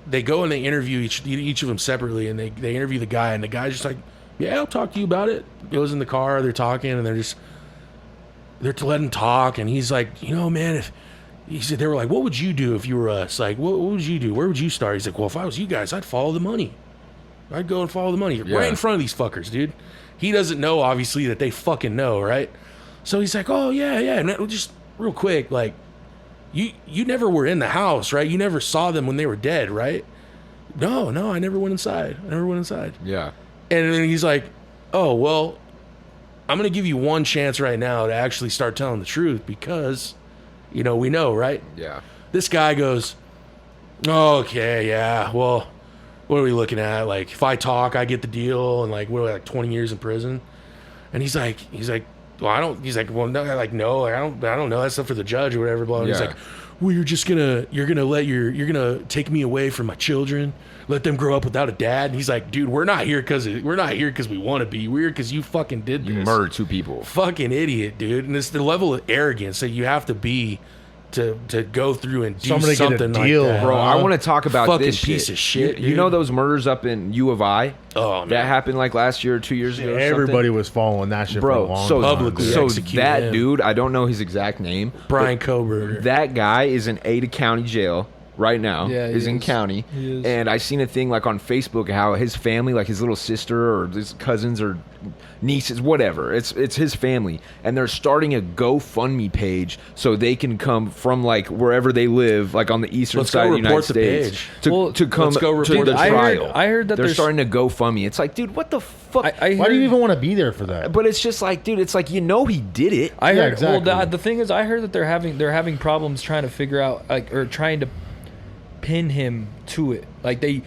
They go and they interview each of them separately, and they interview the guy, and the guy's just like, "Yeah, I'll talk to you about it." Goes in the car. They're talking, and they're to let him talk, and he's like, man, he said, they were like, what would you do if you were us? Like, what would you do? Where would you start? He's like, well, if I was you guys, I'd follow the money. I'd go and follow the money right in front of these fuckers, dude. He doesn't know, obviously, that they fucking know, right? So he's like, oh, yeah. And just real quick, like, you never were in the house, right? You never saw them when they were dead, right? No, I never went inside. Yeah. And then he's like, oh, well, I'm going to give you one chance right now to actually start telling the truth because, we know, right? Yeah. This guy goes, okay, yeah, well, what are we looking at? Like, if I talk, I get the deal, and like, we're like 20 years in prison. And he's like, well, I don't, he's like, well, no, I don't know. That's stuff for the judge or whatever. Blah. And he's like, well, you're gonna take me away from my children, let them grow up without a dad. And he's like, dude, we're not here because we want to be. We're here because you fucking did this. You murdered two people. Fucking idiot, dude. And it's the level of arrogance that you have to be to go through and do Somebody something get a deal, like that. Bro, I want to talk about Fucking this piece of shit, You dude. know those murders up in U of I? Oh, man. That happened like last year or 2 years ago. Or Everybody was following that shit for a bro. long So time. Publicly so execute that him. dude, I don't know his exact name. Brian but Coburn. That guy is in Ada County Jail right now. Yeah, he is in is. county. He is. And I seen a thing like on Facebook how his family, like his little sister or his cousins or nieces, whatever. It's his family, and they're starting a GoFundMe page so they can come from like wherever they live, like on the eastern Let's side go of the United report the States, page. to come let's go to report the the I heard- trial. I heard that they're there's- starting to GoFundMe. It's like, dude, what the fuck? I Why do you heard- even want to be there for that? But it's just like, dude, it's like he did it. I Yeah, heard. exactly. Well, the thing is, I heard that they're having problems trying to figure out, like, or trying to pin him to it. Like they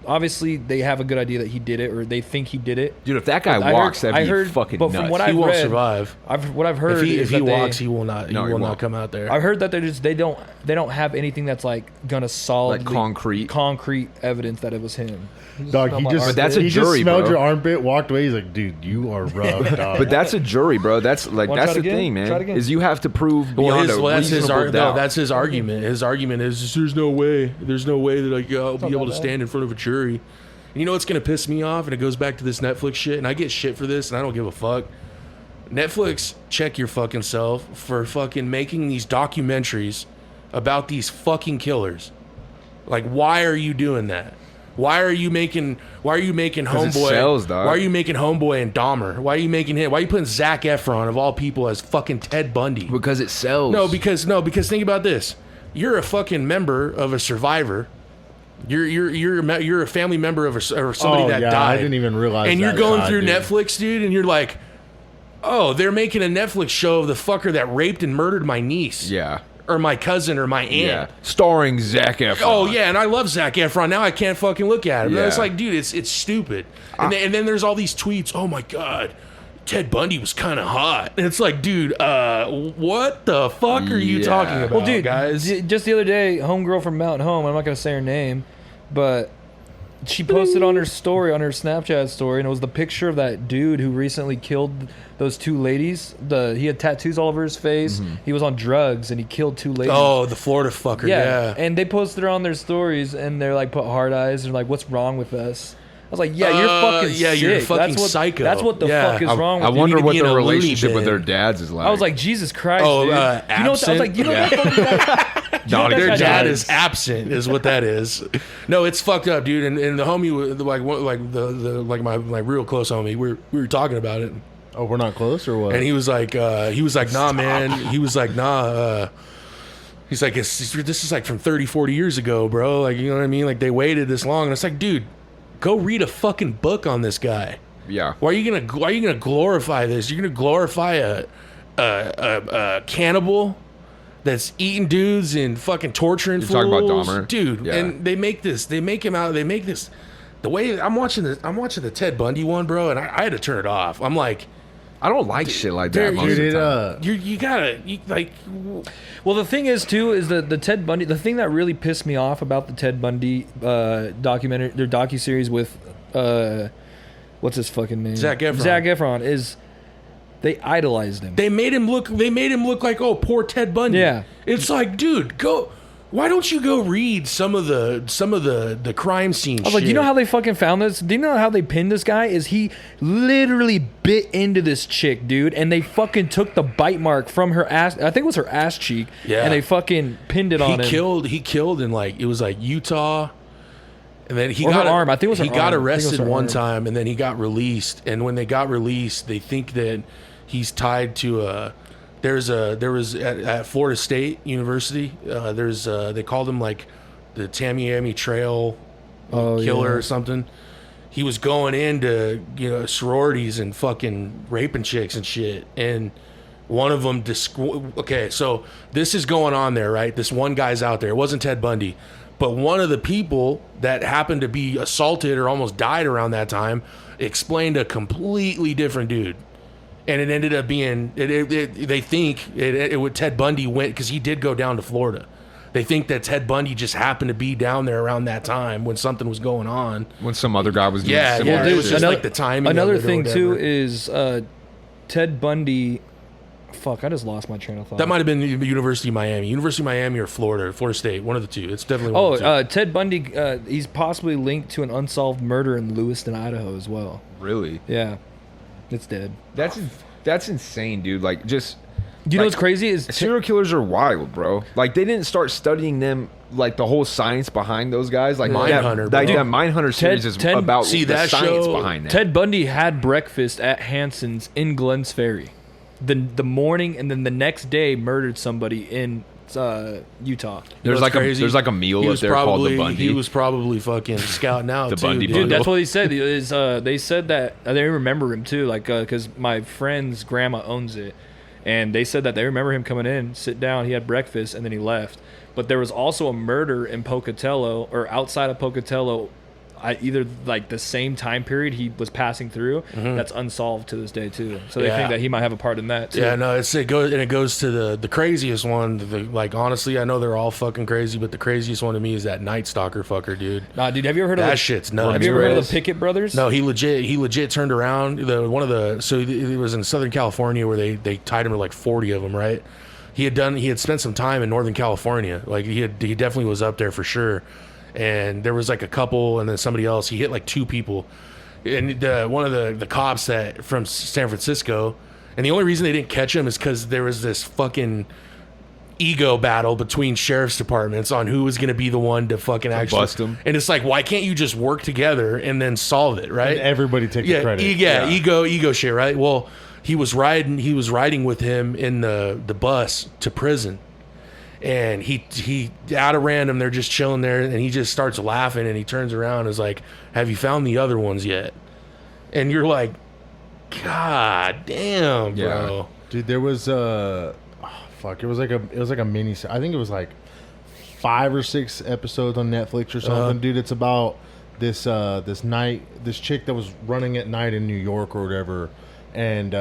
obviously they have a good idea that he did it, or they think he did it. Dude, if that guy I walks, heard- that'd I be heard- fucking but from nuts. what he I've won't read- survive. What I've heard If is he that walks, he will not. No, he he will not won't. come out there. I've heard that they don't have anything that's like gonna solid Like concrete evidence that it was him. Dog, Smelled he my just armpit. that's a he jury, just smelled bro. your armpit, walked away. He's like, dude, you are rough, dog. But that's a jury, bro. That's like Wanna that's try the it again? thing, Try it man. again. Is you have to prove Well, beyond that's a reasonable doubt. that's his argument. His argument is there's no way that I'll be able to stand in front of a jury. And you know what's gonna piss me off? And it goes back to this Netflix shit. And I get shit for this, and I don't give a fuck. Netflix, check your fucking self for fucking making these documentaries about these fucking killers. Like, why are you doing that? Why are you making Homeboy? it sells, dog. Why are you making Homeboy and Dahmer? Why are you making him? Why are you putting Zac Efron of all people as fucking Ted Bundy? Because it sells. No, because think about this. You're a fucking member of a survivor. You're a family member of somebody that died. I didn't even realize. And you're that going side, through dude. Netflix, dude, and you're like, oh, they're making a Netflix show of the fucker that raped and murdered my niece. Yeah. Or my cousin or my aunt. Yeah. Starring Zac Efron. Oh yeah, and I love Zac Efron. Now I can't fucking look at him. Yeah. It's like, dude, it's stupid. And then there's all these tweets. Oh my god, Ted Bundy was kind of hot. And it's like, dude, what the fuck are you talking about, Well, dude, guys? just the other day, homegirl from Mountain Home, I'm not going to say her name, but she posted on her story, on her Snapchat story, and it was the picture of that dude who recently killed those two ladies. He had tattoos all over his face. He was on drugs, and he killed two ladies. Oh, the Florida fucker, yeah. And they posted her on their stories, and they're like, put hard eyes, and like, what's wrong with us? I was like, yeah, you're fucking yeah, sick. you're a fucking that's what, psycho. That's what the Yeah. fuck is wrong with I you. wonder need to what be in their a loony relationship with bin. their dads is like. I was like, Jesus Christ, Oh, dude. absent? I was like, you know Yeah. that fucking guy? Not Their Their dad dad is absent, is what that is. No, it's fucked up, dude. And the homie, like my real close homie, we were talking about it, Oh, we're not close or what? and he was like, nah, man. He was like, nah. He's like, this is like from 30, 40 years ago, bro. Like, you know what I mean? Like, they waited this long, and it's like, dude, go read a fucking book on this guy. yeah. Why are you gonna glorify this? You're gonna glorify a cannibal that's eating dudes and fucking torturing You're fools, talking about Dahmer? dude. Yeah. And they make this. The way I'm watching the Ted Bundy one, bro, and I had to turn it off. I'm like, I don't like shit like there- that most of Dude, the time. you gotta like. Well, the thing is, too, is the Ted Bundy. The thing that really pissed me off about the Ted Bundy documentary, their docuseries with what's his fucking name? Zac Efron. Zac Efron is they idolized him. They made him look like, oh, poor Ted Bundy. Yeah. It's like, dude, go. Why don't you go read some of the crime scene? I was like, you know how they fucking found this? Do you know how they pinned this guy? Is he literally bit into this chick, dude, and they fucking took the bite mark from her ass. I think it was her ass cheek. Yeah. And they fucking pinned it on him. He killed in like, it was like Utah. And then he Or got her arm. I think it was her he got arm. I think it was arrested her one arm. time, and then he got released. And when they got released, they think that he's tied to there was at Florida State University. They called him like the Tamiami Trail killer or something. He was going into sororities and fucking raping chicks and shit. And one of them okay, so this is going on there, right? This one guy's out there. It wasn't Ted Bundy. But one of the people that happened to be assaulted or almost died around that time explained a completely different dude. And it ended up being, they think Ted Bundy went, because he did go down to Florida. They think that Ted Bundy just happened to be down there around that time when something was going on. When some other guy was doing Yeah, similar yeah. shit. It was just like the timing. Another of it or thing, too, whatever. is Ted Bundy. Fuck, I just lost my train of thought. That might have been the University of Miami or Florida State, one of the two. It's definitely one of the two. Ted Bundy, he's possibly linked to an unsolved murder in Lewiston, Idaho as well. Really? Yeah. It's dead. That's insane, dude. Like, just... Do you know what's crazy is serial killers are wild, bro. Like, they didn't start studying them, like, the whole science behind those guys. Like, Mindhunter, that bro. Mindhunter series is Ted- about see, the that science show- behind that. Ted Bundy had breakfast at Hanson's in Glens Ferry. The morning, and then the next day murdered somebody in Utah. There's what's like crazy? a meal He up was there called the probably- Bundy. He was probably fucking scouting out The too, Bundy dude. bundle. Dude, that's what he said. Is they said that they remember him too, like because my friend's grandma owns it, and they said that they remember him coming in, sit down, he had breakfast, and then he left. But there was also a murder in Pocatello or outside of Pocatello, either like the same time period he was passing through. That's unsolved to this day too. So they Yeah. think that he might have a part in that too. Yeah, no, it goes to the craziest one. Like, honestly, I know they're all fucking crazy, but the craziest one to me is that Night Stalker fucker, dude. Nah, dude, have you ever heard of That shit's nuts. Have you ever heard of Ramirez. the Pickett brothers? No, he legit turned around. So it was in Southern California where they tied him to like 40 of them, right? He had spent some time in Northern California. Like he definitely was up there for sure. And there was like a couple, and then somebody else. He hit like two people, and one of the cops from San Francisco. And the only reason they didn't catch him is because there was this fucking ego battle between sheriff's departments on who was going to be the one to fucking actually bust 'em. And it's like, why can't you just work together and then solve it, right? And everybody take the credit. Ego shit, right? Well, he was riding with him in the bus to prison. And he out of random, they're just chilling there, and he just starts laughing, and he turns around and is like, "Have you found the other ones yet?" And you're like, God damn, bro. Dude, there was it was like a mini. I think it was like 5 or 6 episodes on Netflix or something. Dude, it's about this chick that was running at night in New York or whatever, and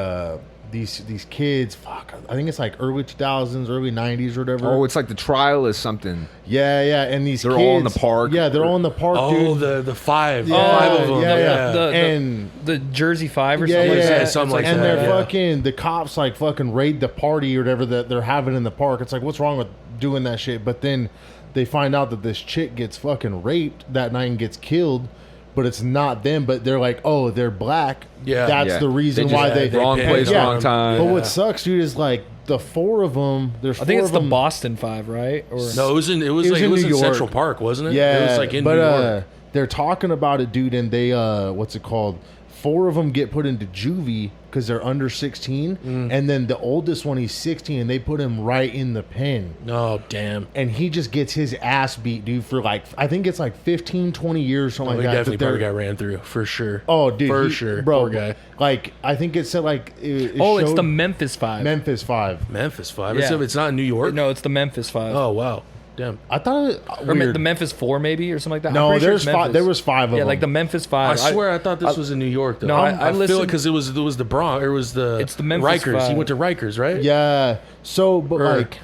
these kids, I think it's like early 2000s, early 90s or whatever. Oh, it's like the trial is something. Yeah, and these they're kids, all in the park. Yeah, they're all in the park. Oh, dude. the five, Yeah, 5 of them. yeah. And the Jersey Five or something. Yeah, something like and that. they're Yeah. fucking, the cops like fucking raid the party or whatever that they're having in the park. It's like, what's wrong with doing that shit? But then they find out that this chick gets fucking raped that night and gets killed. But it's not them, but they're like, oh, they're black. Yeah. That's Yeah. the reason They why just- they wrong place, wrong time. But Yeah. what sucks, dude, is like the 4 of them. There's 4 I think it's of the them. Boston Five, right? Or No, it was in in New York. Central Park, wasn't it? Yeah, It was like in but New York. they're talking about it, dude, and they what's it called? 4 of them get put into juvie because they're under 16, and then the oldest one, he's 16, and they put him right in the pen. Oh, damn. And he just gets his ass beat, dude, for like, I think it's like 15, 20 years, something He like that. definitely that they're- probably got ran through, for sure. Oh, dude, For sure. bro. Poor guy. Like, I think it said like, it oh, it's showed the Memphis Five. Memphis 5. Memphis 5. Yeah. It's not in New York? No, it's the Memphis Five. Oh, wow. Damn. I thought it Or weird. the Memphis Four, maybe, or something like that. I'm No, pretty sure there's it's 5. Memphis. There was 5 of Yeah, them. like the Memphis I Five. swear I thought this was in New York, though. No, I feel it listened- because it was the Bronx. It was the It's the Memphis Rikers. He Five. went to Rikers, right? Yeah. So, but Or- like,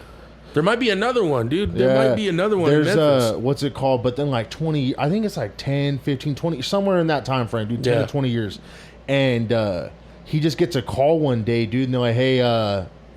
There might be another one, dude. There yeah, might be another one There's in Memphis. what's it called? But then like 20, I think it's like 10, 15, 20, somewhere in that time frame, dude. 10 Yeah. to 20 years, and he just gets a call one day, dude, and they're like, "Hey,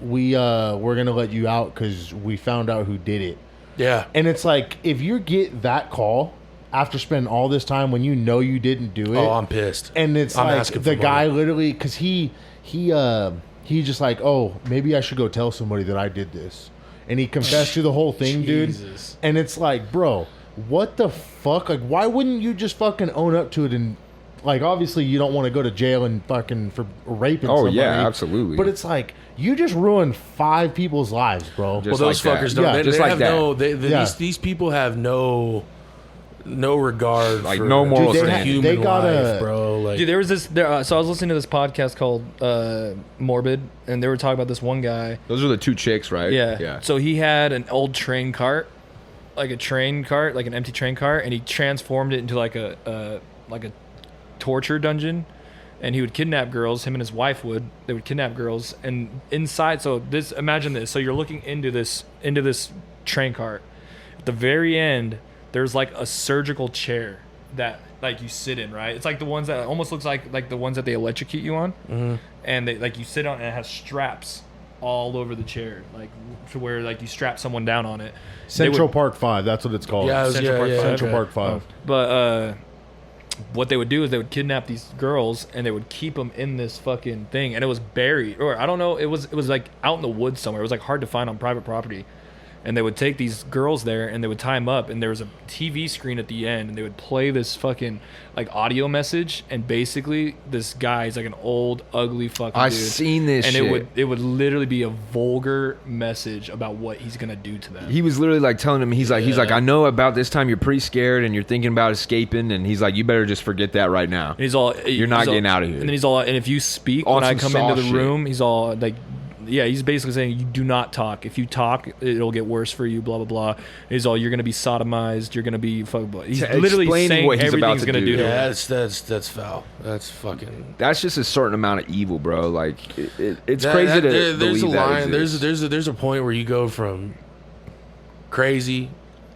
we're gonna let you out because we found out who did it." Yeah. And it's like, if you get that call after spending all this time when you know you didn't do it, Oh, I'm pissed. and it's I'm like asking for the guy money. literally, because he just like, oh, maybe I should go tell somebody that I did this, and he confessed to the whole thing, Jesus. dude. And it's like, bro, what the fuck? Like, why wouldn't you just fucking own up to it? And like, obviously, you don't want to go to jail and fucking for raping. Oh, somebody, yeah, absolutely. But it's like, you just ruined 5 people's lives, bro. Just Well, those like that. fuckers don't. Yeah, They, just they like have that. no. Yeah. These people have no regard. Like, for no moral Dude, standard. human they gotta- life, bro. Like, Dude, there was this. So I was listening to this podcast called Morbid, and they were talking about this one guy. Those are the 2 chicks, right? Yeah. Yeah. So he had an old train cart, like a train cart, like an empty train cart, and he transformed it into like a torture dungeon. And he would kidnap girls. Him and his wife would. They would kidnap girls, and inside. So this, imagine this. So you're looking into this train cart. At the very end, there's like a surgical chair that like you sit in. Right. It's like the ones that almost looks like the ones that they electrocute you on. Mm-hmm. And they like you sit on, and it has straps all over the chair, like to where like you strap someone down on it. Central Park 5, that's what it's called. Yeah, Central Park Five. Central okay. Park 5. But what they would do is they would kidnap these girls and they would keep them in this fucking thing, and it was buried, or I don't know, it was like out in the woods somewhere. It was like hard to find on private property. And they would take these girls there and they would tie them up, and there was a TV screen at the end, and they would play this fucking like audio message, and basically this guy's like an old ugly fucking I've dude. seen this and shit. it would literally be a vulgar message about what he's gonna do to them. He was literally like telling him, he's like, I know about this time you're pretty scared and you're thinking about escaping, and he's like, you better just forget that right now. And he's all, You're not he's all- getting out of here. And then he's all, and if you speak On when I some come into soft the shit. room, he's all like, yeah, he's basically saying you do not talk. If you talk, it'll get worse for you. Blah blah blah. And he's all, you're gonna be sodomized. You're gonna be fuck. He's To literally explain saying what he's about everything's to gonna do. do to yeah, him. that's foul. That's fucking. That's just a certain amount of evil, bro. Like, it's That- crazy that- to there's believe a line. that exists. There's a point where you go from crazy,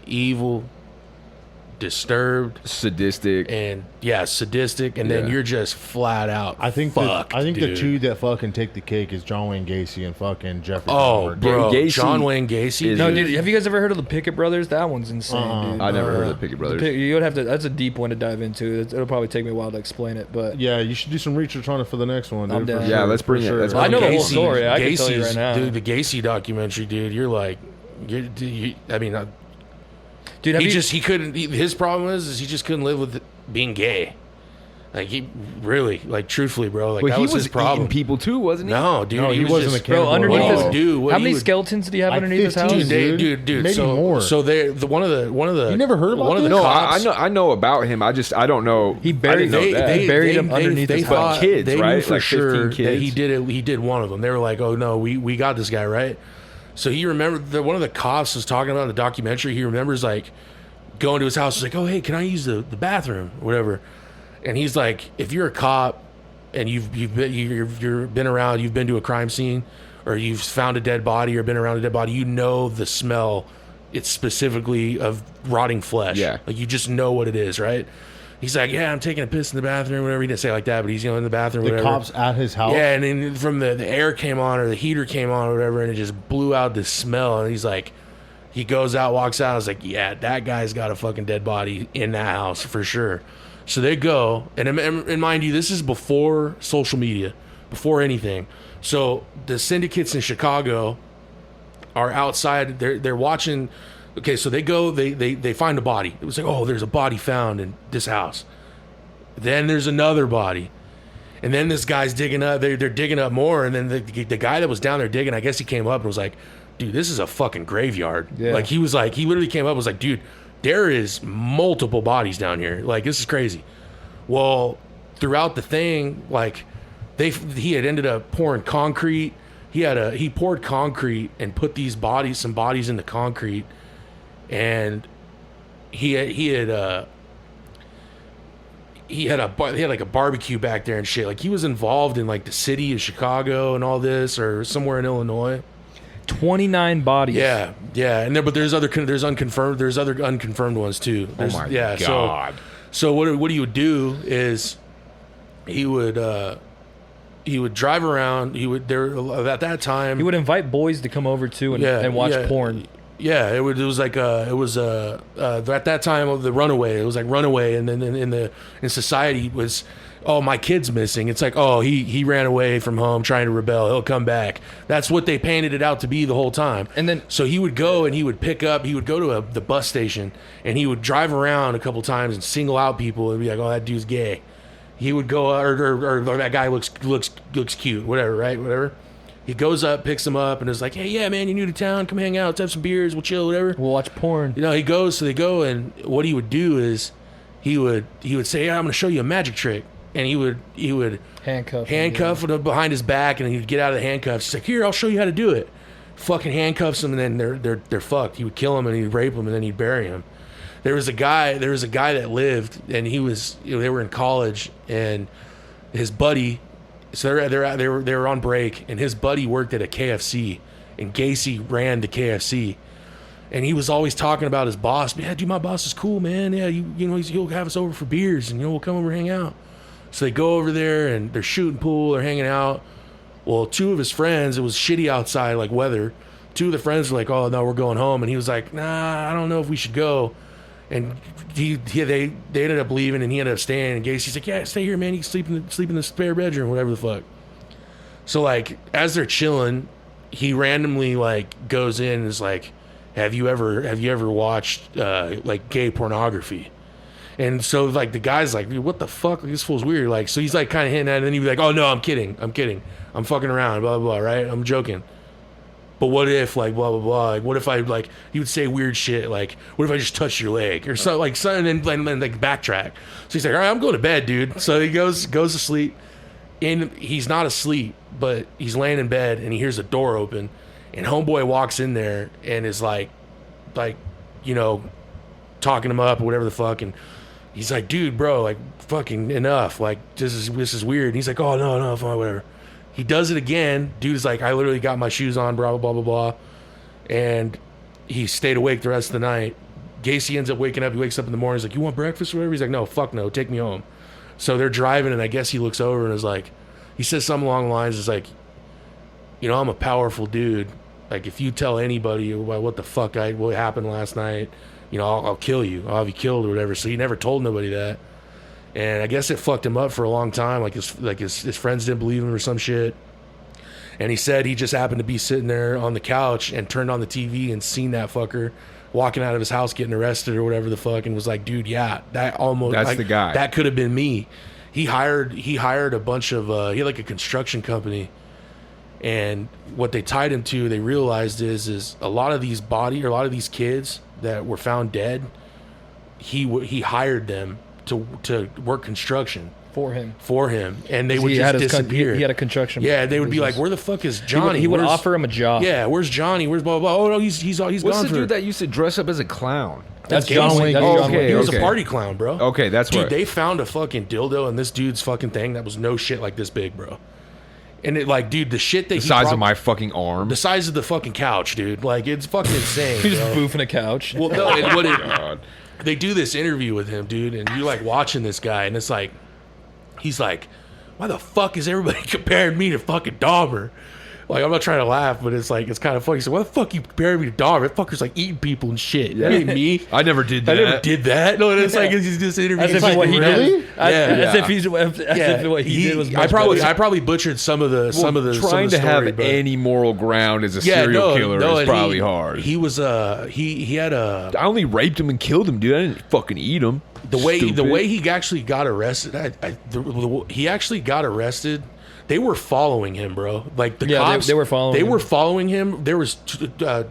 evil, disturbed, sadistic. and sadistic, and then Yeah. you're just flat out. I think fucked, the dude. 2 that fucking take the cake is John Wayne Gacy and fucking Jeffrey Oh, Dahmer. bro, Gacy John Wayne Gacy. is- No, dude, have you guys ever heard of the Pickett brothers? That one's insane, dude. I never heard of the Pickett Brothers. You would have to. That's a deep one to dive into. It'll probably take me a while to explain it, but Yeah, you should do some research on it for the next one, dude. I'm for down. Yeah, sure, let's bring for it. sure. Let's I know the whole Gacy- story. I can tell you Gacy's- right now. Dude, the Gacy documentary, dude, you're like, I mean, Dude, have he couldn't. His problem is he just couldn't live with being gay. Like he really, like truthfully, bro. Like But that he was his was problem. eating people too, wasn't he? No, dude, No, he was wasn't just, a cannibal. Bro, underneath What he his would do? What how he many would- skeletons did he have Like underneath his 15, house? dude. Maybe so, more. So one of the. You never heard about one of the this? No, cops. I know about him. I don't know. He buried- I didn't know that. they buried him underneath his thought- house. But kids, they right? knew for Like 15 sure that kids? he did it. He did one of them. They were like, "Oh no, we got this guy right." So he remembered that one of the cops was talking about in the documentary. He remembers like going to his house. He's like, "Oh hey, can I use the bathroom, or whatever?" And he's like, "If you're a cop and you've been around, you've been to a crime scene, or you've found a dead body or been around a dead body, you know the smell. It's specifically of rotting flesh. Yeah. Like you just know what it is, right?" He's like, "Yeah, I'm taking a piss in the bathroom, whatever." He didn't say it like that, but he's in the bathroom, The whatever. cops at his house. Yeah, and then from the air came on or the heater came on or whatever, and it just blew out this smell. And he's like, he goes out, walks out. I was like, yeah, that guy's got a fucking dead body in that house for sure. So they go, and mind you, this is before social media, before anything. So the syndicates in Chicago are outside. They're watching. Okay, so they go. They find a body. It was like, oh, there's a body found in this house. Then there's another body. And then this guy's digging up. They're digging up more. And then the guy that was down there digging, I guess he came up and was like, dude, this is a fucking graveyard. Yeah. Like, he literally came up and was like, dude, there is multiple bodies down here. Like, this is crazy. Well, throughout the thing, like, he had ended up pouring concrete. He poured concrete and put some bodies in the concrete. And he had like a barbecue back there and shit. Like he was involved in like the city of Chicago and all this, or somewhere in Illinois. 29 bodies. Yeah, and there's other unconfirmed ones too. Oh my God. So what he would do is he would drive around. At that time He would invite boys to come over too and watch porn. Yeah, at that time of the Runaway. It was like Runaway, and then in society was, oh, my kid's missing. It's like, oh, he ran away from home trying to rebel. He'll come back. That's what they painted it out to be the whole time. And then So he would go and he would go to the bus station and he would drive around a couple times and single out people and be like, oh, that dude's gay. He would go, or that guy looks cute, whatever, right? Whatever. He goes up, picks him up, and is like, hey, yeah, man, you're new to town. Come hang out. Let's have some beers. We'll chill, whatever. we'll watch porn. You know, he goes, so they go, and what he would do is he would say, yeah, I'm going to show you a magic trick. And he would Handcuff him behind his back, and he'd get out of the handcuffs. He's like, here, I'll show you how to do it. Fucking handcuffs him, and then they're fucked. He would kill him, and he'd rape him, and then he'd bury him. There was a guy that lived, and he was, they were in college, and his buddy, so they were on break, and his buddy worked at a KFC, and Gacy ran the KFC, and he was always talking about his boss. Yeah, dude, my boss is cool, man. Yeah, he'll have us over for beers, and we'll come over and hang out. So they go over there, and they're shooting pool, they're hanging out. Well, two of his friends, it was shitty outside, like weather. Two of the friends were like, oh no, we're going home, and he was like, nah, I don't know if we should go. And they ended up leaving, and he ended up staying. And Gacy's like, yeah, stay here, man. You can sleep in the spare bedroom, whatever the fuck. So like, as they're chilling, he randomly like goes in and is like, have you ever watched like gay pornography? And so like the guy's like, what the fuck? This fool's weird. Like, so he's like kind of hinting at it, and then he'd be like, oh no, I'm kidding, I'm fucking around, blah blah blah, right? I'm joking. But what if, like, blah, blah, blah, like, what if I, like, he would say weird shit, like, what if I just touch your leg? Or something, like, and then like, backtrack. So he's like, all right, I'm going to bed, dude. So he goes to sleep. And he's not asleep, but he's laying in bed, and he hears a door open. And homeboy walks in there and is like, you know, talking him up or whatever the fuck. And he's like, dude, bro, like, fucking enough. Like, this is weird. And he's like, oh, no, fine, whatever. He does it again. Dude's like, I literally got my shoes on, blah, blah, blah, blah, blah. And he stayed awake the rest of the night. Gacy ends up waking up. He wakes up in the morning. He's like, you want breakfast or whatever? He's like, no, fuck no. Take me home. So they're driving, and I guess he looks over and is like, he says something along the lines, is like, you know, I'm a powerful dude. Like, if you tell anybody about what the fuck what happened last night, you know, I'll kill you. I'll have you killed or whatever. So he never told nobody that. And I guess it fucked him up for a long time. Like his friends didn't believe him or some shit. And he said he just happened to be sitting there on the couch and turned on the TV and seen that fucker walking out of his house getting arrested or whatever the fuck, and was like, dude, yeah, that's the guy. That could have been me. He hired a bunch of he had like a construction company, and what they tied him to, they realized is a lot of these kids that were found dead, he hired them to work construction for him, and they would just disappear. He had a construction. Yeah, they would be like, "Where the fuck is Johnny?" He would offer him a job. Yeah, where's Johnny? Where's blah blah blah? Oh no, he's What's gone. the dude that used to dress up as a clown? That's John Wayne. He was a party clown, bro. Okay, that's dude. right. They found a fucking dildo in this dude's fucking thing that was no shit like this big, bro. And it like, dude, the shit that the size of my fucking arm, the size of the fucking couch, dude. Like, it's fucking insane. He's just boofing a couch. Well, no, they do this interview with him, dude, and you're like watching this guy, and it's like, he's like, why the fuck is everybody comparing me to fucking Dahmer? Like, I'm not trying to laugh, but it's like, it's kind of funny. So, why the fuck you comparing me to Dahmer? That fucker's like eating people and shit. That ain't me. I never did that. I never did that. No, it's like, it's just interview. As if like, what he really? did. As if what he did was. I probably butchered some of the trying to have but any moral ground as a serial killer is probably hard. He was he had a. I only raped him and killed him, dude. I didn't fucking eat him. The way he actually got arrested, he actually got arrested. They were following him, bro. Like the cops, they were following. They were following him. There was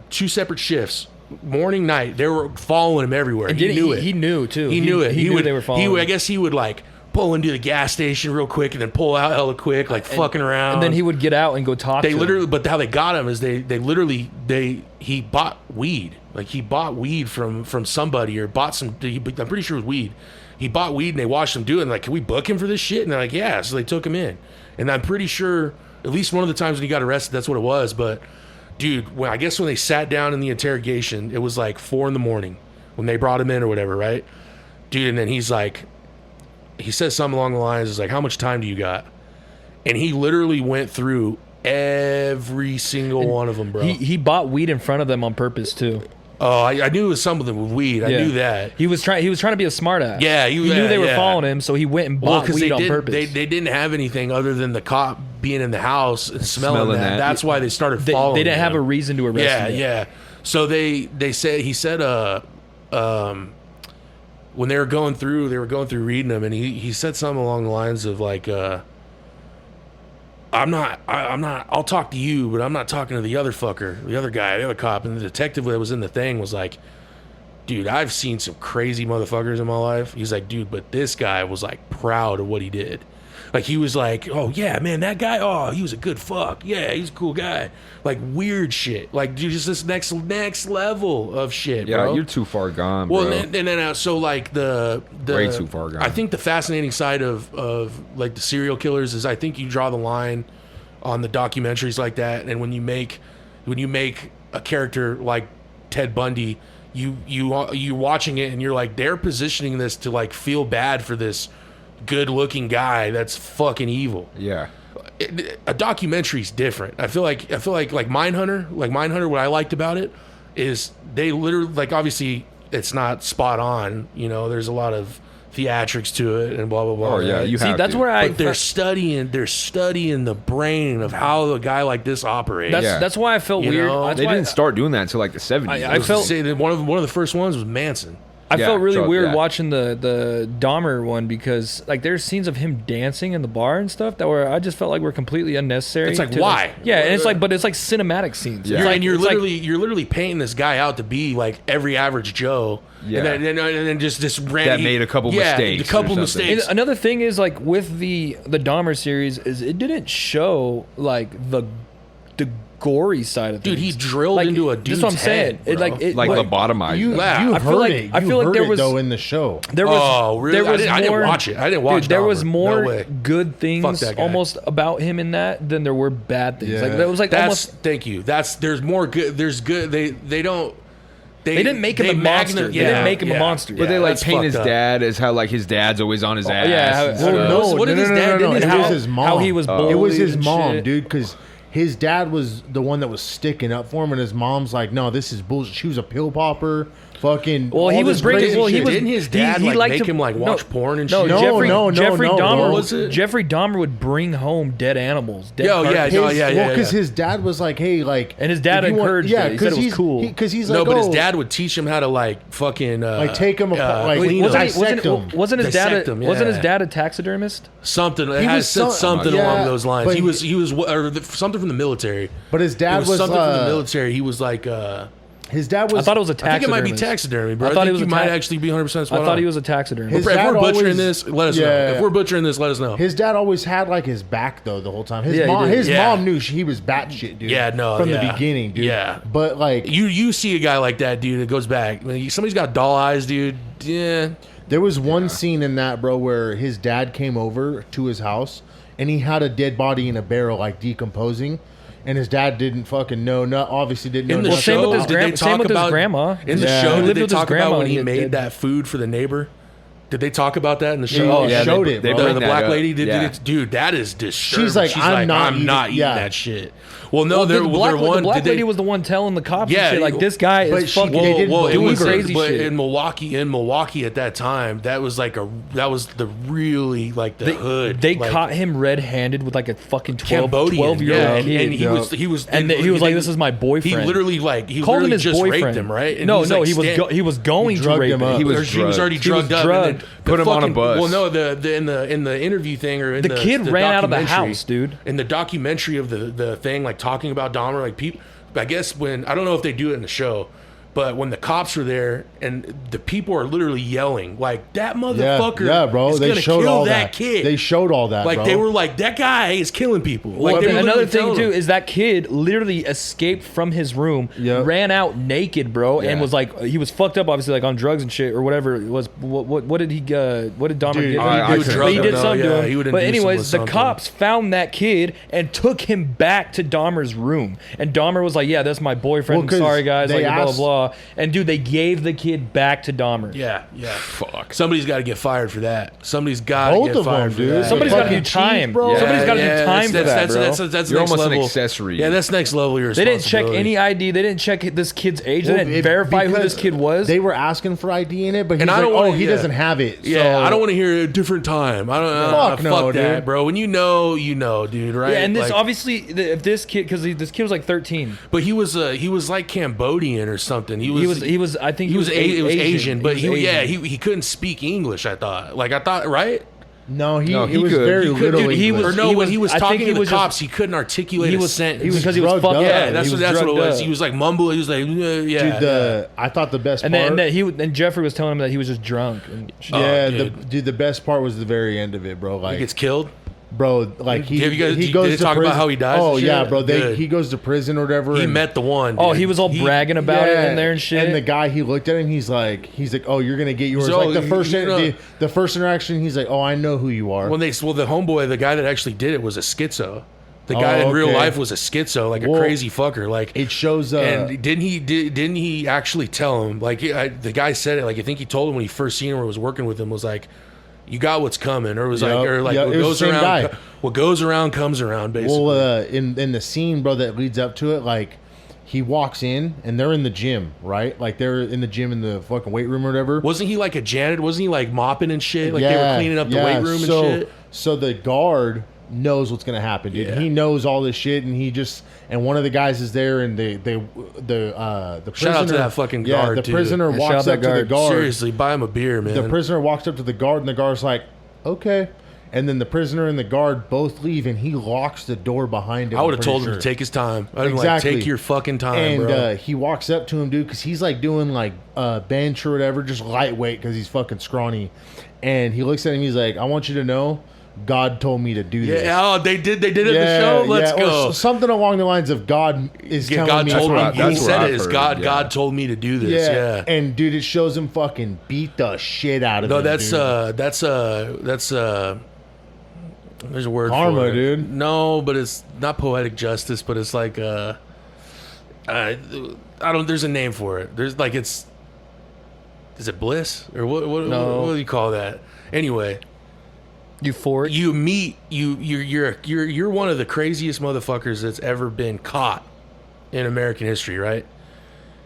two separate shifts, morning, night. They were following him everywhere. And he knew it. He knew too. He knew it. He knew they were following. I guess he would like pull into the gas station real quick and then pull out hella quick, like fucking around. And then he would get out and go talk. They literally, but how they got him is he bought weed. Like he bought weed from somebody or bought some. I'm pretty sure it was weed. He bought weed and they watched him do it. And like, can we book him for this shit? And they're like, yeah. So they took him in. And I'm pretty sure at least one of the times when he got arrested, that's what it was. But dude, I guess when they sat down in the interrogation, it was like 4 a.m. when they brought him in or whatever, right? Dude, and then he's like, he says something along the lines, is like, how much time do you got? And he literally went through every single one of them, bro. He bought weed in front of them on purpose too. Oh, I knew it was something with weed. I knew that. He was trying to be a smart ass. Yeah, he knew they were following him, so he went and bought weed on purpose. They didn't have anything other than the cop being in the house and smelling that. That's why they started following him. They didn't have a reason to arrest him. Yeah. So he said when they were going through reading them, and he said something along the lines of like, I'll talk to you, but I'm not talking to the other fucker, the other guy, the other cop. And the detective that was in the thing was like, dude, I've seen some crazy motherfuckers in my life. He's like, dude, but this guy was like proud of what he did. Like he was like, oh yeah, man, that guy, oh, he was a good fuck. Yeah, he's a cool guy. Like weird shit. Like dude, just this next level of shit, yeah, bro. You're too far gone, bro. Well, and then so like the way too far gone. I think the fascinating side of like the serial killers is I think you draw the line on the documentaries like that, and when you make a character like Ted Bundy, you watching it and you're like, they're positioning this to like feel bad for this good-looking guy that's fucking evil. Yeah. A documentary's different. I feel like Mindhunter. Like Mindhunter, what I liked about it is they literally, like, obviously it's not spot on. You know, there's a lot of theatrics to it and blah blah blah. Oh yeah, you have that's to. where But they're studying the brain of how a guy like this operates. That's why I felt weird. know? They didn't start doing that until like the 70s. I felt say that one of the first ones was Manson. I felt really weird watching the Dahmer one because like there's scenes of him dancing in the bar and stuff that were I just felt like were completely unnecessary. It's like why? And it's like cinematic scenes. Yeah. You're literally painting this guy out to be like every average Joe. Yeah. And then just ran, that made a couple mistakes. A couple or mistakes. And another thing is like with the Dahmer series is it didn't show like the gory side of dude, things. he drilled into a dude's That's what I'm saying. head, bro. Like lobotomized. I feel like there was though in the show. There was. Oh, really? There was I didn't watch it. I didn't watch. Dude, there was Dahmer. more No way. good things Fuck that guy. almost about him in that than there were bad things. Yeah. Like that was like That's almost. thank you. There's more good. There's good. They don't. They didn't make him a monster. They didn't make him a monster. But they like that's paint his fucked up. dad as how like his dad's always on his ass. yeah, and how- stuff. What did his dad do? It How- was his mom. how he was bullied It was his and mom, shit. dude, because his dad was the one that was sticking up for him, and his mom's like, no, this is bullshit. She was a pill popper. fucking. Well, he all was this bringing. crazy Well, he shit. was. Didn't his dad he liked make to- him like watch porn and no, shit? No, Jeffrey, no, Jeffrey no, Dahmer bro. Was it? Jeffrey Dahmer would bring home dead animals. Dead Yo, yeah, carcasses. no, His- yeah, well, because yeah. his dad was like, "Hey, like," And his dad if you want- encouraged yeah, it. He said it was he's cool. because he's No, like, but his "Oh, dad would teach him how to like fucking like take him apart, like clean wasn't, him. dissect him. wasn't his dad? Dissect him, Wasn't his yeah. dad a taxidermist? something. It He has was said something yeah, along those lines. but He was something from the military. But his It dad was was something from the military. He was like. His dad was. I thought it was a I think taxidermist. it might be taxidermy, bro. I thought think it was you a might tax- actually be 100% spot I thought on. he was a taxidermist. His If dad we're butchering always- this, let us know. yeah. If we're butchering this, let us know. His dad always had like his back though the whole time. His Yeah, he mom, did. his Yeah. mom knew he was batshit, dude. Yeah, no, from yeah. the beginning, dude. Yeah. but like You see a guy like that, dude, that goes back. I mean, somebody's got doll eyes, dude. Yeah. there was one scene in that, bro, where his dad came over to his house and he had a dead body in a barrel, like decomposing. And his dad didn't fucking know. No, obviously didn't know. In the nothing. same show, with his did they same talk with his about grandma. In the Yeah. show, He did lived they with his talk grandma about when and he he made did. that food for the neighbor? Did they talk about that in the show? Oh, yeah, showed they- it, they bro. bring The that black up. lady did Yeah. it. Dude, that is disturbing. She's like, I'm not I'm not eating- eating yeah. that shit. Well, no, Well, there the was black, one. the black did they, lady was the one telling the cops Yeah, and shit, like, this guy but is she- fucking they didn't well, it doing was crazy but shit. in Milwaukee at that time, that was the really like the hood. They like, caught him red-handed with like a fucking 12 Cambodian, year yeah, old kid. and he was And he was like, "This is my boyfriend." He literally called him literally his just boyfriend. raped him, right? And No, he's, no, like, he was going to drugged rape him him. up. He was He was already drugged. drugged up. And then drugged. the Put him on a fucking- bus. Well, no, in the interview thing or in The kid ran out of the documentary- house, dude. In the documentary of the thing, like talking about Dahmer, like people. I guess when I don't know if they do it in the show, but when the cops are there and the people are literally yelling like that motherfucker, yeah, bro. is They gonna showed kill all that kid. They showed all that, like bro. they were like that guy is killing people. Well, Like they were another literally thing telling too him. is that kid literally escaped from his room, Yep. ran out naked, bro, and Yeah. was like, he was fucked up, obviously, like on drugs and shit or whatever it was. What did he? What did Dahmer Dude, give him? I But couldn't- he did No, something yeah, to he him. would But induce him anyways, with the something. cops found that kid and took him back to Dahmer's room, and Dahmer was like, "Yeah, that's my boyfriend. Well, I'm 'cause sorry, guys. they Like blah asked- blah blah." And dude, they gave the kid back to Dahmer. Yeah, yeah. Fuck. Somebody's got to get fired for that. Somebody's got to Both get of them, fired for dude. that. Somebody's got to do Fucking chief, time, bro. Somebody's got to do time for that, that's, bro. That's You're next almost an level. accessory. Yeah, that's next level. Your They didn't check responsibility. any ID. They didn't check this kid's age. They Well, didn't verify who because this kid was. They were asking for ID in it, but he's And I like, don't "Oh, wanna- he yeah. doesn't have it." Yeah, so- I don't want to hear a different time. I don't. Fuck no, fuck that, dude. bro. When you know, dude. Right? Yeah, and this Like, obviously, if this kid, because this kid was like 13. but he was like Cambodian or something. He was. I think He was Asian, but Asian. he couldn't speak English. I thought, right? No, No, he he was could. very He could, little. dude, he English. was- Or no, when he was I think talking he to the was just- cops, he couldn't articulate He a was sentence. because he was drugged fucked up. up. yeah, He that's was what it drugged was. up. He was like mumbling. He was like, yeah. Dude, I thought the best And part. then Jeffrey was telling him that he was just drunk. And shit. yeah, dude. the best part was the very end of it, bro. he Like, gets killed. bro, like he Have you guys- he did goes they to talk about prison. how he dies Oh and yeah, shit? bro. Good. He goes to prison or whatever. He and- met the one. Oh, dude. he was all bragging about it in there and shit. And the guy, he looked at him. He's like, "Oh, you're gonna get yours." So, Like the first, you know- the first interaction, he's like, "Oh, I know who you are." the homeboy, the guy that actually did it was a schizo. The guy Oh, in real okay. life was a schizo, like a Well, crazy fucker. Like it shows. and didn't he actually tell him? Like the guy said it. Like I think he told him when he first seen him or was working with him was like, "You got what's coming," or it was Yep, like yep, what it was goes the same around. guy. What goes around comes around. Basically, Well, in the scene, bro, that leads up to it, like he walks in and they're in the gym, right? Like they're in the gym in the fucking weight room or whatever. wasn't he like a janitor? Wasn't he like mopping and shit? Like they were cleaning up the weight room and shit. So the guard knows what's gonna happen, dude. Yeah. He knows all this shit, and one of the guys is there, and the prisoner, Shout out to that fucking guard, the too. prisoner Yeah, shout walks out that up to the guard. guard. Seriously, buy him a beer, man. The prisoner walks up to the guard, and the guard's like, "Okay." And then the prisoner and the guard both leave, and he locks the door behind him. I would have I'm pretty told him sure. to take his time. I'd have Exactly. like, take your fucking time, And bro. he walks up to him, dude, because he's like doing like bench or whatever, just lightweight because he's fucking scrawny. And he looks at him, he's like, "I want you to know, God told me to do this." Yeah, oh, they did it in the show. Let's or go. something along the lines of God is Yeah, telling God me. told what me. I- He that's what said I've it is heard, God. yeah. God told me to do this. Yeah. And dude, it shows him fucking beat the shit out of No, him. that's dude. there's a word Karma, for it. dude. No, but it's not poetic justice, but it's like I don't. There's a name for it. There's like it's. Is it bliss or what? No. What do you call that? Anyway, Euphoric. you meet you're one of the craziest motherfuckers that's ever been caught in American history, right?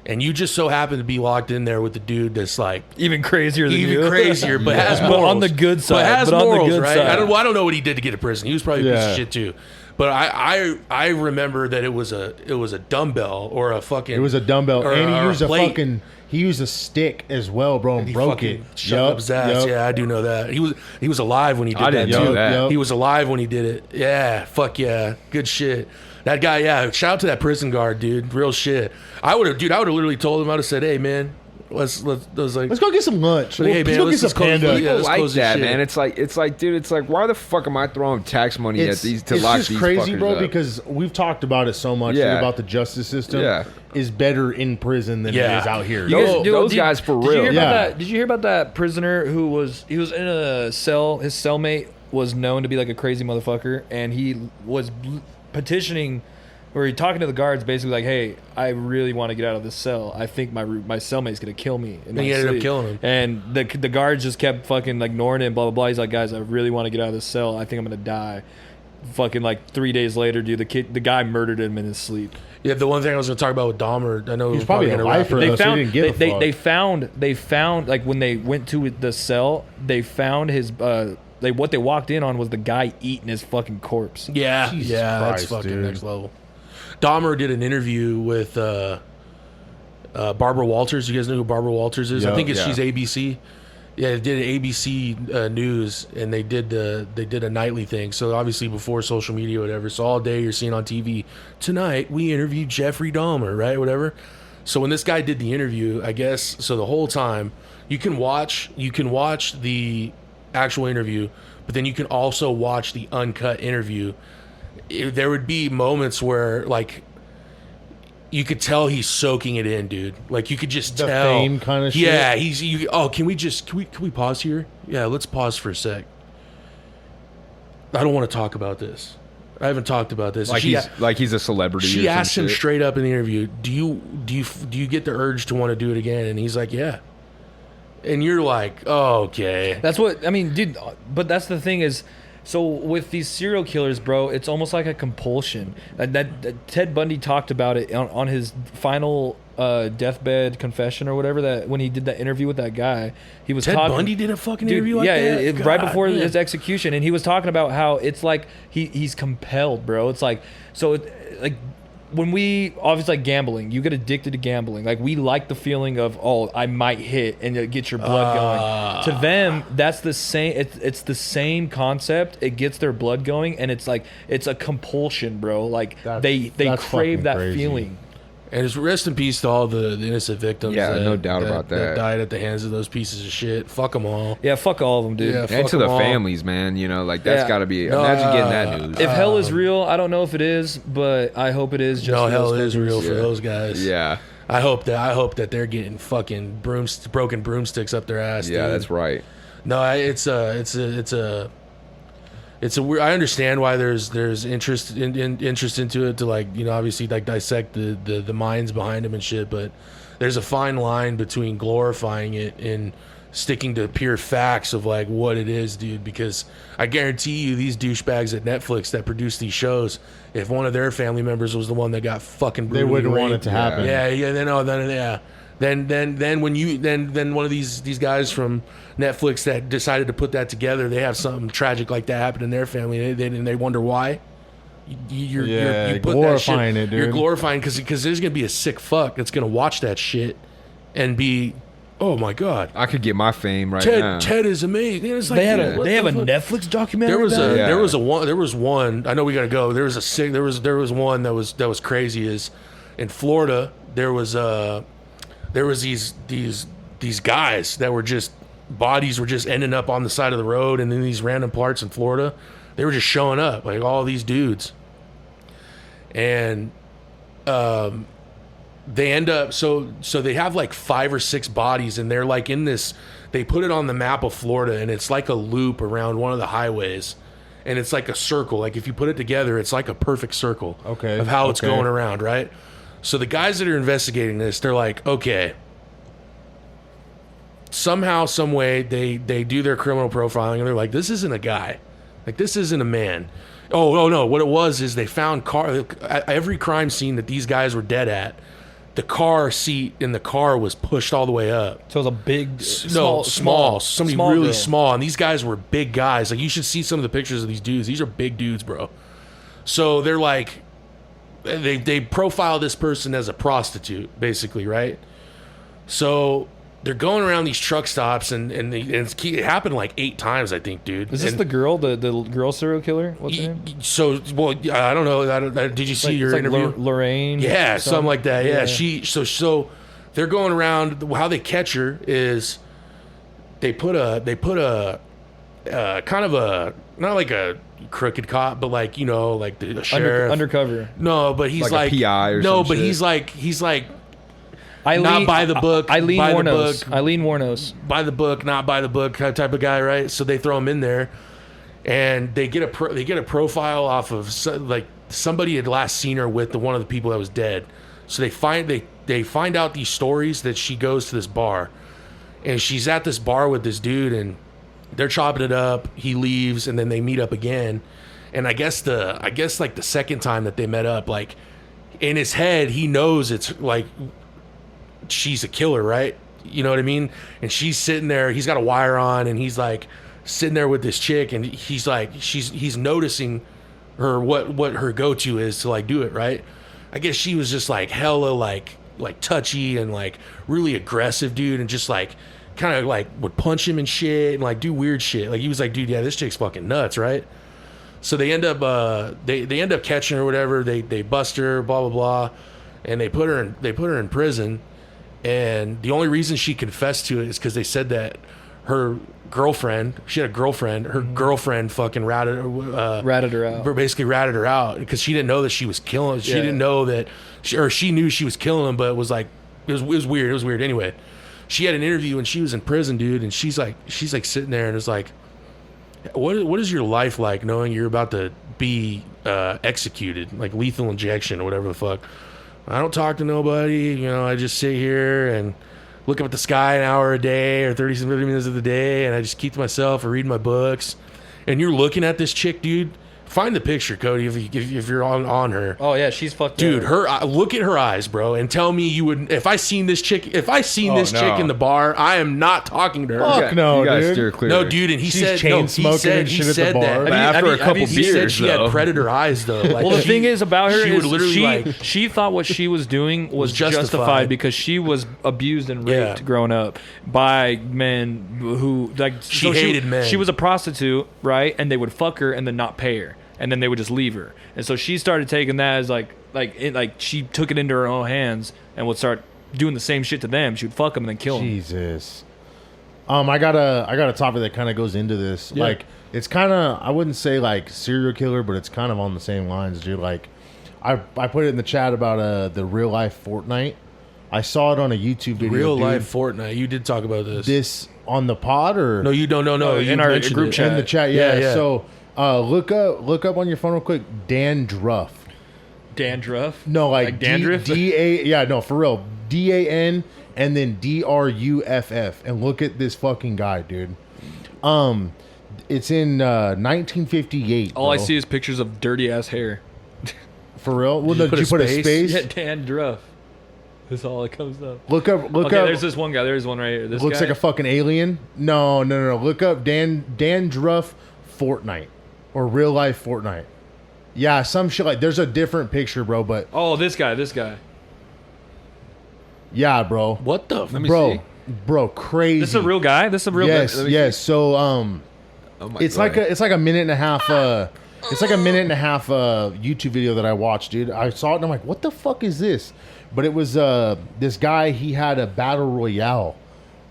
and you just so happen to be locked in there with the dude that's like Even crazier than even you. crazier, but has But morals. on the good side, But has but on the morals, good right? side. I don't know what he did to get to prison. He was probably a piece Yeah. of shit too. But I remember that it was a dumbbell or a fucking. It was a dumbbell, or and he or used a plate. fucking. He used a stick as well, bro, and He broke fucking it. shoved up his ass. yup. Yeah, I do know that. He was alive when he did I that didn't too. know that. Yup. He was alive when he did it. Yeah, fuck yeah, good shit. That guy, yeah. Shout out to that prison guard, dude. Real shit. I would have literally told him. I'd have said, "Hey, man, let's like, Let's go get some lunch. Like, hey, Let's man, go let's get just some close panda. the- yeah, let's Like close this that, shit. man. It's like, dude. It's like, why the fuck am I throwing tax money at these to it's lock just these crazy, fuckers bro, up? because we've talked about it so much Yeah. about the justice system Yeah. is better in prison than Yeah. it is out here. You guys- Those did- guys for did you real. hear Yeah. about that? Did you hear about that prisoner who was in a cell? His cellmate was known to be like a crazy motherfucker, and he was petitioning, or he talking to the guards, basically like, "Hey, I really want to get out of this cell. I think my cellmate's gonna kill me." In my he ended up sleep." killing him. And the guards just kept fucking like ignoring him. Blah blah blah. He's like, "Guys, I really want to get out of this cell. I think I'm gonna die." Fucking like 3 days later, dude, the guy murdered him in his sleep. Yeah, the one thing I was going to talk about with Dahmer, I know He's we're probably gonna a wrap lifer, it though, up. so he didn't give a fuck. They found like when they went to the cell, they found his what they walked in on was the guy eating his fucking corpse. Yeah, Jesus yeah, that's Christ, fucking dude. next level. Dahmer did an interview with Barbara Walters. You guys know who Barbara Walters is? I Yeah, think yeah. she's ABC. Yeah, they did ABC News, and they did a nightly thing. So obviously before social media, or whatever. So all day you're seeing on TV. Tonight we interviewed Jeffrey Dahmer, right? Whatever. So when this guy did the interview, I guess so the whole time you can watch the actual interview, but then you can also watch the uncut interview. There would be moments where like you could tell he's soaking it in, dude. Like you could just The tell. fame kinda shit? Yeah, can we pause here? Yeah, let's pause for a sec. I don't want to talk about this. I haven't talked about this. Like he's a celebrity. She or some asked him shit. straight up in the interview, "Do you get the urge to want to do it again?" And he's like, "Yeah." And you're like, "Oh, okay." That's what I mean, dude. But that's the thing is, so with these serial killers, bro, it's almost like a compulsion. That Ted Bundy talked about it on his final deathbed confession or whatever. That when he did that interview with that guy, he was Ted talking. Bundy did a fucking Dude, interview like yeah, that? right God, before man. his execution, and he was talking about how it's like he's compelled, bro. It's like like when we obviously like gambling, you get addicted to gambling. Like we like the feeling of I might hit and it gets your blood going. To them, that's the same. It's the same concept. It gets their blood going, and it's like it's a compulsion, bro. Like they that's crave fucking that crazy. feeling. And just rest in peace to all the innocent victims. Yeah, no doubt about that. died at the hands of those pieces of shit. Fuck them all. Yeah, fuck all of them, dude. Yeah, And fuck to the 'em all. families, man. You know, like that's Yeah. got to be. No, Imagine getting that news. If hell is real, I don't know if it is, but I hope it is. Just No, for hell those is real fuckers. for Yeah. those guys. Yeah, I hope that they're getting fucking broken broomsticks up their ass. yeah, dude. that's right. No, it's a weird. I understand why there's interest interest into it to like obviously like dissect the minds behind them and shit. But there's a fine line between glorifying it and sticking to pure facts of like what it is, dude. Because I guarantee you, these douchebags at Netflix that produce these shows, if one of their family members was the one that got fucking They brutally wouldn't want it raped, to happen. Then one of these guys from Netflix that decided to put that together, they have something tragic like that happen in their family, and they wonder why. You put glorifying that it, shit, You're dude. glorifying because there's gonna be a sick fuck that's gonna watch that shit and be, oh my god, I could get my fame right now. Ted is amazing. It's like, They had dude, what they have the a fuck? Netflix documentary. There was about it? Yeah. there was one. I know we gotta go. There was one that was crazy. Is in Florida there was these guys that were just bodies were just ending up on the side of the road, and in these random parts in Florida, they were just showing up like all these dudes, and they end up so they have like 5 or 6 bodies, and they're like in this. They put it on the map of Florida, and it's like a loop around one of the highways, and it's like a circle. Like if you put it together, it's like a perfect circle. Okay, Of how it's okay. going around, right? So the guys that are investigating this, they're like, okay. Somehow, some way, they do their criminal profiling, and they're like, this isn't a guy. Like this isn't a man. Oh no! What it was is they found every crime scene that these guys were dead at. the car seat in the car was pushed all the way up. So it was a big, Small. Somebody small really girl. small. And these guys were big guys. Like, you should see some of the pictures of these dudes. These are big dudes, bro. So they're like, they profile this person as a prostitute, basically, right? So they're going around these truck stops, and it happened like 8 times, I think, dude. Is this And the girl, the girl serial killer? What's her name? So, well, I don't know. Did you see Like- your it's like interview? Lorraine? Yeah, something like that. Yeah, Yeah. So they're going around. How they catch her is they put a kind of a, not like a crooked cop, but like, you know, like the sheriff. Undercover. No, but he's Like a PI or no, some but shit. he's like Eileen, not by the book. Eileen by Warnos. the book, Eileen Warnos. by the book, not by the book type of guy, right? So they throw him in there, and they get a profile off of like somebody had last seen her with one of the people that was dead. So they find out these stories that she goes to this bar, and she's at this bar with this dude, and they're chopping it up. He leaves, and then they meet up again. And I guess like the second time that they met up, like in his head, he knows it's like she's a killer, right? You know what I mean? And she's sitting there. He's got a wire on, and he's like sitting there with this chick, and he's like, he's noticing her what her go-to is to like do it, right? I guess she was just like hella like touchy and like really aggressive, dude, and just like kind of like would punch him and shit and like do weird shit. Like he was like, dude, yeah, this chick's fucking nuts, right? So they end up they end up catching her or whatever. They bust her, blah blah blah, and they put her in prison. And the only reason she confessed to it is because they said that her girlfriend, she had a girlfriend, her girlfriend fucking ratted Ratted her out. basically ratted her out because she didn't know that she was killing. She Yeah. didn't know that, she knew she was killing him, but it was like it was weird. It was weird. Anyway, she had an interview when she was in prison, dude, and she's like sitting there and it's like, what is your life like knowing you're about to be executed, like lethal injection or whatever the fuck? I don't talk to nobody, you know. I just sit here and look up at the sky an hour a day or 30 minutes of the day, and I just keep to myself or read my books. And you're looking at this chick, dude. Find the picture, Cody, if you're on her. Oh yeah, she's fucked. Dude, up. look at her eyes, bro, and tell me you would. If I seen this chick no. chick in the bar, I am not talking to her. Fuck no, you guys dude. steer clear. No, dude, and he She's said chain no. He smoking said and he shit at the said bar. that. But after a couple he said beers, she had though. predator eyes, though. Like, Well, the thing is about her she is would literally she thought what she was doing was justified. justified because she was abused and raped Yeah. growing up by men who like She hated men. She was a prostitute, right? And they would fuck her and then not pay her, and then they would just leave her. And so she started taking that as like she took it into her own hands and would start doing the same shit to them. She would fuck them and then kill them. Jesus. I got a topic that kind of goes into this. Yeah. Like, it's kind of, I wouldn't say like serial killer, but it's kind of on the same lines, dude. Like, I put it in the chat about the real life Fortnite. I saw it on a YouTube video. real dude. life Fortnite. You did talk about this. This on the pod or No, you don't. No, you in our mentioned group it. chat. in the chat? Yeah. Yeah. So look up on your phone real quick. Dan Druff. Dandruff? No, like dandruff? Yeah, no, for real. DAN and then DRUFF, and look at this fucking guy, dude. It's in 1958. All I bro. see is pictures of dirty ass hair. For real? Well, Did you no, did you put put a a space? space? Yeah, Dandruff. That's all that comes up. Look up. Okay, there's this one guy. There's one right here. This Looks guy. like a fucking alien. No. Look up Dan Druff Fortnite or real life Fortnite. Yeah, some shit like. There's a different picture, bro. But Oh, this guy. yeah, bro. What the? Let me Bro, see. bro, crazy. This is a real guy. This is a real Yes, guy. yes. So Oh my it's God. like a minute and a half. It's like a minute and a half YouTube video that I watched, dude. I saw it and I'm like, what the fuck is this? But it was this guy. He had a battle royale,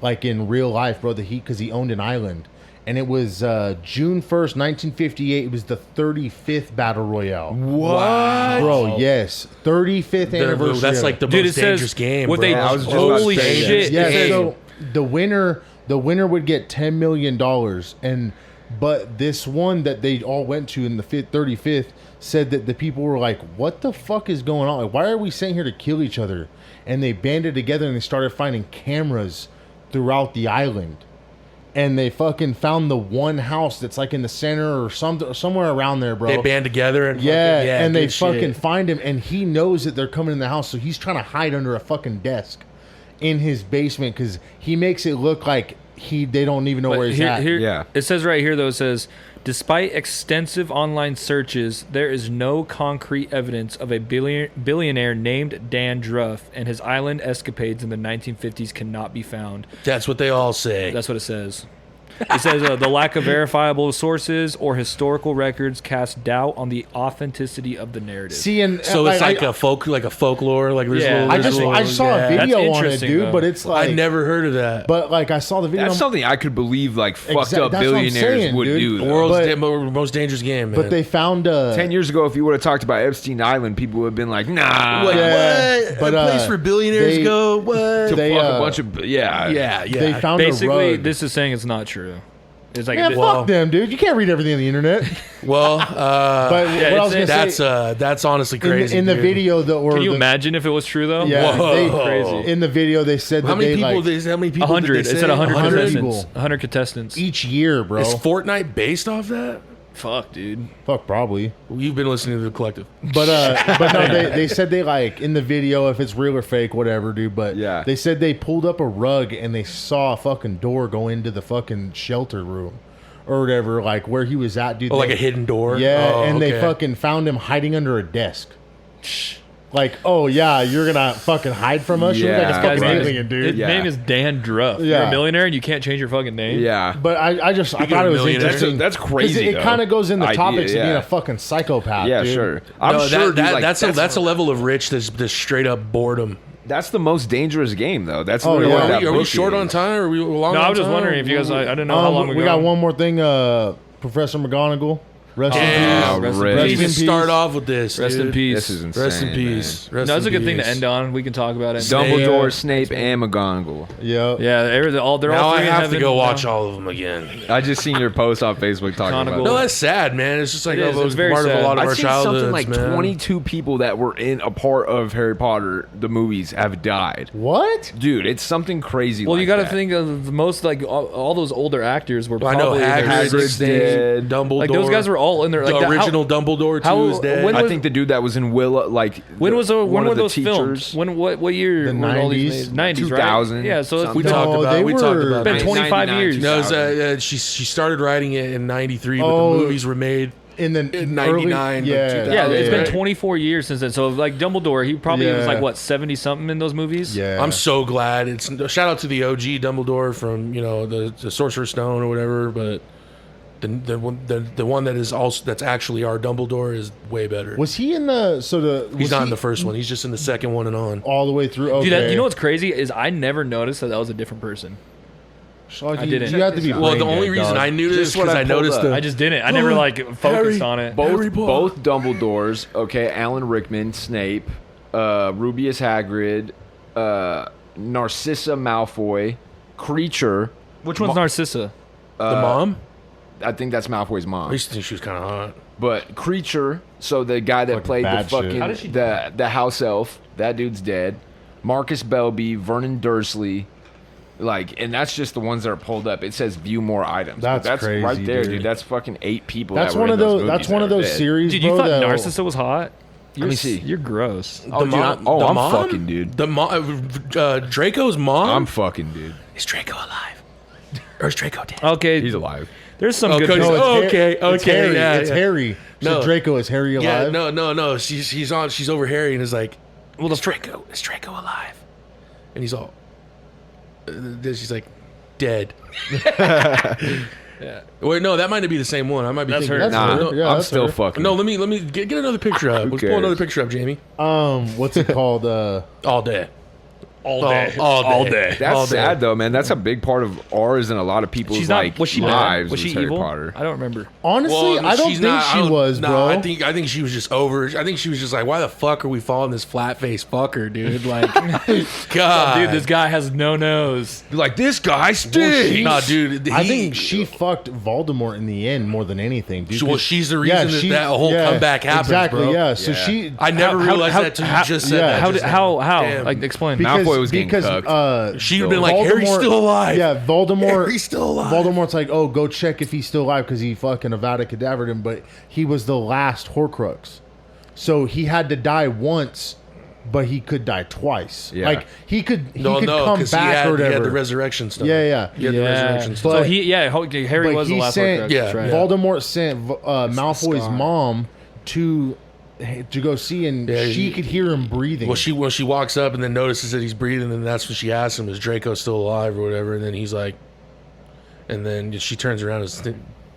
like in real life, bro. Because he owned an island, and it was June 1st, 1958. It was the 35th battle royale. What? Bro, yes, 35th anniversary. That's like the Dude, most it says dangerous game. what bro. they. I was just about to Holy say that. shit! Yeah, it says- so the winner would get $10 million, but this one that they all went to in the 35th said that the people were like, what the fuck is going on? Like, why are we sitting here to kill each other? And they banded together and they started finding cameras throughout the island. and they fucking found the one house that's like in the center or somewhere around there, bro. They band together and and they good shit. fucking find him, and he knows that they're coming in the house, so he's trying to hide under a fucking desk in his basement because he makes it look like they don't even know where he's at. Yeah. It says right here though. It says, despite extensive online searches, there is no concrete evidence of a billionaire named Dan Druff, and his island escapades in the 1950s cannot be found. That's what they all say. That's what it says. It says the lack of verifiable sources or historical records cast doubt on the authenticity of the narrative. See, and So it's like a folklore, like there's Yeah. little, I just saw a That's video on it, interesting, dude. though. But it's like I never heard of that. But like I saw the video. That's I'm- something I could believe like fucked up That's what I'm billionaires saying, would dude. do. The though. world's But- most dangerous game, man. But they found 10 years ago, if you would have talked about Epstein Island, people would have been like, nah. What? Yeah, What? but, a place where billionaires they- go? What? To they, fuck a uh, bunch of yeah. they found a Basically, rug. this is saying it's not true. It's like Man, Well- fuck them, dude. You can't read everything on the internet. Well, But yeah, what I was gonna that's say that's honestly crazy. in the dude. video that were can you the- imagine if it was true though? Yeah, Whoa. Crazy. in the video they said How that many they people? like How many people? 100. Did It they say? said 100 100 contestants. people. 100 contestants. each year, bro. Is Fortnite based off that? Fuck, dude. Fuck, probably. You've been listening to the collective. But no, they said they like in the video if it's real or fake, whatever, dude. But Yeah. they said they pulled up a rug and they saw a fucking door go into the fucking shelter room or whatever, like where he was at, dude. Oh, like They- a hidden door. Yeah, Oh, and they okay. fucking found him hiding under a desk. Like, oh yeah, you're gonna fucking hide from us? You're like a Yeah. fucking Guy's alien, dude. His Yeah. name is Dan Druff. You're Yeah. a millionaire and you can't change your fucking name. Yeah. But I Speaking thought of it was millionaires, interesting. that's 'cause crazy, It though. kind of goes into Idea, topics of being yeah. a fucking psychopath. Yeah, dude. sure. I'm No, sure, that, dude, like, that's a level of rich that's straight up boredom. that's the most dangerous game, though. That's Oh, literally yeah. what that Are we book short is. on time? Or are we long No, on I was just time? wondering if you guys. I didn't know how long we got one more thing. Professor McGonagall. Rest in Damn, peace. rest in we peace. didn't Rest even in start peace. off with this. Rest in dude. peace. This is insane. Rest in peace. Rest No, it's a in good thing to peace. end on. We can talk about it. Dumbledore, Yeah. Snape, and McGonagall. Yeah. Yeah, they're all Now I three in have to heaven go now. watch all of them again. I just seen your post on Facebook talking McGonagall. about No, it. that's sad, man. It's just like It is. it was It's very part of sad. a lot of I've our seen something childhoods, like man. 22 people that were in a part of Harry Potter, the movies, have died. What? Dude, it's something crazy. Well, like you got to that. think of the most like all those older actors were Well, I know probably in their Hagrid's 60s. dead. Dumbledore. Like those guys were all in there. Like the that- original Dumbledore too how- is dead. when I was- think the dude that was in Willa, like When was one when of were the those filmed? teachers. What year? The were all these 90s? made? 90s, 2000, right? Yeah, so it's something. we No, talked about. they We talked were- about. been it. 25 years. No, it was, 2000. she started writing it in '93, but Oh. the movies were made. In the In early- 99, yeah, 2000. yeah, it's been right. 24 years since then. So like Dumbledore, he probably was Yeah. like what 70 something in those movies. Yeah. I'm so glad. It's shout out to the OG Dumbledore from the Sorcerer's Stone or whatever, but the one that is also that's actually our Dumbledore is way better. Was he in the He's was not he in the first one. He's just in the second one and on. all the way through? Okay. Dude, you know what's crazy is I never noticed that was a different person. I didn't. You have to be. Well, the brain only dead, reason dog. I knew this Just what because I I pulled noticed up. the I just didn't. I never like focused on it. Harry Both Potter. Dumbledores, okay, Alan Rickman, Snape, Rubius Hagrid, Narcissa Malfoy, Creature. Which one's Narcissa? the mom. I think that's Malfoy's I mom. used to think she was kind of hot. But Creature, so the guy that Fucking played the bad shit. fucking How did she the house elf, that dude's dead. Marcus Belby, Vernon Dursley, like, and that's just the ones that are pulled up. It says view more items. But That's crazy, right there, dude. dude. That's fucking 8 people. That's that were one in of those those. movies That's one that of are those dead. series, Dude, you bro. thought that- Narcissa was hot? Let me see. You're gross. Oh, dude, I'm mom? fucking, dude. The mom, Draco's mom. I'm fucking, dude. Is Draco alive? Or is Draco dead? Okay, He's alive. there's some Oh, good. Cody's- No, oh, Har- okay, it's okay, Harry. yeah, It's yeah. Harry. So No. Draco, is Harry alive? Yeah, no. She's on. She's over Harry and is like, well, is Draco alive? And he's all. Then she's like, dead. Yeah. Wait, no, that might not be the same one. I might be That's thinking. her. Nah, her. Yeah, I'm that's still her. fucking. No, let me get another picture up. Let's pull cares? another picture up, Jamie. What's it called? All day. all day. all day. That's all day. sad though, man. That's a big part of ours and a lot of people's She's not. like Was she bad? lives. Was she Harry evil? Potter. I don't remember. Honestly, Well, I don't she's think not- she was, no, bro. I think she was just over. I think she was just like, why the fuck are we following this flat faced fucker, dude? Like, God, Dude, this guy has no nose. Like this guy stinks. Nah, dude. I think she fucked Voldemort in the end more than anything, dude. Well, she's the reason that she- that whole comeback happens, exactly, bro. yeah. So Yeah. she, I never How- realized how- that till how- you just said yeah. that. How? just Did, now. how? Damn. Like, explain. Because- Malfoy Malfoy was getting cooked. She'd have been like, Harry's still alive. Yeah, Voldemort. Harry's still alive. Voldemort's like, oh, go check if he's still alive because he fucking Avada Kedavra'd him. But he was the last Horcrux, so he had to die once, but he could die twice. Yeah. Like he could come because back or whatever. He had the resurrection stuff. Yeah. He had the resurrection stuff. So Harry but was the he last sent, Horcrux. yeah. Right. Voldemort sent Malfoy's scar. mom to go see, and she could hear him breathing. Well, she walks up and then notices that he's breathing, and that's when she asks him, "Is Draco still alive or whatever?" And then he's like, and then she turns around and is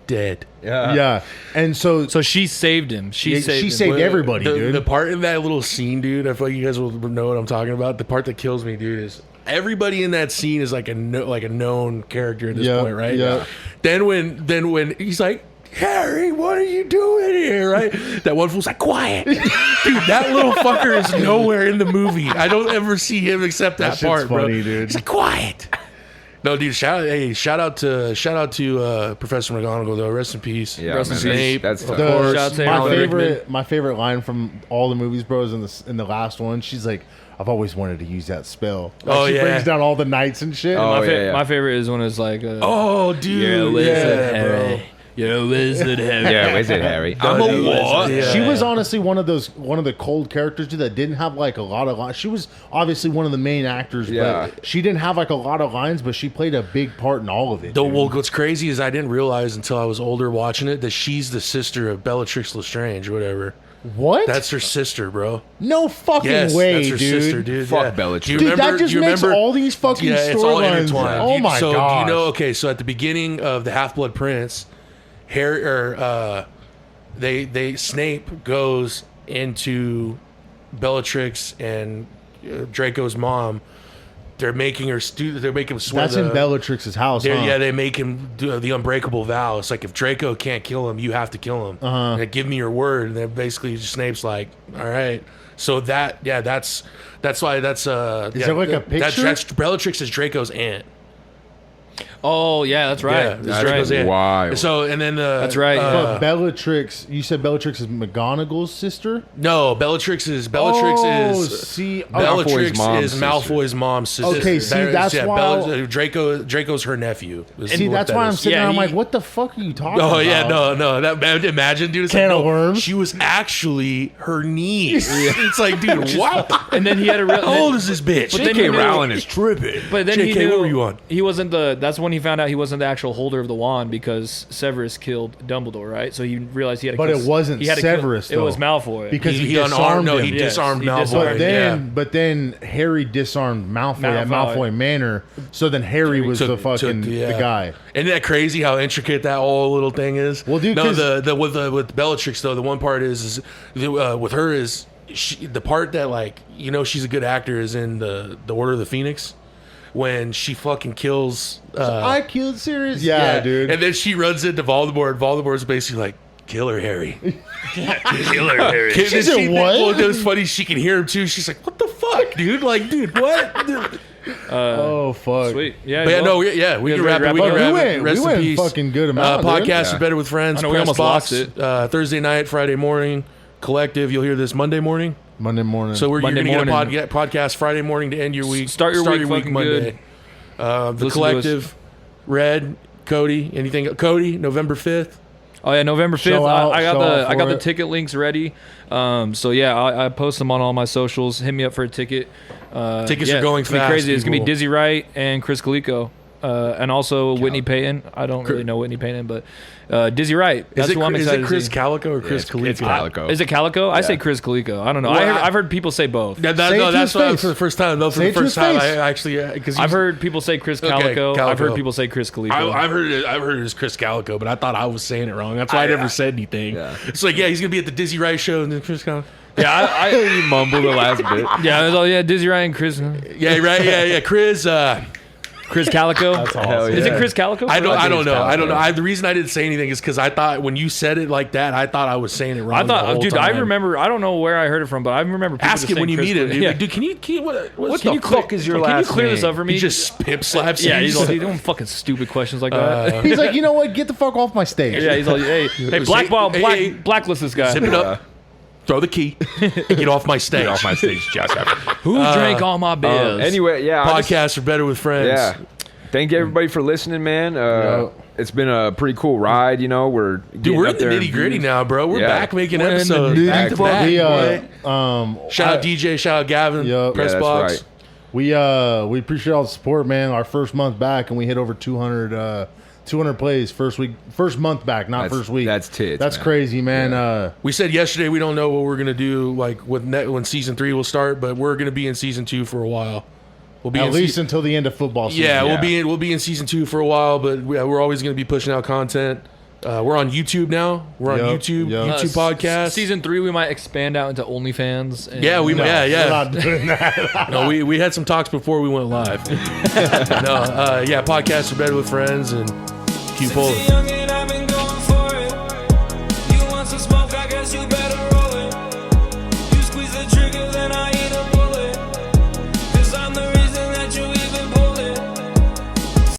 dead. Yeah, and so she saved him. She saved everybody, dude. The part in that little scene, dude, I feel like you guys will know what I'm talking about. The part that kills me, dude, is everybody in that scene is like a known character at this point, right? Yeah. Then when he's like, Harry, what are you doing here? Right? That one fool's like, quiet. Dude, that little fucker is nowhere in the movie. I don't ever see him except that shit's part, bro. funny, dude. He's like, quiet. No, dude. Shout out to Professor McGonagall though. Rest in peace. Yeah, Rest in man, peace. that's tough. Shout out to Alan my favorite line from all the movies, bros, in the last one, she's like, I've always wanted to use that spell. Like, she brings down all the knights and shit. Oh, My favorite is when it's like, oh, dude. you're a wizard, yeah, Harry. bro. You're a wizard, Harry. Yeah, Wizard Harry. I'm a what? Yeah. She was honestly one of the cold characters that didn't have like a lot of lines. She was obviously one of the main actors, Yeah. but she didn't have like a lot of lines, but she played a big part in all of it. dude. Well, what's crazy is I didn't realize until I was older watching it that she's the sister of Bellatrix Lestrange or whatever. What? That's her sister, bro. No fucking Yes, way, that's her dude. sister, dude. Fuck yeah. Bellatrix. Do you Dude, that just do you makes remember- all these fucking Yeah, it's all storylines. intertwined. Oh my so god! do you know? Okay, so at the beginning of the Half-Blood Prince, Harry Snape goes into Bellatrix and Draco's mom. They're making her They're making him swear. That's in Bellatrix's house. Huh? Yeah, they make him do the unbreakable vow. It's like if Draco can't kill him, you have to kill him. And give me your word. And then basically Snape's like, all right. So that's why that's Is there like a picture? That's Bellatrix is Draco's aunt. Oh yeah, that's right. Yeah, that's Draco's right. aunt. Wild. So and then That's right. But Bellatrix, you said Bellatrix is McGonagall's sister? no, Bellatrix is see, Bellatrix mom's is sister. Malfoy's mom's sister. Okay, see, that's why- Draco's her nephew. See, that's why I'm sitting Yeah, there. I'm he- like, what the fuck are you talking Oh about? yeah, no. Imagine, dude. It's Can like, of worms? She was actually her niece. It's like, dude, what? And then he had a real. How old is this bitch? But then J.K. he knew- Rowling is tripping. But then he JK, knew what were you on? He wasn't the. That's when he found out he wasn't the actual holder of the wand because Severus killed Dumbledore, right? So he realized he had to. But kill, it wasn't he had to kill- Severus, It was though. Malfoy. Because he unarmed. disarmed No, him. he Yes, disarmed he Malfoy. disarmed But then Harry disarmed Malfoy at Malfoy. Malfoy Manor. So then Harry was the fucking the guy. Isn't that crazy how intricate that whole little thing is? Well, dude, no, 'cause- with Bellatrix though, the one part is with her is the part that like she's a good actor is in the Order of the Phoenix when she fucking kills. I killed Sirius. Yeah, dude. And then she runs into Voldemort. And Voldemort's basically like, "Kill her, Harry." Kill her, Harry. She said, what? Well, it was funny. She can hear him too. She's like, "What the fuck, dude? Like, dude, what?" Dude. Oh fuck. Sweet. Yeah. But yeah, well, we can guys wrap it. ready We to can wrap wrap up? it. Rest We in went peace. fucking good amount, dude. Podcast Yeah. is better with friends. I know we Press almost box. lost it. Thursday night, Friday morning. Collective. You'll hear this Monday morning. Monday morning. So you're Monday going to morning. get a podcast Friday morning to end your week. Start your week fucking Monday. The Listen to Collective. Red. Cody. Anything? Cody. November 5th. Oh yeah, November 5th. Show out- I got show the out I got for the it. ticket links ready. So yeah, I post them on all my socials. Hit me up for a ticket. Tickets are going it's gonna be fast, crazy. It's gonna be people. Dizzy Wright and Kris Kalliko. And also Whitney Payton. I don't really know Whitney Payton, but Dizzy Wright. That's who I'm Is excited it to Kris see. Kalliko or Kris it's Kalliko? Kalliko. Is it Calico? I say Kris Kalliko. I don't know. Well, I've heard people say both. Say it to that's his what face. for the first time. No, for Say the it to first his time, face. I actually because I've heard people say Kris Calico. Okay, I've heard Calico. people say Kris Kalliko. I've heard it as Kris Kalliko, but I thought I was saying it wrong. That's why I never said anything. Yeah. It's like, yeah, he's gonna be at the Dizzy Wright show, and then Kris Kalliko. Yeah, You mumble the last bit. yeah, it was all, yeah, Dizzy Wright and Kris. Yeah, right. Yeah. Kris Calico. Hell Is it yeah. Kris Calico? I don't know. Calico. The reason I didn't say anything is because I thought when you said it like that, I thought I was saying it wrong. I the thought, whole dude, time. I remember. I don't know where I heard it from, but I remember. People Ask just him when saying you Kris meet him. Kalliko. He's Yeah. like, dude, what Can the you fuck is your Can last you clear name? this up for me? He just pimp slaps Yeah, you. he's like, doing fucking stupid questions like that. He's like, you know what? Get the fuck off my stage. Yeah, he's like, hey, blackball, Hey, blacklist this guy. Zip it up. throw the key, and get off my stage. Get off my stage, Joseph. Who drank all my beers? Anyway, yeah. Podcasts are better with friends. Yeah. Thank everybody for listening, man. It's been a pretty cool ride, you know. We're in the nitty gritty now, bro. We're back making episodes. Back to back. Shout out DJ, shout out Gavin, Press Box. Right. We appreciate all the support, man. Our first month back, and we hit over 200 plays first month back, not first week. That's tits. That's man. Crazy, man. Yeah. We said yesterday we don't know what we're gonna do, like when season 3 will start, but we're gonna be in season 2 for a while. We'll be at least until the end of football season. Yeah, we'll be in season 2 for a while, but we're always gonna be pushing out content. We're on YouTube now. We're on YouTube podcast. Season 3, we might expand out into OnlyFans. And yeah, We're not doing that. No, we had some talks before we went live. Podcasts are better with friends, and keep pulling.